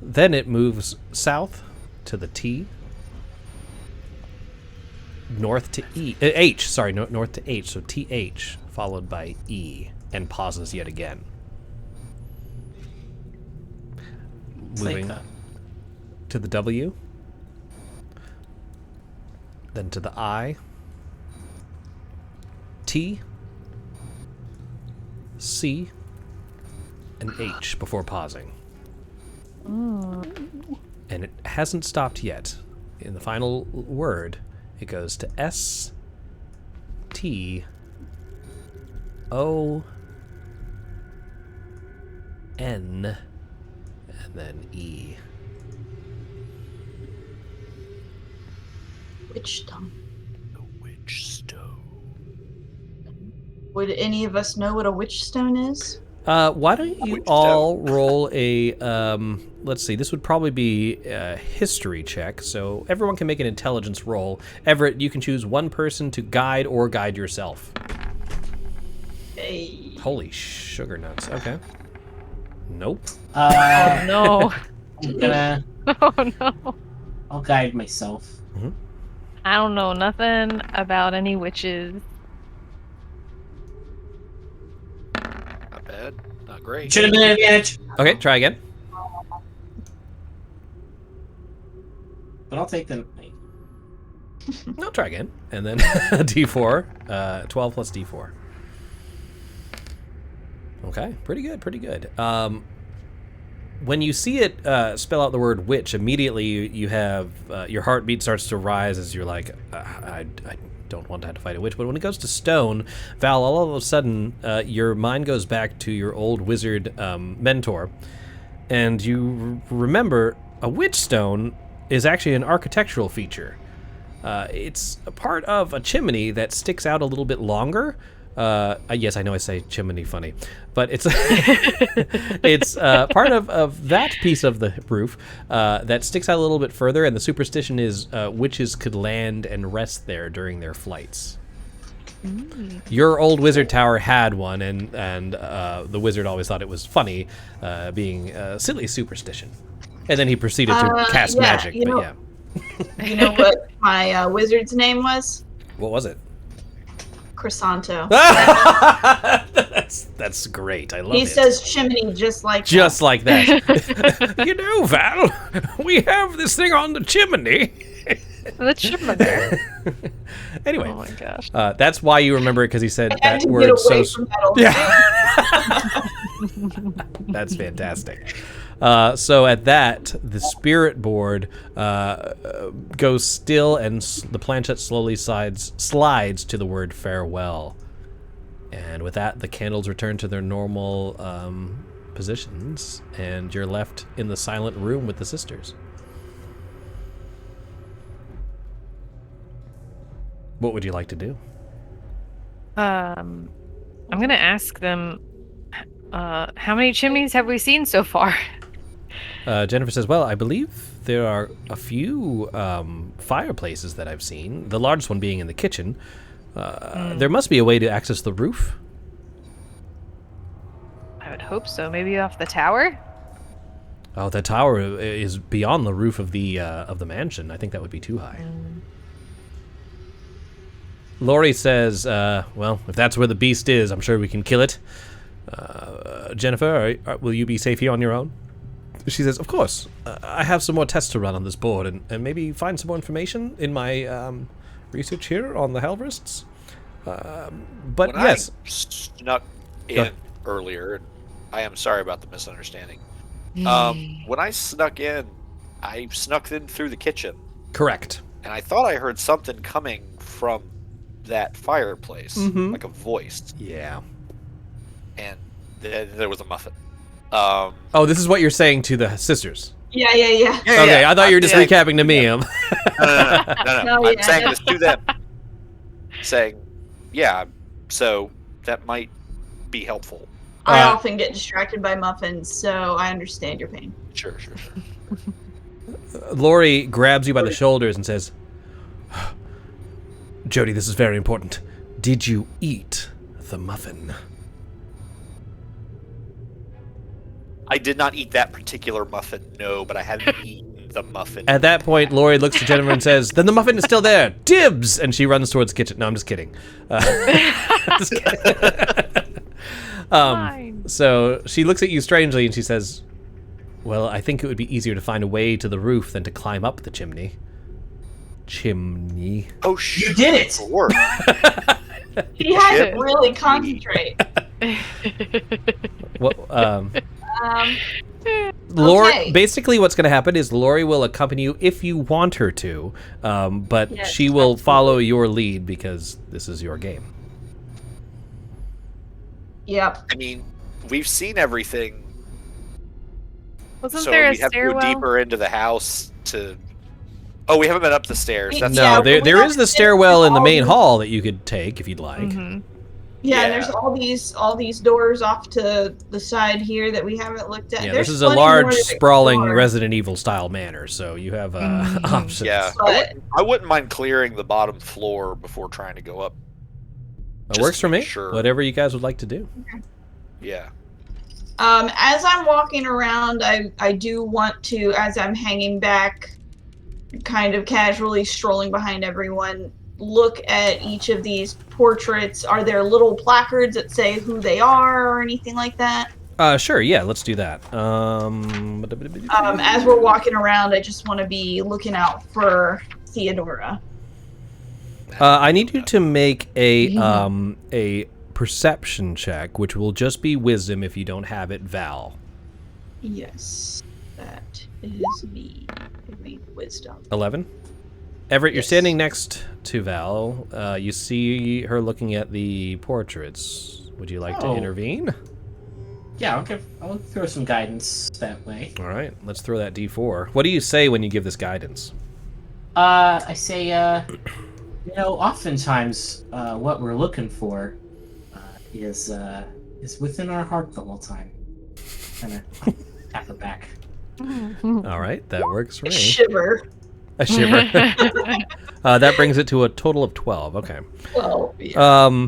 Then it moves south to the T, north to H, north to H, so TH, followed by E, and pauses yet again. Moving to the W, then to the I, T, C, and H before pausing. And it hasn't stopped yet. In the final word, it goes to S, T, O, N, and then E. Witch stone. The witch stone. Would any of us know what a witch stone is? Why don't you Witch all roll a, let's see, this would probably be a history check, so everyone can make an intelligence roll. Everett, you can choose one person to guide or guide yourself. Hey. Holy sugar nuts. Okay. Nope. Oh no! I'm gonna. Oh no! I'll guide myself. I don't know nothing about any witches. Not bad. Not great. Should have been an advantage, Okay, try again. but I'll take them. No, try again. And then D4. 12 plus D4. Okay, pretty good, pretty good. When you see it spell out the word witch, immediately you have your heartbeat starts to rise as you're like, I don't want to have to fight a witch. But when it goes to stone, Val, all of a sudden your mind goes back to your old wizard mentor, and you remember a witch stone is actually an architectural feature. It's a part of a chimney that sticks out a little bit longer. Yes, I know I say chimney funny, but it's it's part of that piece of the roof that sticks out a little bit further, and the superstition is witches could land and rest there during their flights. Your old wizard tower had one, and the wizard always thought it was funny, being a silly superstition. And then he proceeded to cast magic, but yeah. You know what my wizard's name was? What was it? Croissanto. That's great. I love He it. says chimney just like Just like that. You know, Val, we have this thing on the chimney. The chipmunk. Anyway, Oh my gosh. that's why you remember it, because he said I had that to word get so. away from that old Yeah. That's fantastic. So at that, the spirit board goes still, and the planchette slowly slides to the word farewell. And with that, the candles return to their normal positions, and you're left in the silent room with the sisters. What would you like to do? I'm gonna ask them, how many chimneys have we seen so far? Jennifer says, well, I believe there are a few fireplaces that I've seen, the largest one being in the kitchen. There must be a way to access the roof. I would hope so. Maybe off the tower? Oh, the tower is beyond the roof of the mansion. I think that would be too high. Lori says, well, if that's where the beast is, I'm sure we can kill it. Jennifer, will you be safe here on your own? She says, of course. I have some more tests to run on this board, and maybe find some more information in my research here on the Helverists. But When yes. I snuck in earlier, I am sorry about the misunderstanding. When I snuck in through the kitchen. Correct. And I thought I heard something coming from that fireplace, like a voice. Yeah. And then there was a muffin. Oh, this is what you're saying to the sisters. Yeah. Okay, I thought you were just recapping to me. No. Oh, I'm yeah, saying no. this to them. Saying, yeah, so that might be helpful. I often get distracted by muffins, so I understand your pain. Sure. Lori grabs you by the shoulders and says, Jody, this is very important. Did you eat the muffin? I did not eat that particular muffin, no, but I hadn't eaten the muffin. At that point, Lori looks to Jennifer and says, then the muffin is still there. Dibs! And she runs towards the kitchen. No, I'm just kidding. Just kidding. Fine. So she looks at you strangely and she says, well, I think it would be easier to find a way to the roof than to climb up the chimney. Chimney. Oh, shit. You did it! Work. He had to really concentrate. What, Lori, Okay. basically what's going to happen is Lori will accompany you if you want her to, but Yes, she will absolutely. follow your lead because this is your game. Yep. I mean, we've seen everything, Wasn't so there a we have to go stairwell? deeper into the house to... Oh, we haven't been up the stairs. That's Yeah, No, we there have is the to stairwell in the all main the- hall that you could take if you'd like. Mhm. Yeah, Yeah. and there's all these doors off to the side here that we haven't looked at. Yeah, There's this is a plenty more large, to sprawling explore. Resident Evil style manor, so you have Mhm. options. Yeah, But I wouldn't mind clearing the bottom floor before trying to go up. That Just works for me. sure. Whatever you guys would like to do. Yeah. as I'm walking around, I do want to, as I'm hanging back, kind of casually strolling behind everyone, look at each of these portraits. Are there little placards that say who they are or anything like that? Sure, yeah, let's do that. As we're walking around, I just want to be looking out for Theodora. I need you to make a perception check, which will just be wisdom if you don't have it, Val. Yes, that is me. Doing wisdom. 11. Everett, you're Yes. standing next to Val. You see her looking at the portraits. Would you like to Oh. intervene? Yeah, I'll throw some guidance that way. All right, let's throw that D4. What do you say when you give this guidance? I say, oftentimes what we're looking for is within our heart the whole time. Kind of tap her back. All right, that works for me. Shiver. A shiver. That brings it to a total of 12. Okay. Well, yeah.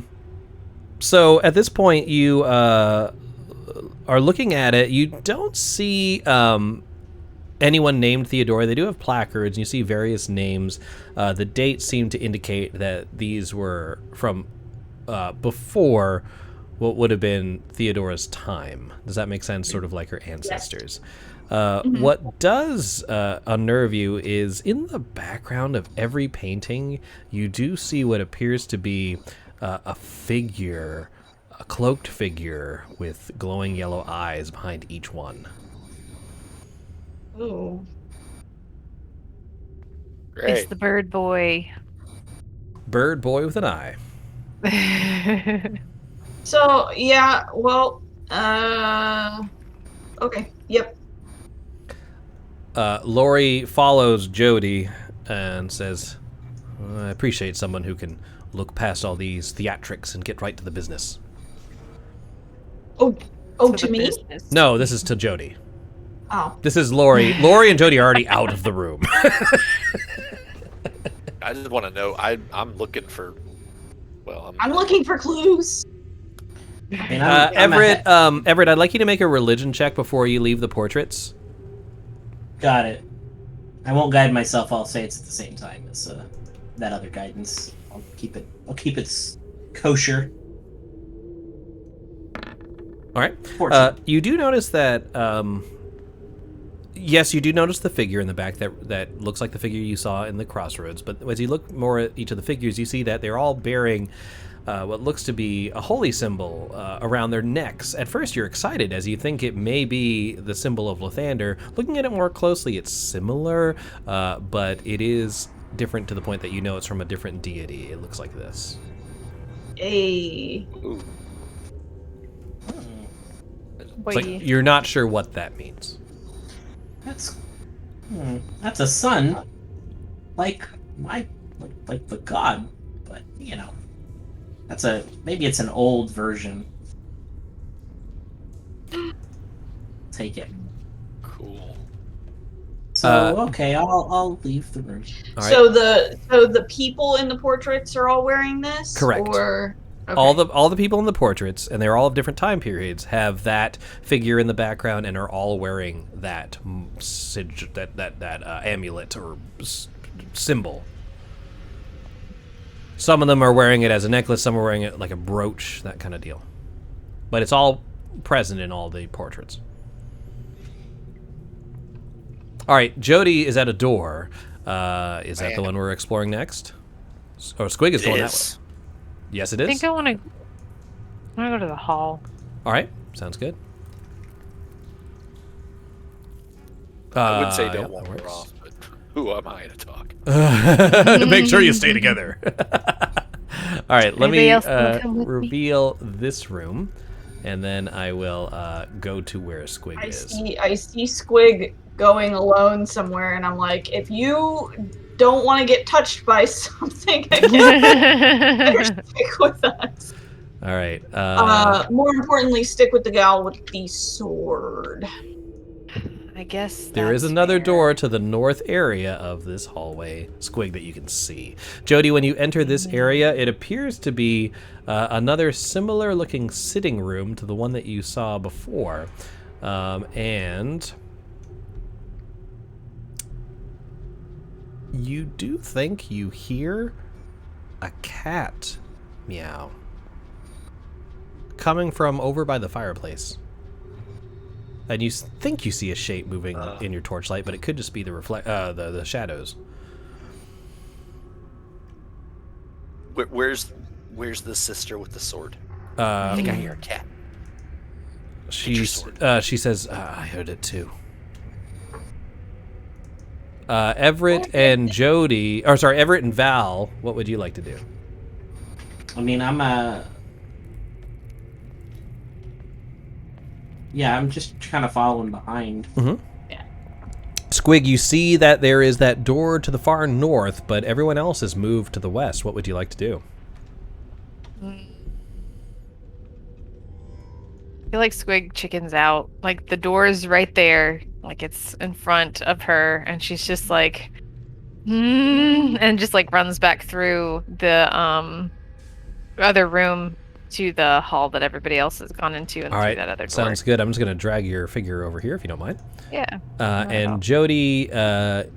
So at this point, you are looking at it. You don't see anyone named Theodora. They do have placards, and you see various names. The dates seem to indicate that these were from before what would have been Theodora's time. Does that make sense? Sort of like her ancestors. What does unnerve you is in the background of every painting, you do see what appears to be a figure, a cloaked figure with glowing yellow eyes behind each one. Ooh. Great. It's the bird boy. Bird boy with an eye. So yeah, well, okay, yep. Lori follows Jody and says, I appreciate someone who can look past all these theatrics and get right to the business. Oh, to the me? business. No, this is to Jody. Oh, This is Lori. Lori and Jody are already out of the room. I just want to know. I'm looking for. Well, I'm looking for clues. I mean, I'm Everett, ahead. Everett, I'd like you to make a religion check before you leave the portraits. Got it. I won't guide myself. I'll say it's at the same time as that other guidance. I'll keep it kosher. All right. Fortune. You do notice that. Yes, you do notice the figure in the back that looks like the figure you saw in the crossroads. But as you look more at each of the figures, you see that they're all bearing what looks to be a holy symbol around their necks. At first, you're excited as you think it may be the symbol of Lathander. Looking at it more closely, it's similar, but it is different to the point that you know it's from a different deity. It looks like this. Hey. ooh, It's like you're not sure what that means. That's a sun, like the god, but maybe it's an old version. Take it. cool. So okay, I'll leave the room. All right. So the people in the portraits are all wearing this? Correct. Or okay. All the people in the portraits, and they're all of different time periods, have that figure in the background and are all wearing that amulet or symbol. Some of them are wearing it as a necklace, some are wearing it like a brooch, that kind of deal. But it's all present in all the portraits. All right, Jody is at a door. Is that the one we're exploring next? Or Squig is going that way. Yes, it I is. think I want to go to the hall. All right, sounds good. I would say yeah, don't walk that her works. off, but who am I to talk? Make sure you stay together. All right, let Anybody me else wanna come with me? reveal this room, and then I will go to where Squig is. I see Squig going alone somewhere, and I'm like, if you don't want to get touched by something again, better stick with us. All right. More importantly, stick with the gal with the sword. I guess There is that's another fair. door to the north area of this hallway, Squig, that you can see. Jody, when you enter this area, it appears to be another similar-looking sitting room to the one that you saw before. And you do think you hear a cat meow coming from over by the fireplace. And you think you see a shape moving in your torchlight, but it could just be the the shadows. Where's the sister with the sword? Uh, I think I hear a cat. she says, I heard it too. Everett and Jody, or sorry, Everett and Val, what would you like to do? I mean, I'm just kind of following behind. Squig, you see that there is that door to the far north, but everyone else has moved to the west. What would you like to do? I feel like Squig chickens out. Like the door's right there, like it's in front of her, and she's just like, and just like runs back through the other room to the hall that everybody else has gone into, and All through right, that other door. sounds good. I'm just going to drag your figure over here if you don't mind. Yeah. Not at all. And Jody,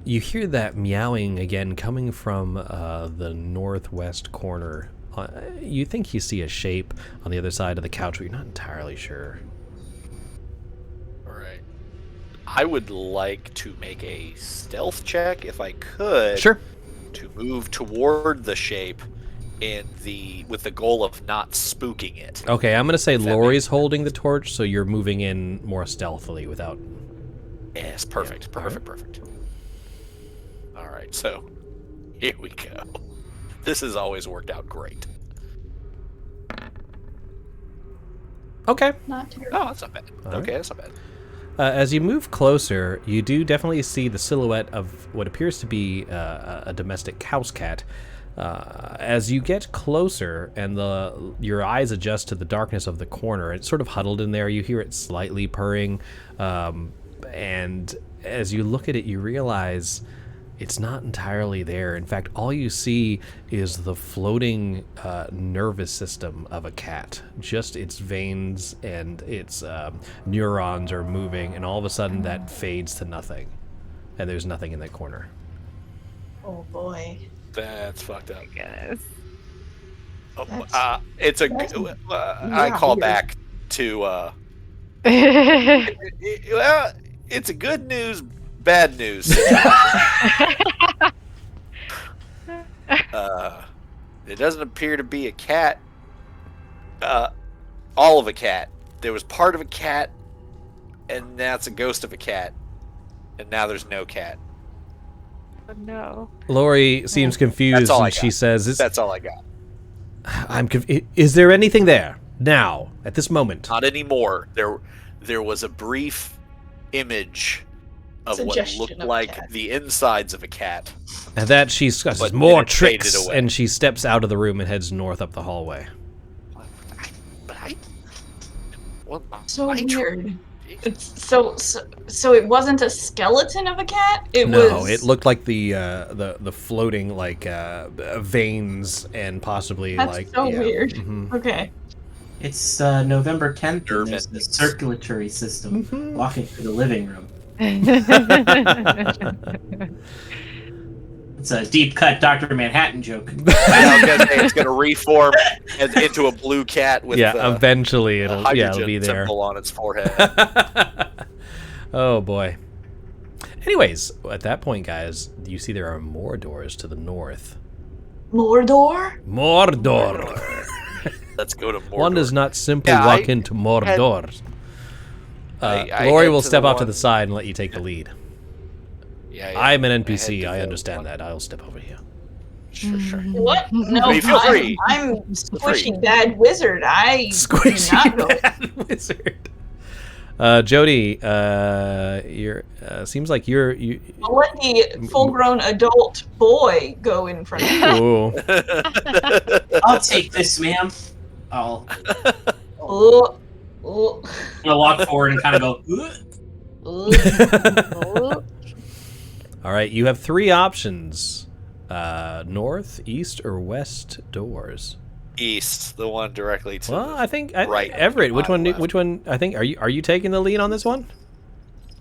you hear that meowing again coming from the northwest corner You think you see a shape on the other side of the couch, but you're not entirely sure. All right. I would like to make a stealth check, if I could. Sure. To move toward the shape with the goal of not spooking it. Okay, I'm going to say If that Lori's makes holding the torch, so you're moving in more stealthily without... Yes, perfect, Yeah. perfect. All right, so here we go. This has always worked out great. Okay. Not terrible. Oh, that's not bad. All Okay, right. that's not bad. As you move closer, you do definitely see the silhouette of what appears to be a domestic house cat. As you get closer and your eyes adjust to the darkness of the corner, it's sort of huddled in there. You hear it slightly purring, and as you look at it, you realize it's not entirely there. In fact, all you see is the floating nervous system of a cat. Just its veins and its neurons are moving, and all of a sudden that fades to nothing. And there's nothing in that corner. Oh boy. That's fucked up. Goodness. Oh, That's- it's a. I call weird. back to. Well, it's a good news, bad news. It doesn't appear to be a cat. All of a cat. There was part of a cat, and now it's a ghost of a cat, and now there's no cat. Oh, no. Lori seems confused, That's all I and she got. says, That's all I got. Is there anything there now at this moment? Not anymore. There was a brief image of what Suggestion looked of a like cat. the insides of a cat. And that she discusses But more then it faded tricks, away. and she steps out of the room and heads north up the hallway. But I. Well, So I tr- weird. It's so it wasn't a skeleton of a cat? It No, was it looked like the floating like veins and possibly That's like so yeah. weird. Mhm. Okay. It's November 10th, Nerve and there's the endings. circulatory system Mhm. walking through the living room. It's a deep cut Dr. Manhattan joke. I was gonna say it's gonna reform into a blue cat with Yeah, eventually a it'll hydrogen be there. symbol on its forehead. Oh boy. Anyways, at that point, guys, you see there are more doors to the north. Mordor? Mordor. Let's go to Mordor. One does not simply Yeah, walk I into Mordor. I Lori head will to step the off to one- the side and let you take the lead. Yeah, I'm an head NPC. to I the understand one- that. I'll step over here. Sure. What? No, I mean, feel free. I'm squishy bad wizard. I do Squishy not go. bad wizard. Jody, you're seems like you. I'll let the full-grown adult boy go in front of me. Ooh. I'll take this, ma'am. I'm Oh, oh, gonna walk forward and kind of go, "Ugh." oh. All right, you have three options: north, east, or west doors. East, the one directly to. Well, I think right, Everett. Which bottom one? left. Which one? I think. Are you taking the lead on this one?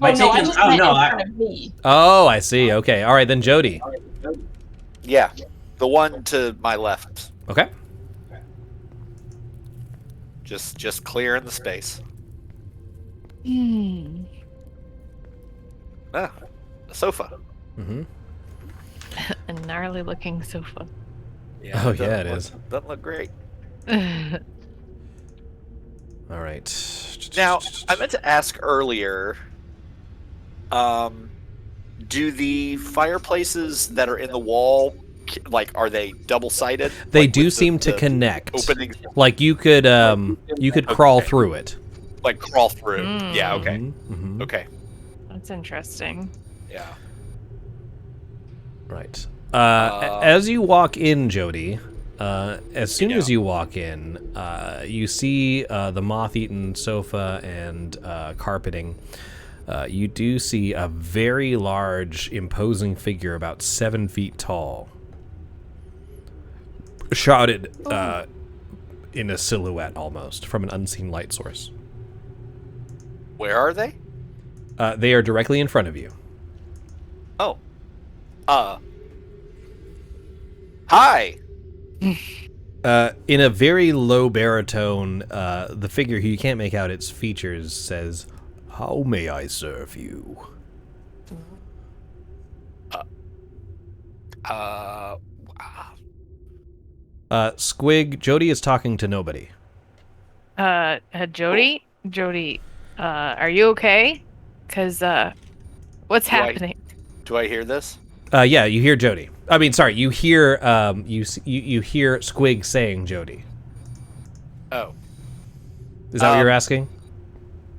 Oh, Am I no, I taking- just oh, meant no, in I- front of me. Oh, I see. Okay. All right, then Jody. Yeah, the one to my left. Okay. Just clearing the space. Hmm. Ah, a sofa. Mm-hmm. A gnarly looking sofa. Yeah, Oh, doesn't yeah, it look- is. Doesn't look great. All right. Now, I meant to ask earlier. Do the fireplaces that are in the wall, are they double-sided? They Like, do with seem to the connect. openings, Like you could crawl Okay. through it. like crawl through. Mm. Yeah. Okay. Mhm. Okay. That's interesting. Yeah. Right. As you walk in, Jody, as soon as you walk in, you see the moth-eaten sofa and carpeting. You do see a very large, imposing figure about 7 feet tall, shrouded in a silhouette almost from an unseen light source. Where are they? They are directly in front of you. Oh. Hi. In a very low baritone, the figure who you can't make out its features says, "How may I serve you?" Squig, Jody is talking to nobody. Jody? Jody, are you okay? Cause, what's happening? Do I hear this? Yeah, you hear Jody. I mean, sorry, you hear you hear Squig saying Jody. Oh. Is that what you're asking?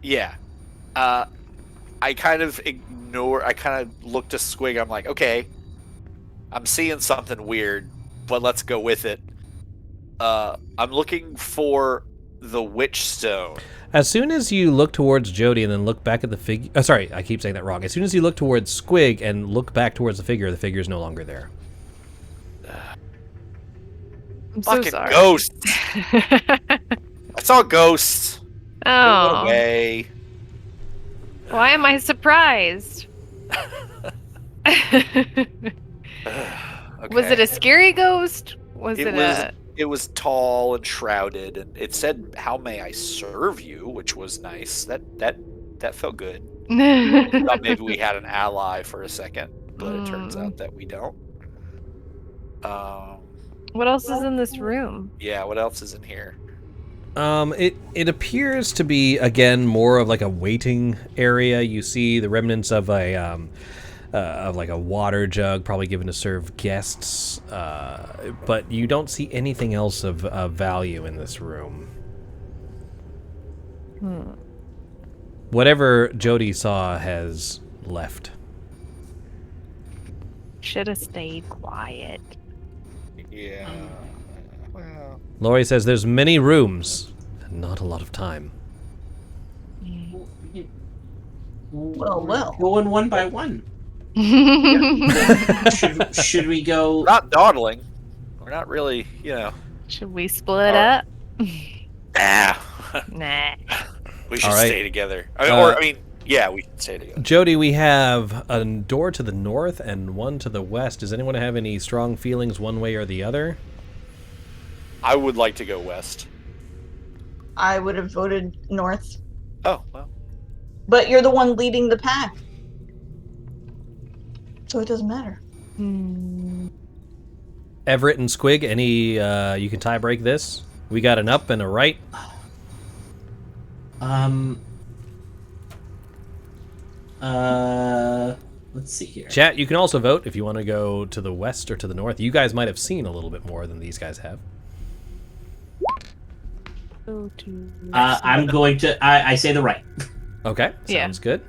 Yeah. I kind of look to Squig. I'm like, okay, I'm seeing something weird, but let's go with it. I'm looking for the Witch Stone. As soon as you look towards Jody and then look back at the figure... sorry, I keep saying that wrong. As soon as you look towards Squig and look back towards the figure is no longer there. I'm so Fucking sorry. ghosts! I saw ghosts. They went Oh. away. Why am I surprised? Okay. Was it a scary ghost? It was tall and shrouded, and it said, "How may I serve you?" which was nice. That felt good. Thought maybe we had an ally for a second, but it turns out that we don't. What else is in this room? Yeah, what else is in here? It appears to be, again, more of like a waiting area. You see the remnants of a like a water jug, probably given to serve guests, but you don't see anything else of value in this room. Whatever Jody saw has left. Should have stayed quiet. Yeah. Well, Lori says there's many rooms and not a lot of time. Well. Going one by one. Should we go? we're not dawdling. We're not really, Should we split up? Nah. Nah. We should All right. stay together. Yeah, we should stay together. Jody, we have a door to the north and one to the west. Does anyone have any strong feelings one way or the other? I would like to go west. I would have voted north. Oh, well. But you're the one leading the pack. So it doesn't matter. Everett and Squig, any you can tie break this? We got an up and a right. Let's see here. Chat, you can also vote if you want to go to the west or to the north. You guys might have seen a little bit more than these guys have. I'm going to. I say the right. Okay, Yeah. sounds good.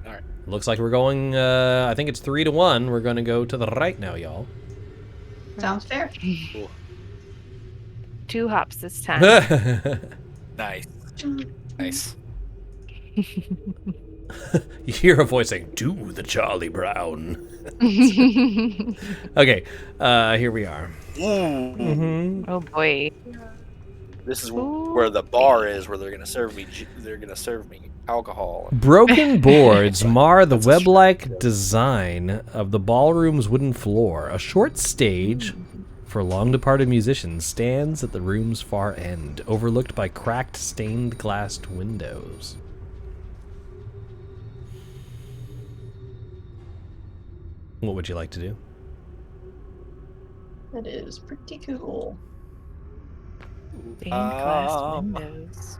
All right. Looks like we're going, I think it's 3-1. We're going to go to the right now, y'all. Sounds fair. Cool. 2 hops this time. Nice. Nice. You hear a voice saying, "To the Charlie Brown." Okay, here we are. Oh boy. This is where the bar is, where they're gonna serve me. They're gonna serve me alcohol. Broken boards mar the web-like design of the ballroom's wooden floor. A short stage for long-departed musicians stands at the room's far end, overlooked by cracked stained-glassed windows. What would you like to do? That is pretty cool. Stained glass Um, windows.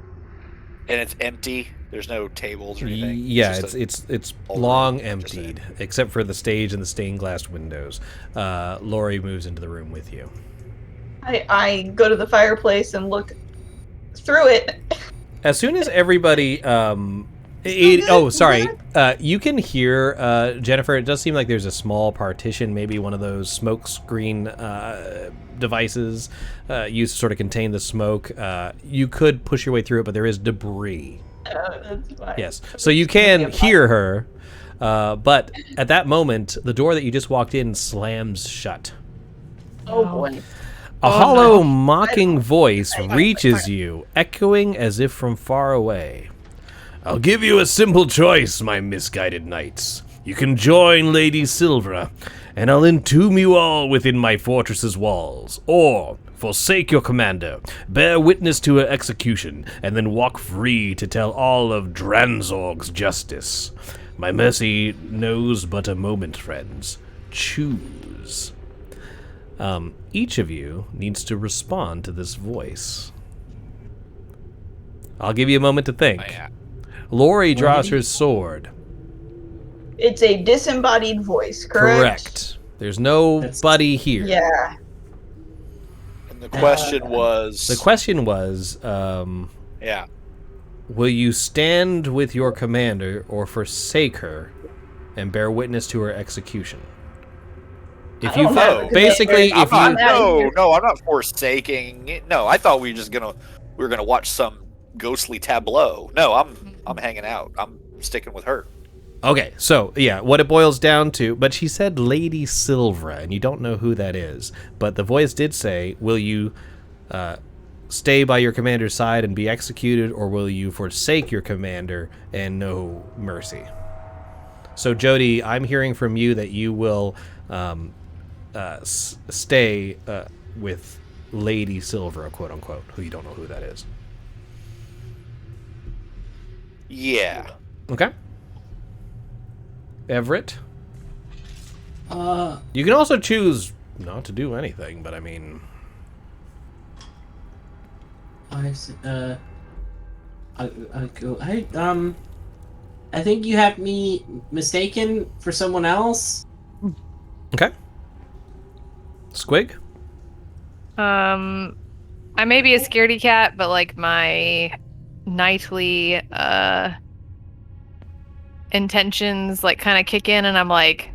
And it's empty. There's no tables or anything. Yeah, just it's old long room, just emptied, except for the stage and the stained glass windows. Lori moves into the room with you. I go to the fireplace and look through it. As soon as everybody, you can hear, Jennifer, it does seem like there's a small partition, maybe one of those smoke screen devices used to sort of contain the smoke. You could push your way through it, but there is debris. That's fine. Yes, so you can hear her, but at that moment, the door that you just walked in slams shut. Oh boy. A hollow, mocking voice reaches you, echoing as if from far away. "I'll give you a simple choice, my misguided knights. You can join Lady Silvera, and I'll entomb you all within my fortress's walls. Or Forsake your commander, bear witness to her execution, and then walk free to tell all of Dranzorg's justice. My mercy knows but a moment, friends. Choose. Each of you needs to respond to this voice. I'll give you a moment to think. Oh, yeah. Lori draws her sword. It's a disembodied voice, correct? There's nobody here. Yeah. And the question was. The question was, Yeah. will you stand with your commander or forsake her and bear witness to her execution? If I don't you have a basically, commander. if you No, I'm not forsaking it. No, I thought we were gonna watch some ghostly tableau. No, I'm hanging out. I'm sticking with her. okay, so yeah, what it boils down to, but she said Lady Silvra, and you don't know who that is. But the voice did say, will you stay by your commander's side and be executed, or will you forsake your commander and know mercy? So Jody, I'm hearing from you that you will stay with Lady Silvra, quote unquote, who you don't know who that is. Yeah. Okay. Everett? Uh, You can also choose not to do anything, but I mean... I think you have me mistaken for someone else. Okay. Squig? I may be a scaredy cat, but like my nightly intentions like kind of kick in, and I'm like,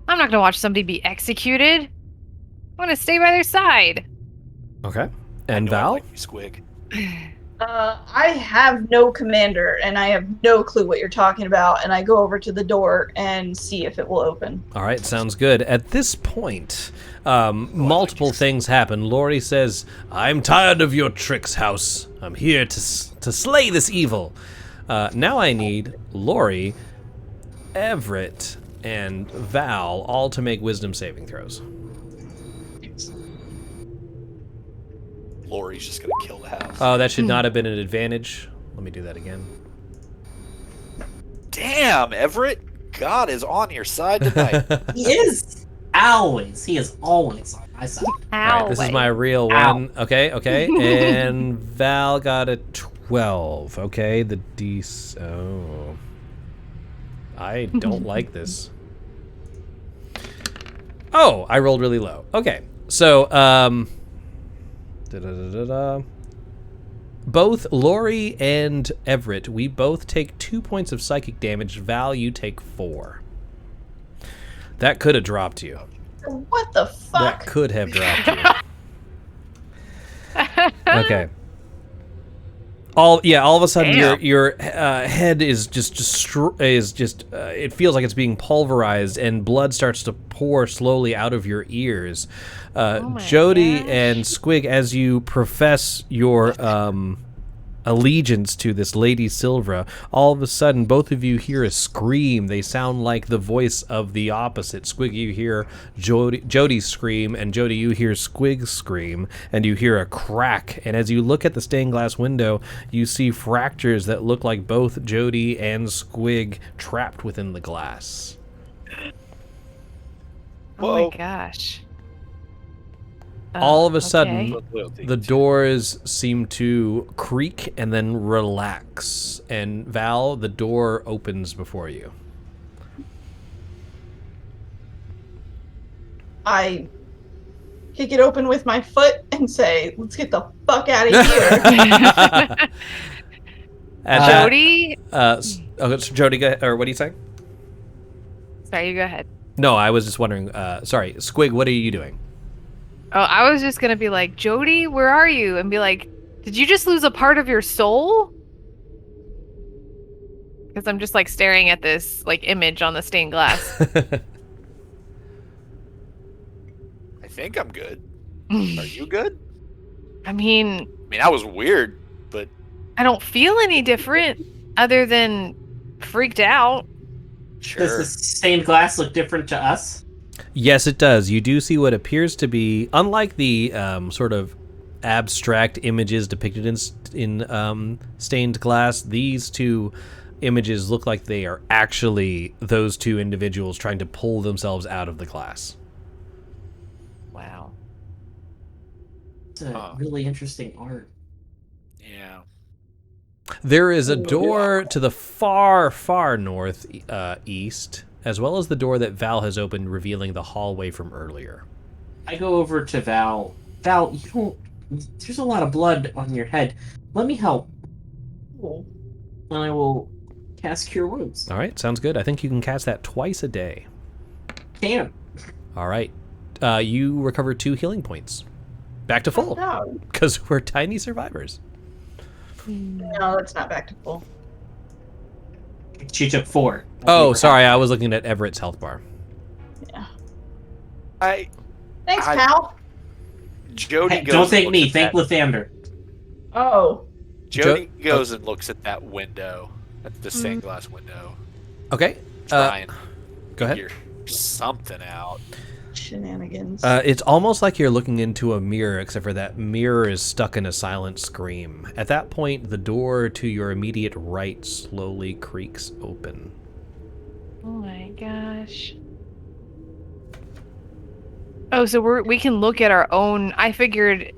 I'm not gonna watch somebody be executed. I'm gonna stay by their side. Okay. And I know I Val? like you, Squig. I have no commander, and I have no clue what you're talking about, and I go over to the door and see if it will open. All right, sounds good. At this point, multiple things happen. Lori says, I'm tired of your tricks, House. I'm here to slay this evil. Now I need Lori, Everett, and Val all to make wisdom saving throws. Lori's just gonna kill the house. Oh, that should not have been an advantage. Let me do that again. Damn, Everett. God is on your side tonight. He is always. He is always on my side. All right, this is my real Ow. one. Okay. And Val got a 12. Okay, the D. Oh. I don't like this. Oh, I rolled really low. Okay, so, both Lori and Everett, we both take 2 points of psychic damage. Val, you take 4. That could have dropped you. What the fuck? That could have dropped you. Okay. All of a sudden Damn. your head is just it feels like it's being pulverized, and blood starts to pour slowly out of your ears. my Jody gosh. and Squig, as you profess your allegiance to this Lady Silvra, all of a sudden both of you hear a scream. They sound like the voice of the opposite. Squig, you hear Jody scream, and Jody, you hear Squig scream, and you hear a crack. And as you look at the stained glass window, you see fractures that look like both Jody and Squig trapped within the glass. Oh Whoa. my gosh. All of a sudden, Loyalty. the doors seem to creak and then relax. And Val, the door opens before you. I kick it open with my foot and say, let's get the fuck out of here. At Jody? so Jody, go ahead, or what are you saying? Sorry, you go ahead. No, I was just wondering. Sorry, Squig, what are you doing? Oh, I was just gonna be like, Jody, where are you? And be like, did you just lose a part of your soul? Because I'm just like staring at this like image on the stained glass. I think I'm good. Are you good? I mean, I mean, that was weird, but I don't feel any different other than freaked out. sure. Does the stained glass look different to us? Yes, it does. You do see what appears to be, unlike the sort of abstract images depicted in stained glass, these two images look like they are actually those two individuals trying to pull themselves out of the glass. Wow. It's a really interesting art. Yeah. There is a door to the far, far north east, as well as the door that Val has opened, revealing the hallway from earlier. I go over to Val. Val, you don't. There's a lot of blood on your head. Let me help. And I will cast Cure Wounds. All right, sounds good. I think you can cast that twice a day. Damn. All right. You recover 2 healing points. Back to full. No, Because we're tiny survivors. no, that's not back to full. She took 4. Oh, sorry. I was looking at Everett's health bar. Yeah. I- Thanks, pal. Jody Hey, goes. don't and thank looks me. at Thank that- Lathander. Oh. Jody goes and looks at that window, at the stained glass window, Okay. trying Go to ahead. figure something out. Shenanigans. It's almost like you're looking into a mirror, except for that mirror is stuck in a silent scream. At that point, the door to your immediate right slowly creaks open. Oh my gosh. Oh, so we can look at our own. I figured.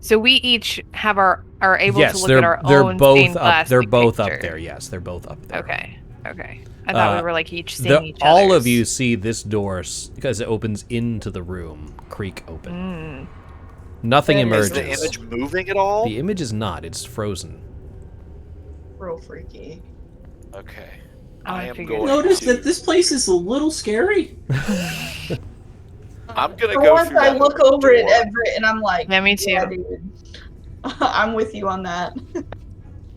So we each have are able Yes, to look they're at our they're own both stained up. glass They're both up picture. there. Yes, they're both up there. Okay. Okay. I thought we were like each seeing each all other's. of you see this door because it opens into the room. Creak open. Nothing Is emerges. Is the image moving at all? The image is not. It's frozen. Real freaky. Okay. I I am figured- going Notice to. that this place is a little scary. I'm gonna For go once, through I that look over at door. Everett and I'm like, Yeah, me too. yeah, dude. I'm with you on that.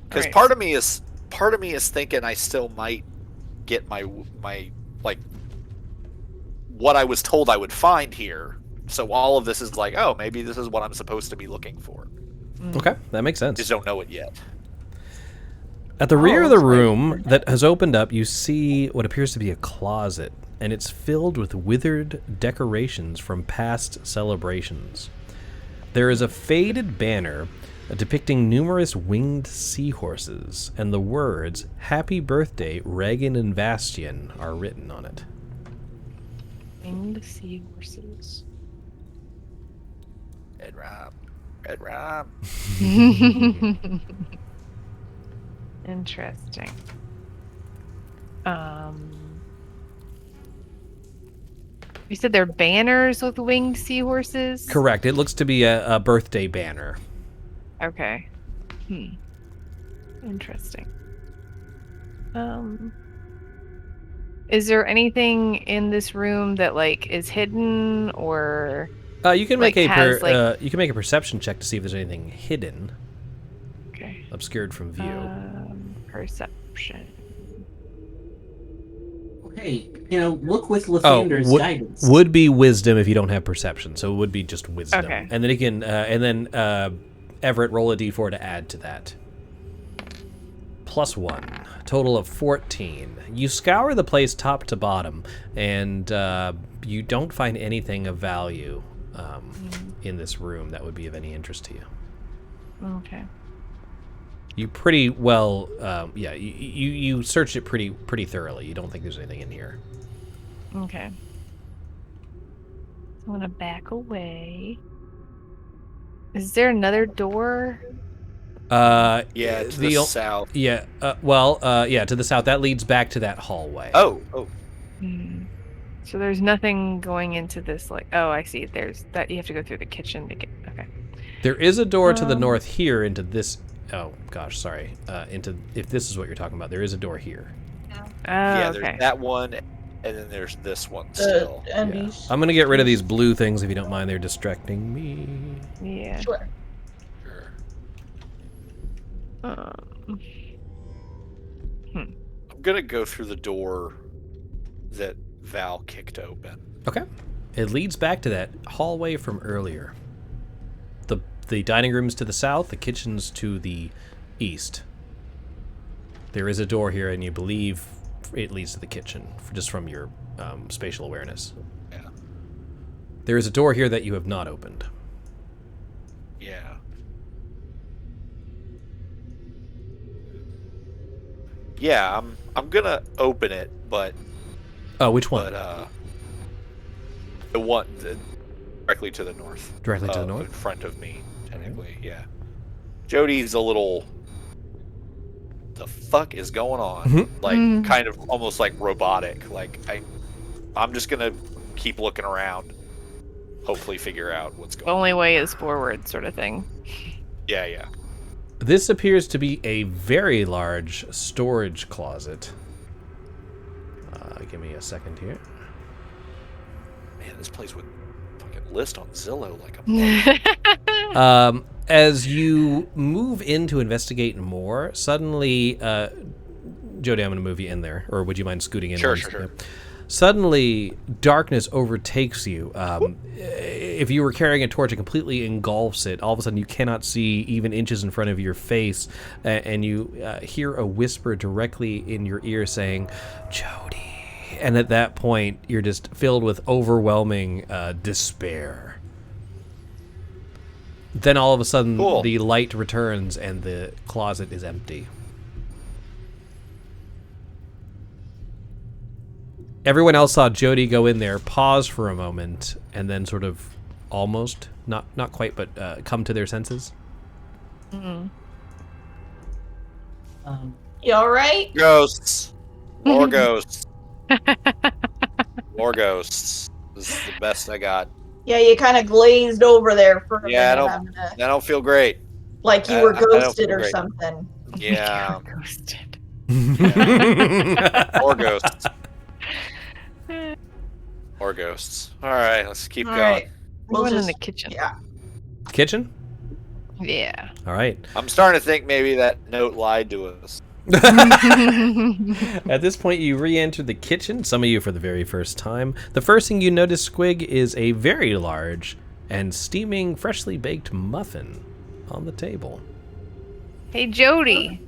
Because Right. part of me is thinking I still might get my like what I was told I would find here. So all of this is like, oh, maybe this is what I'm supposed to be looking for. Okay, that makes sense. Just don't know it yet. At the rear of the that's right. room that has opened up, you see what appears to be a closet, and it's filled with withered decorations from past celebrations. There is a faded banner depicting numerous winged seahorses, and the words, "Happy Birthday, Regan and Vastian," are written on it. Winged seahorses. Red Rom. Red Rom. Interesting. You said they're banners with winged seahorses? Correct. It looks to be a birthday banner. Okay. Interesting. Is there anything in this room that like is hidden or You can make Like, has, you can make a perception check to see if there's anything hidden, okay? obscured from view. Perception. Hey, look with Lathander's guidance. would be wisdom if you don't have perception, so it would be just wisdom. Okay. And then again, Everett, roll a d4 to add to that. +1, total of 14. You scour the place top to bottom, and you don't find anything of value in this room that would be of any interest to you. Okay. You pretty well, you searched it pretty thoroughly. You don't think there's anything in here. Okay. I'm gonna back away. Is there another door? Yeah, to the the south. Yeah, to the south. That leads back to that hallway. Oh. So there's nothing going into this like I see. There's that you have to go through the kitchen to get okay. There is a door to the north here into this. Oh gosh, sorry. Into if this is what you're talking about, there is a door here. Yeah, okay. there's that one, and then there's this one still. And Yeah. these. I'm gonna get rid of these blue things if you don't mind. They're distracting me. Yeah. Sure. Sure. I'm gonna go through the door that Val kicked open. Okay. It leads back to that hallway from earlier. The dining room's to the south, the kitchen's to the east. There is a door here, and you believe it leads to the kitchen, just from your spatial awareness. Yeah. There is a door here that you have not opened. Yeah. Yeah, I'm gonna open it, but Oh, which one? the one directly to the north. Directly to the north? In front of me, technically. Yeah. Jody's a little. The fuck is going on? Mhm. Like, kind of almost like robotic. Like I'm just gonna keep looking around. Hopefully, figure out what's The going on. only way is forward, sort of thing. Yeah. This appears to be a very large storage closet. Give me a second here. Man, this place would fucking list on Zillow like a. As you move in to investigate more, suddenly, Jody, I'm going to move you in there, or would you mind scooting in? Sure. Suddenly, darkness overtakes you. If you were carrying a torch, it completely engulfs it. All of a sudden, you cannot see even inches in front of your face, and you hear a whisper directly in your ear saying, "Jody." And at that point, you're just filled with overwhelming despair. Then all of a sudden, Cool. the light returns and the closet is empty. Everyone else saw Jody go in there, pause for a moment, and then sort of almost, not quite, but come to their senses. Mm. You alright? Ghosts. More ghosts. More ghosts. This is the best I got. Yeah, you kind of glazed over there for a Yeah, minute. I don't feel great. Like you were I don't ghosted feel or great. something. Yeah. Ghosted. More ghosts. More ghosts. All right, let's keep going. Alright. We're We'll going in just- the kitchen. Yeah. Kitchen? Yeah. All right. I'm starting to think maybe that note lied to us. At this point, you re-enter the kitchen, some of you for the very first time. The first thing you notice, Squig, is a very large and steaming, freshly baked muffin on the table. Hey, Jody.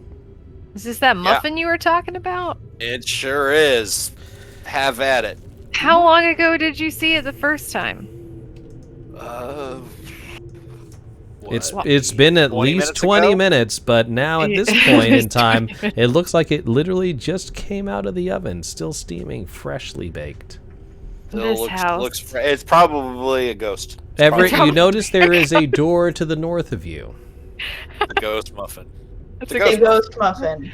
Is this that muffin you were talking about? It sure is. Have at it. How long ago did you see it the first time? It's been at 20 least minutes 20 ago? minutes, but now at this point in time, it looks like it literally just came out of the oven, still steaming, freshly baked. This house. It's probably a ghost. Everett, you Probably. notice there is a door to the north of you. A ghost muffin. That's The a A ghost good. ghost muffin.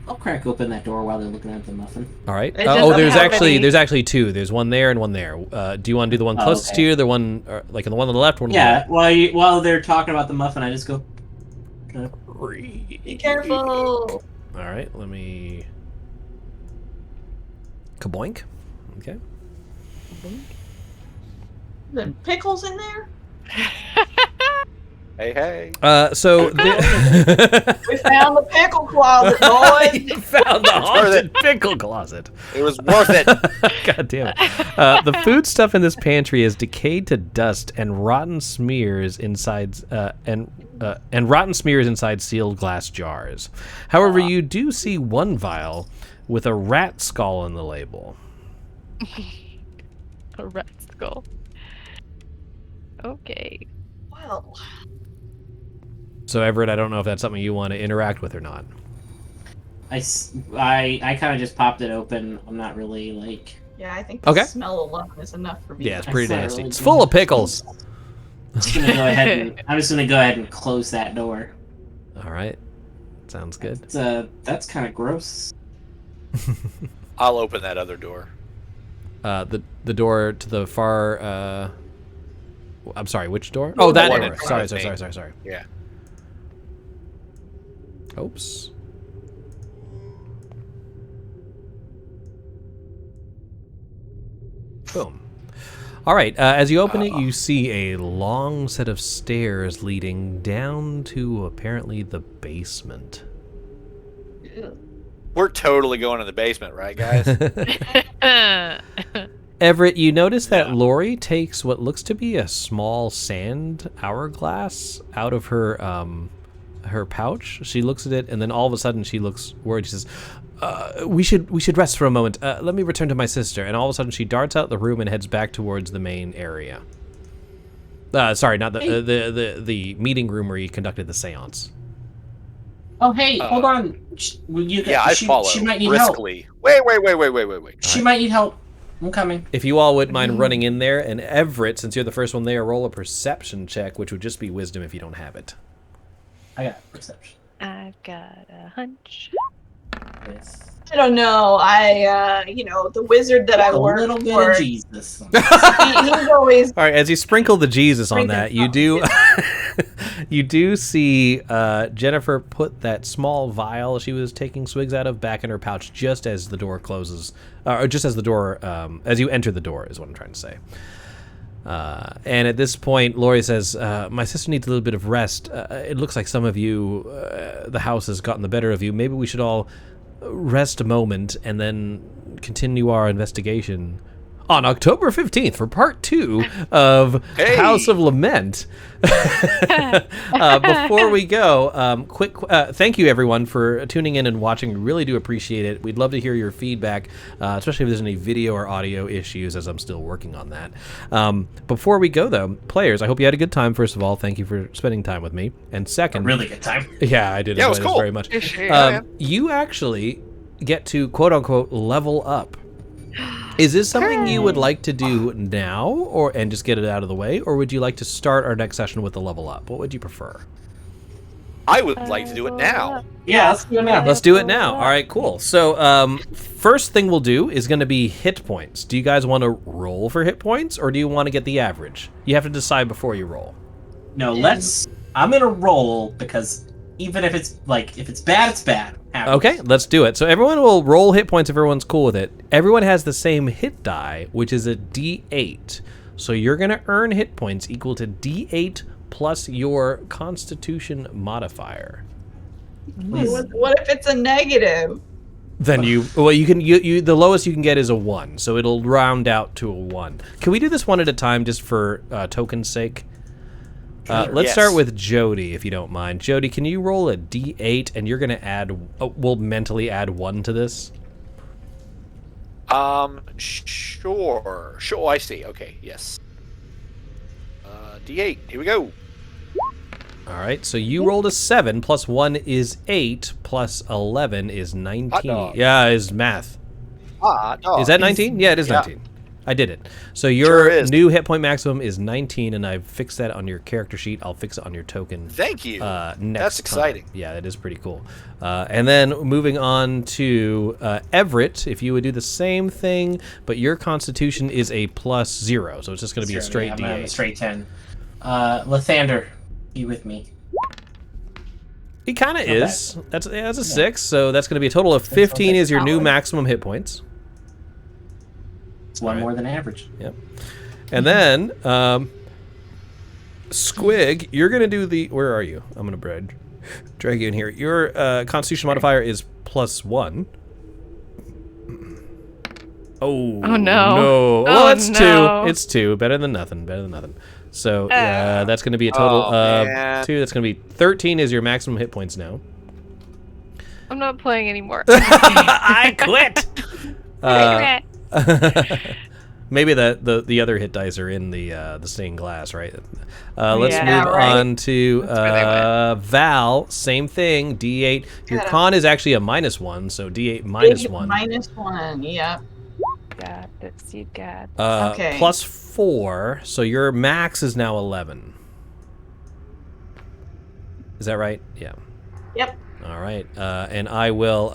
I'll crack open that door while they're looking at the muffin. All right. It doesn't There's have actually any- there's actually two. There's one there and one there. Do you want to do the one closest to you, the one like the one on the left, one on Yeah, while they're talking about the muffin, I just go. the right? Be careful. All right. Let me. Kaboink. Okay. The pickles in there? Hey. So We found the pickle closet, boys. you found the haunted pickle closet. It was worth it. God damn it. The food stuff in this pantry is decayed to dust and rotten smears inside rotten smears inside sealed glass jars. However, you do see one vial with a rat skull on the label. A rat skull. Okay. Well, So Everett, I don't know if that's something you want to interact with or not. I kind of just popped it open. I'm not really like. yeah, I think the Okay. smell alone is enough for me. Yeah, it's pretty That's not nasty. really It's good. full of pickles. I'm just gonna go ahead and close that door. All right. Sounds good. That's kind of gross. I'll open that other door. The door to the far I'm sorry, which door? Oh, that one door. in front Sorry. of me. Yeah. Oops. Boom. All right. As you open it, you see a long set of stairs leading down to apparently the basement. We're totally going to the basement, right, guys? Everett, you notice that Lori takes what looks to be a small sand hourglass out of her pouch. She looks at it, and then all of a sudden she looks worried. She says, we should rest for a moment. Let me return to my sister. And all of a sudden, she darts out the room and heads back towards the main area. Sorry, not the meeting room where you conducted the seance. Oh, hey, hold on. I follow. She might need briskly. help. Wait. She might need help. I'm coming. If you all wouldn't mind running in there, and Everett, since you're the first one there, roll a perception check, which would just be wisdom if you don't have it. I got perception. I've got a hunch. Yes. I don't know. The wizard that I A work little bit for, of Jesus. he's always All right, as you sprinkle the Jesus on that, you do you do see Jennifer put that small vial she was taking swigs out of back in her pouch just as the door closes, or just as the door, as you enter the door is what I'm trying to say. And at this point, Lori says, my sister needs a little bit of rest. It looks like some of you, the house has gotten the better of you. Maybe we should all rest a moment and then continue our investigation on October 15th for part 2 of House of Lament. Before we go, quick thank you everyone for tuning in and watching. We really do appreciate it. We'd love to hear your feedback, especially if there's any video or audio issues, as I'm still working on that. Before we go though, players, I hope you had a good time. First of all, thank you for spending time with me. And second, A really good time. yeah, I did enjoy this very much. You actually get to quote unquote level up. Is this something you would like to do now, and just get it out of the way, or would you like to start our next session with the level up? What would you prefer? I would like to do it now. Yeah, let's do it now. Let's do it now. All right, cool. So, first thing we'll do is going to be hit points. Do you guys want to roll for hit points, or do you want to get the average? You have to decide before you roll. No, I'm gonna roll because even if it's bad, it's bad. Okay, let's do it. So everyone will roll hit points if everyone's cool with it. Everyone has the same hit die, which is a D8. So you're going to earn hit points equal to D8 plus your Constitution modifier. What if it's a negative? Then you the lowest you can get is a 1, so it'll round out to a 1. Can we do this one at a time just for token's sake? Let's start with Jody, if you don't mind. Jody, can you roll a D8, and you're going to add... we'll mentally add 1 to this? Sure. Oh, I see. Okay, yes. D8, here we go. All right, so you rolled a 7, plus 1 is 8, plus 11 is 19. Yeah, is math. Is that 19? Yeah, it is 19. I did it. So your new hit point maximum is 19, and I've fixed that on your character sheet. I'll fix it on your token. Thank you. Next That's exciting. time. Yeah, that is pretty cool. And then moving on to Everett, if you would do the same thing, but your Constitution is a +0, so it's just going to be a straight D8. I'm a straight 10. Lathander, be with me. He kind of is. That's a 6, so that's going to be a total of 15 is your new maximum hit points. It's one more than average. Yep. And then, Squig, you're going to do the... Where are you? I'm going to drag you in here. Your Constitution modifier is +1. Oh no. No. Well, it's 2. It's 2. Better than nothing. So, that's going to be a total of 2. That's going to be 13 is your maximum hit points now. I'm not playing anymore. I quit! I quit. Maybe the other hit dice are in the stained glass, right? Let's move on to Val. Same thing. D8. Your con is actually a -1, so D8 -1. -1. Yep. Got this. You got. Okay. +4. So your max is now 11. Is that right? Yeah. Yep. All right, and I will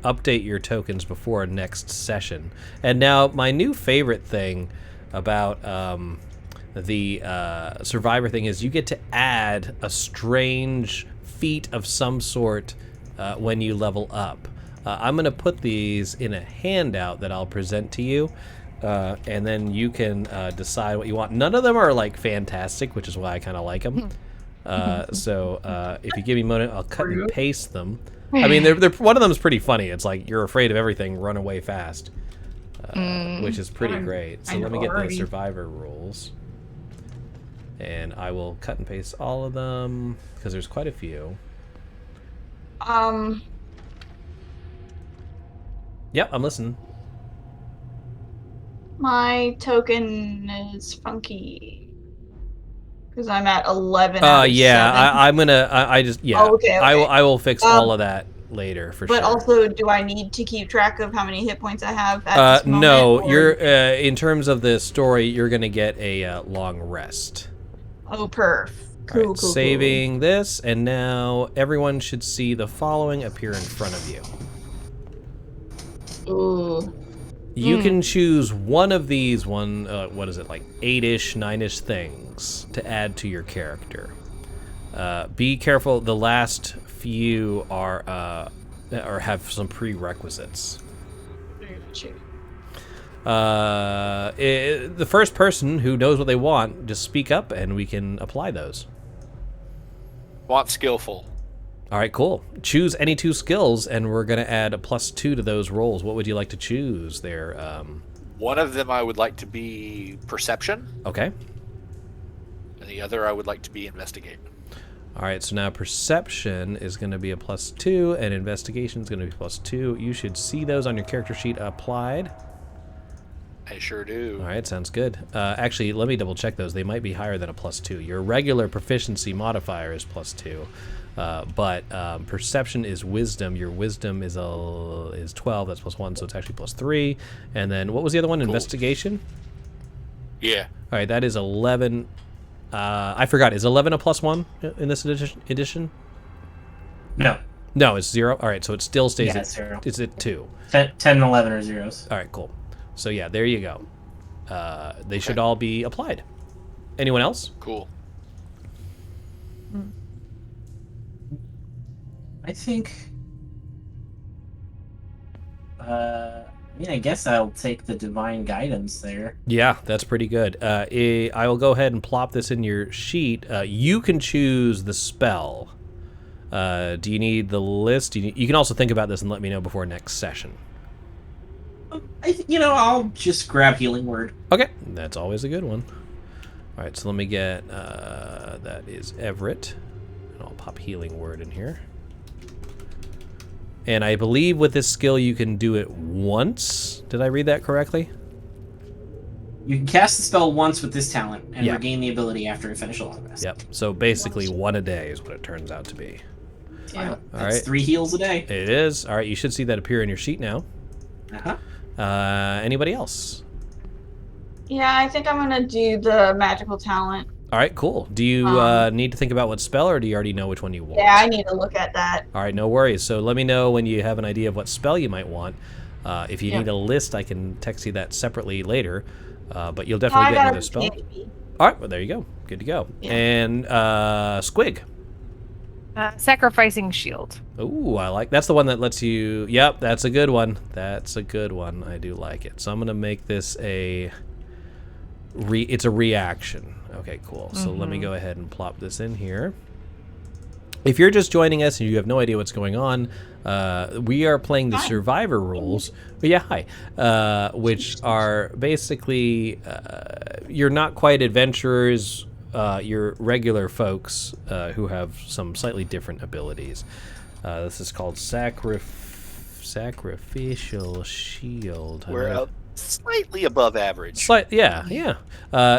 update your tokens before next session. And now, my new favorite thing about the Survivor thing is you get to add a strange feat of some sort when you level up. I'm going to put these in a handout that I'll present to you, and then you can decide what you want. None of them are, like, fantastic, which is why I kind of like them. So if you give me a moment, I'll cut and paste them. I mean, they're one of them is pretty funny. It's like you're afraid of everything, run away fast, which is pretty great. So let me get the Survivor rules, and I will cut and paste all of them because there's quite a few. Yep, I'm listening. My token is funky. Because I'm at 11 out of Yeah, 7. I'm gonna. I just yeah. Oh, okay, okay. I will fix all of that later for But sure. also, do I need to keep track of how many hit points I have at this moment? No, or- you're in terms of the story, you're gonna get a long rest. Oh, perf. All right, Cool. saving this, and now everyone should see the following appear in front of you. Ooh. You can choose one of these, what is it, like 8-ish, 9-ish things to add to your character. Be careful, the last few are or have some prerequisites. The first person who knows what they want, just speak up and we can apply those. Want skillful. All right, cool. Choose any 2 skills, and we're going to add a +2 to those rolls. What would you like to choose there? One of them I would like to be perception, Okay. and the other I would like to be investigate. All right, so now perception is going to be a +2, and investigation is going to be +2. You should see those on your character sheet applied. I sure do. All right, sounds good. Actually, let me double check those. They might be higher than a +2. Your regular proficiency modifier is +2. But perception is wisdom. Your wisdom is 12. That's +1, so it's actually +3. And then what was the other one? Cool. Investigation. Yeah. All right, that is 11. I forgot. Is 11 a +1 in this edition? No. No, it's 0. All right, so it still stays Yeah, at it's 0. It's at 2. 10 and 11 are zeros. All right, cool. So yeah, there you go. They should all be applied. Anyone else? Cool. I think. I guess I'll take the divine guidance there. Yeah, that's pretty good. I will go ahead and plop this in your sheet. You can choose the spell. Do you need the list? You can also think about this and let me know before next session. I'll just grab healing word. Okay, that's always a good one. All right, so let me get that is Everett, and I'll pop healing word in here. And I believe with this skill you can do it once. Did I read that correctly? You can cast the spell once with this talent and Yeah. regain the ability after a finish a long rest. Yep. So basically 1 a day is what it turns out to be. Yeah. That's right. 3 heals a day. It is. All right, you should see that appear in your sheet now. Uh-huh. Anybody else? Yeah, I think I'm gonna do the magical talent. All right, cool. Do you need to think about what spell, or do you already know which one you want? Yeah, I need to look at that. All right, no worries. So let me know when you have an idea of what spell you might want. If you Yeah. need a list, I can text you that separately later. But you'll No, definitely I get got another a spell. PhD. All right, well, there you go. Good to go. Yeah. And Squig. Sacrificing shield. Ooh, I like. That's the one that lets you. Yep, that's a good one. That's a good one. I do like it. So I'm gonna make this it's a reaction. Okay, cool. So let me go ahead and plop this in here. If you're just joining us and you have no idea what's going on, we are playing the Hi. Survivor rules. But yeah, hi. Which are basically you're not quite adventurers. You're regular folks who have some slightly different abilities. This is called Sacrificial Shield. We're slightly above average. Yeah.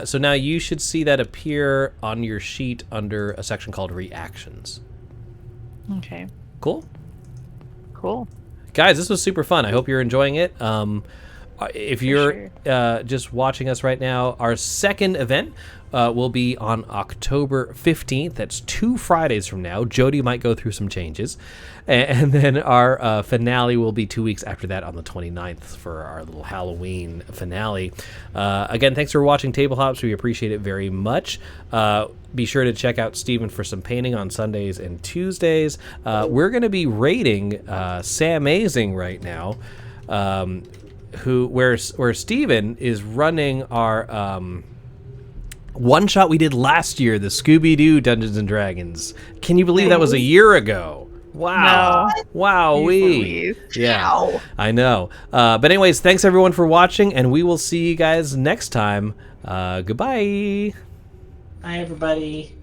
So now you should see that appear on your sheet under a section called Reactions. Okay. Cool. Cool. Guys, this was super fun. I hope you're enjoying it. If you're just watching us right now, our second event will be on October 15th. That's 2 Fridays from now. Jody might go through some changes. And then our finale will be 2 weeks after that on the 29th for our little Halloween finale. Again, thanks for watching Table Hops. We appreciate it very much. Be sure to check out Steven for some painting on Sundays and Tuesdays. We're going to be rating Samazing right now. Where Steven is running our one shot we did last year, the Scooby-Doo Dungeons and Dragons. Can you believe that was a year ago? Wow. No. Wow-wee. Yeah, Ow. I know. But anyways, thanks everyone for watching, and we will see you guys next time. Goodbye. Hi, everybody.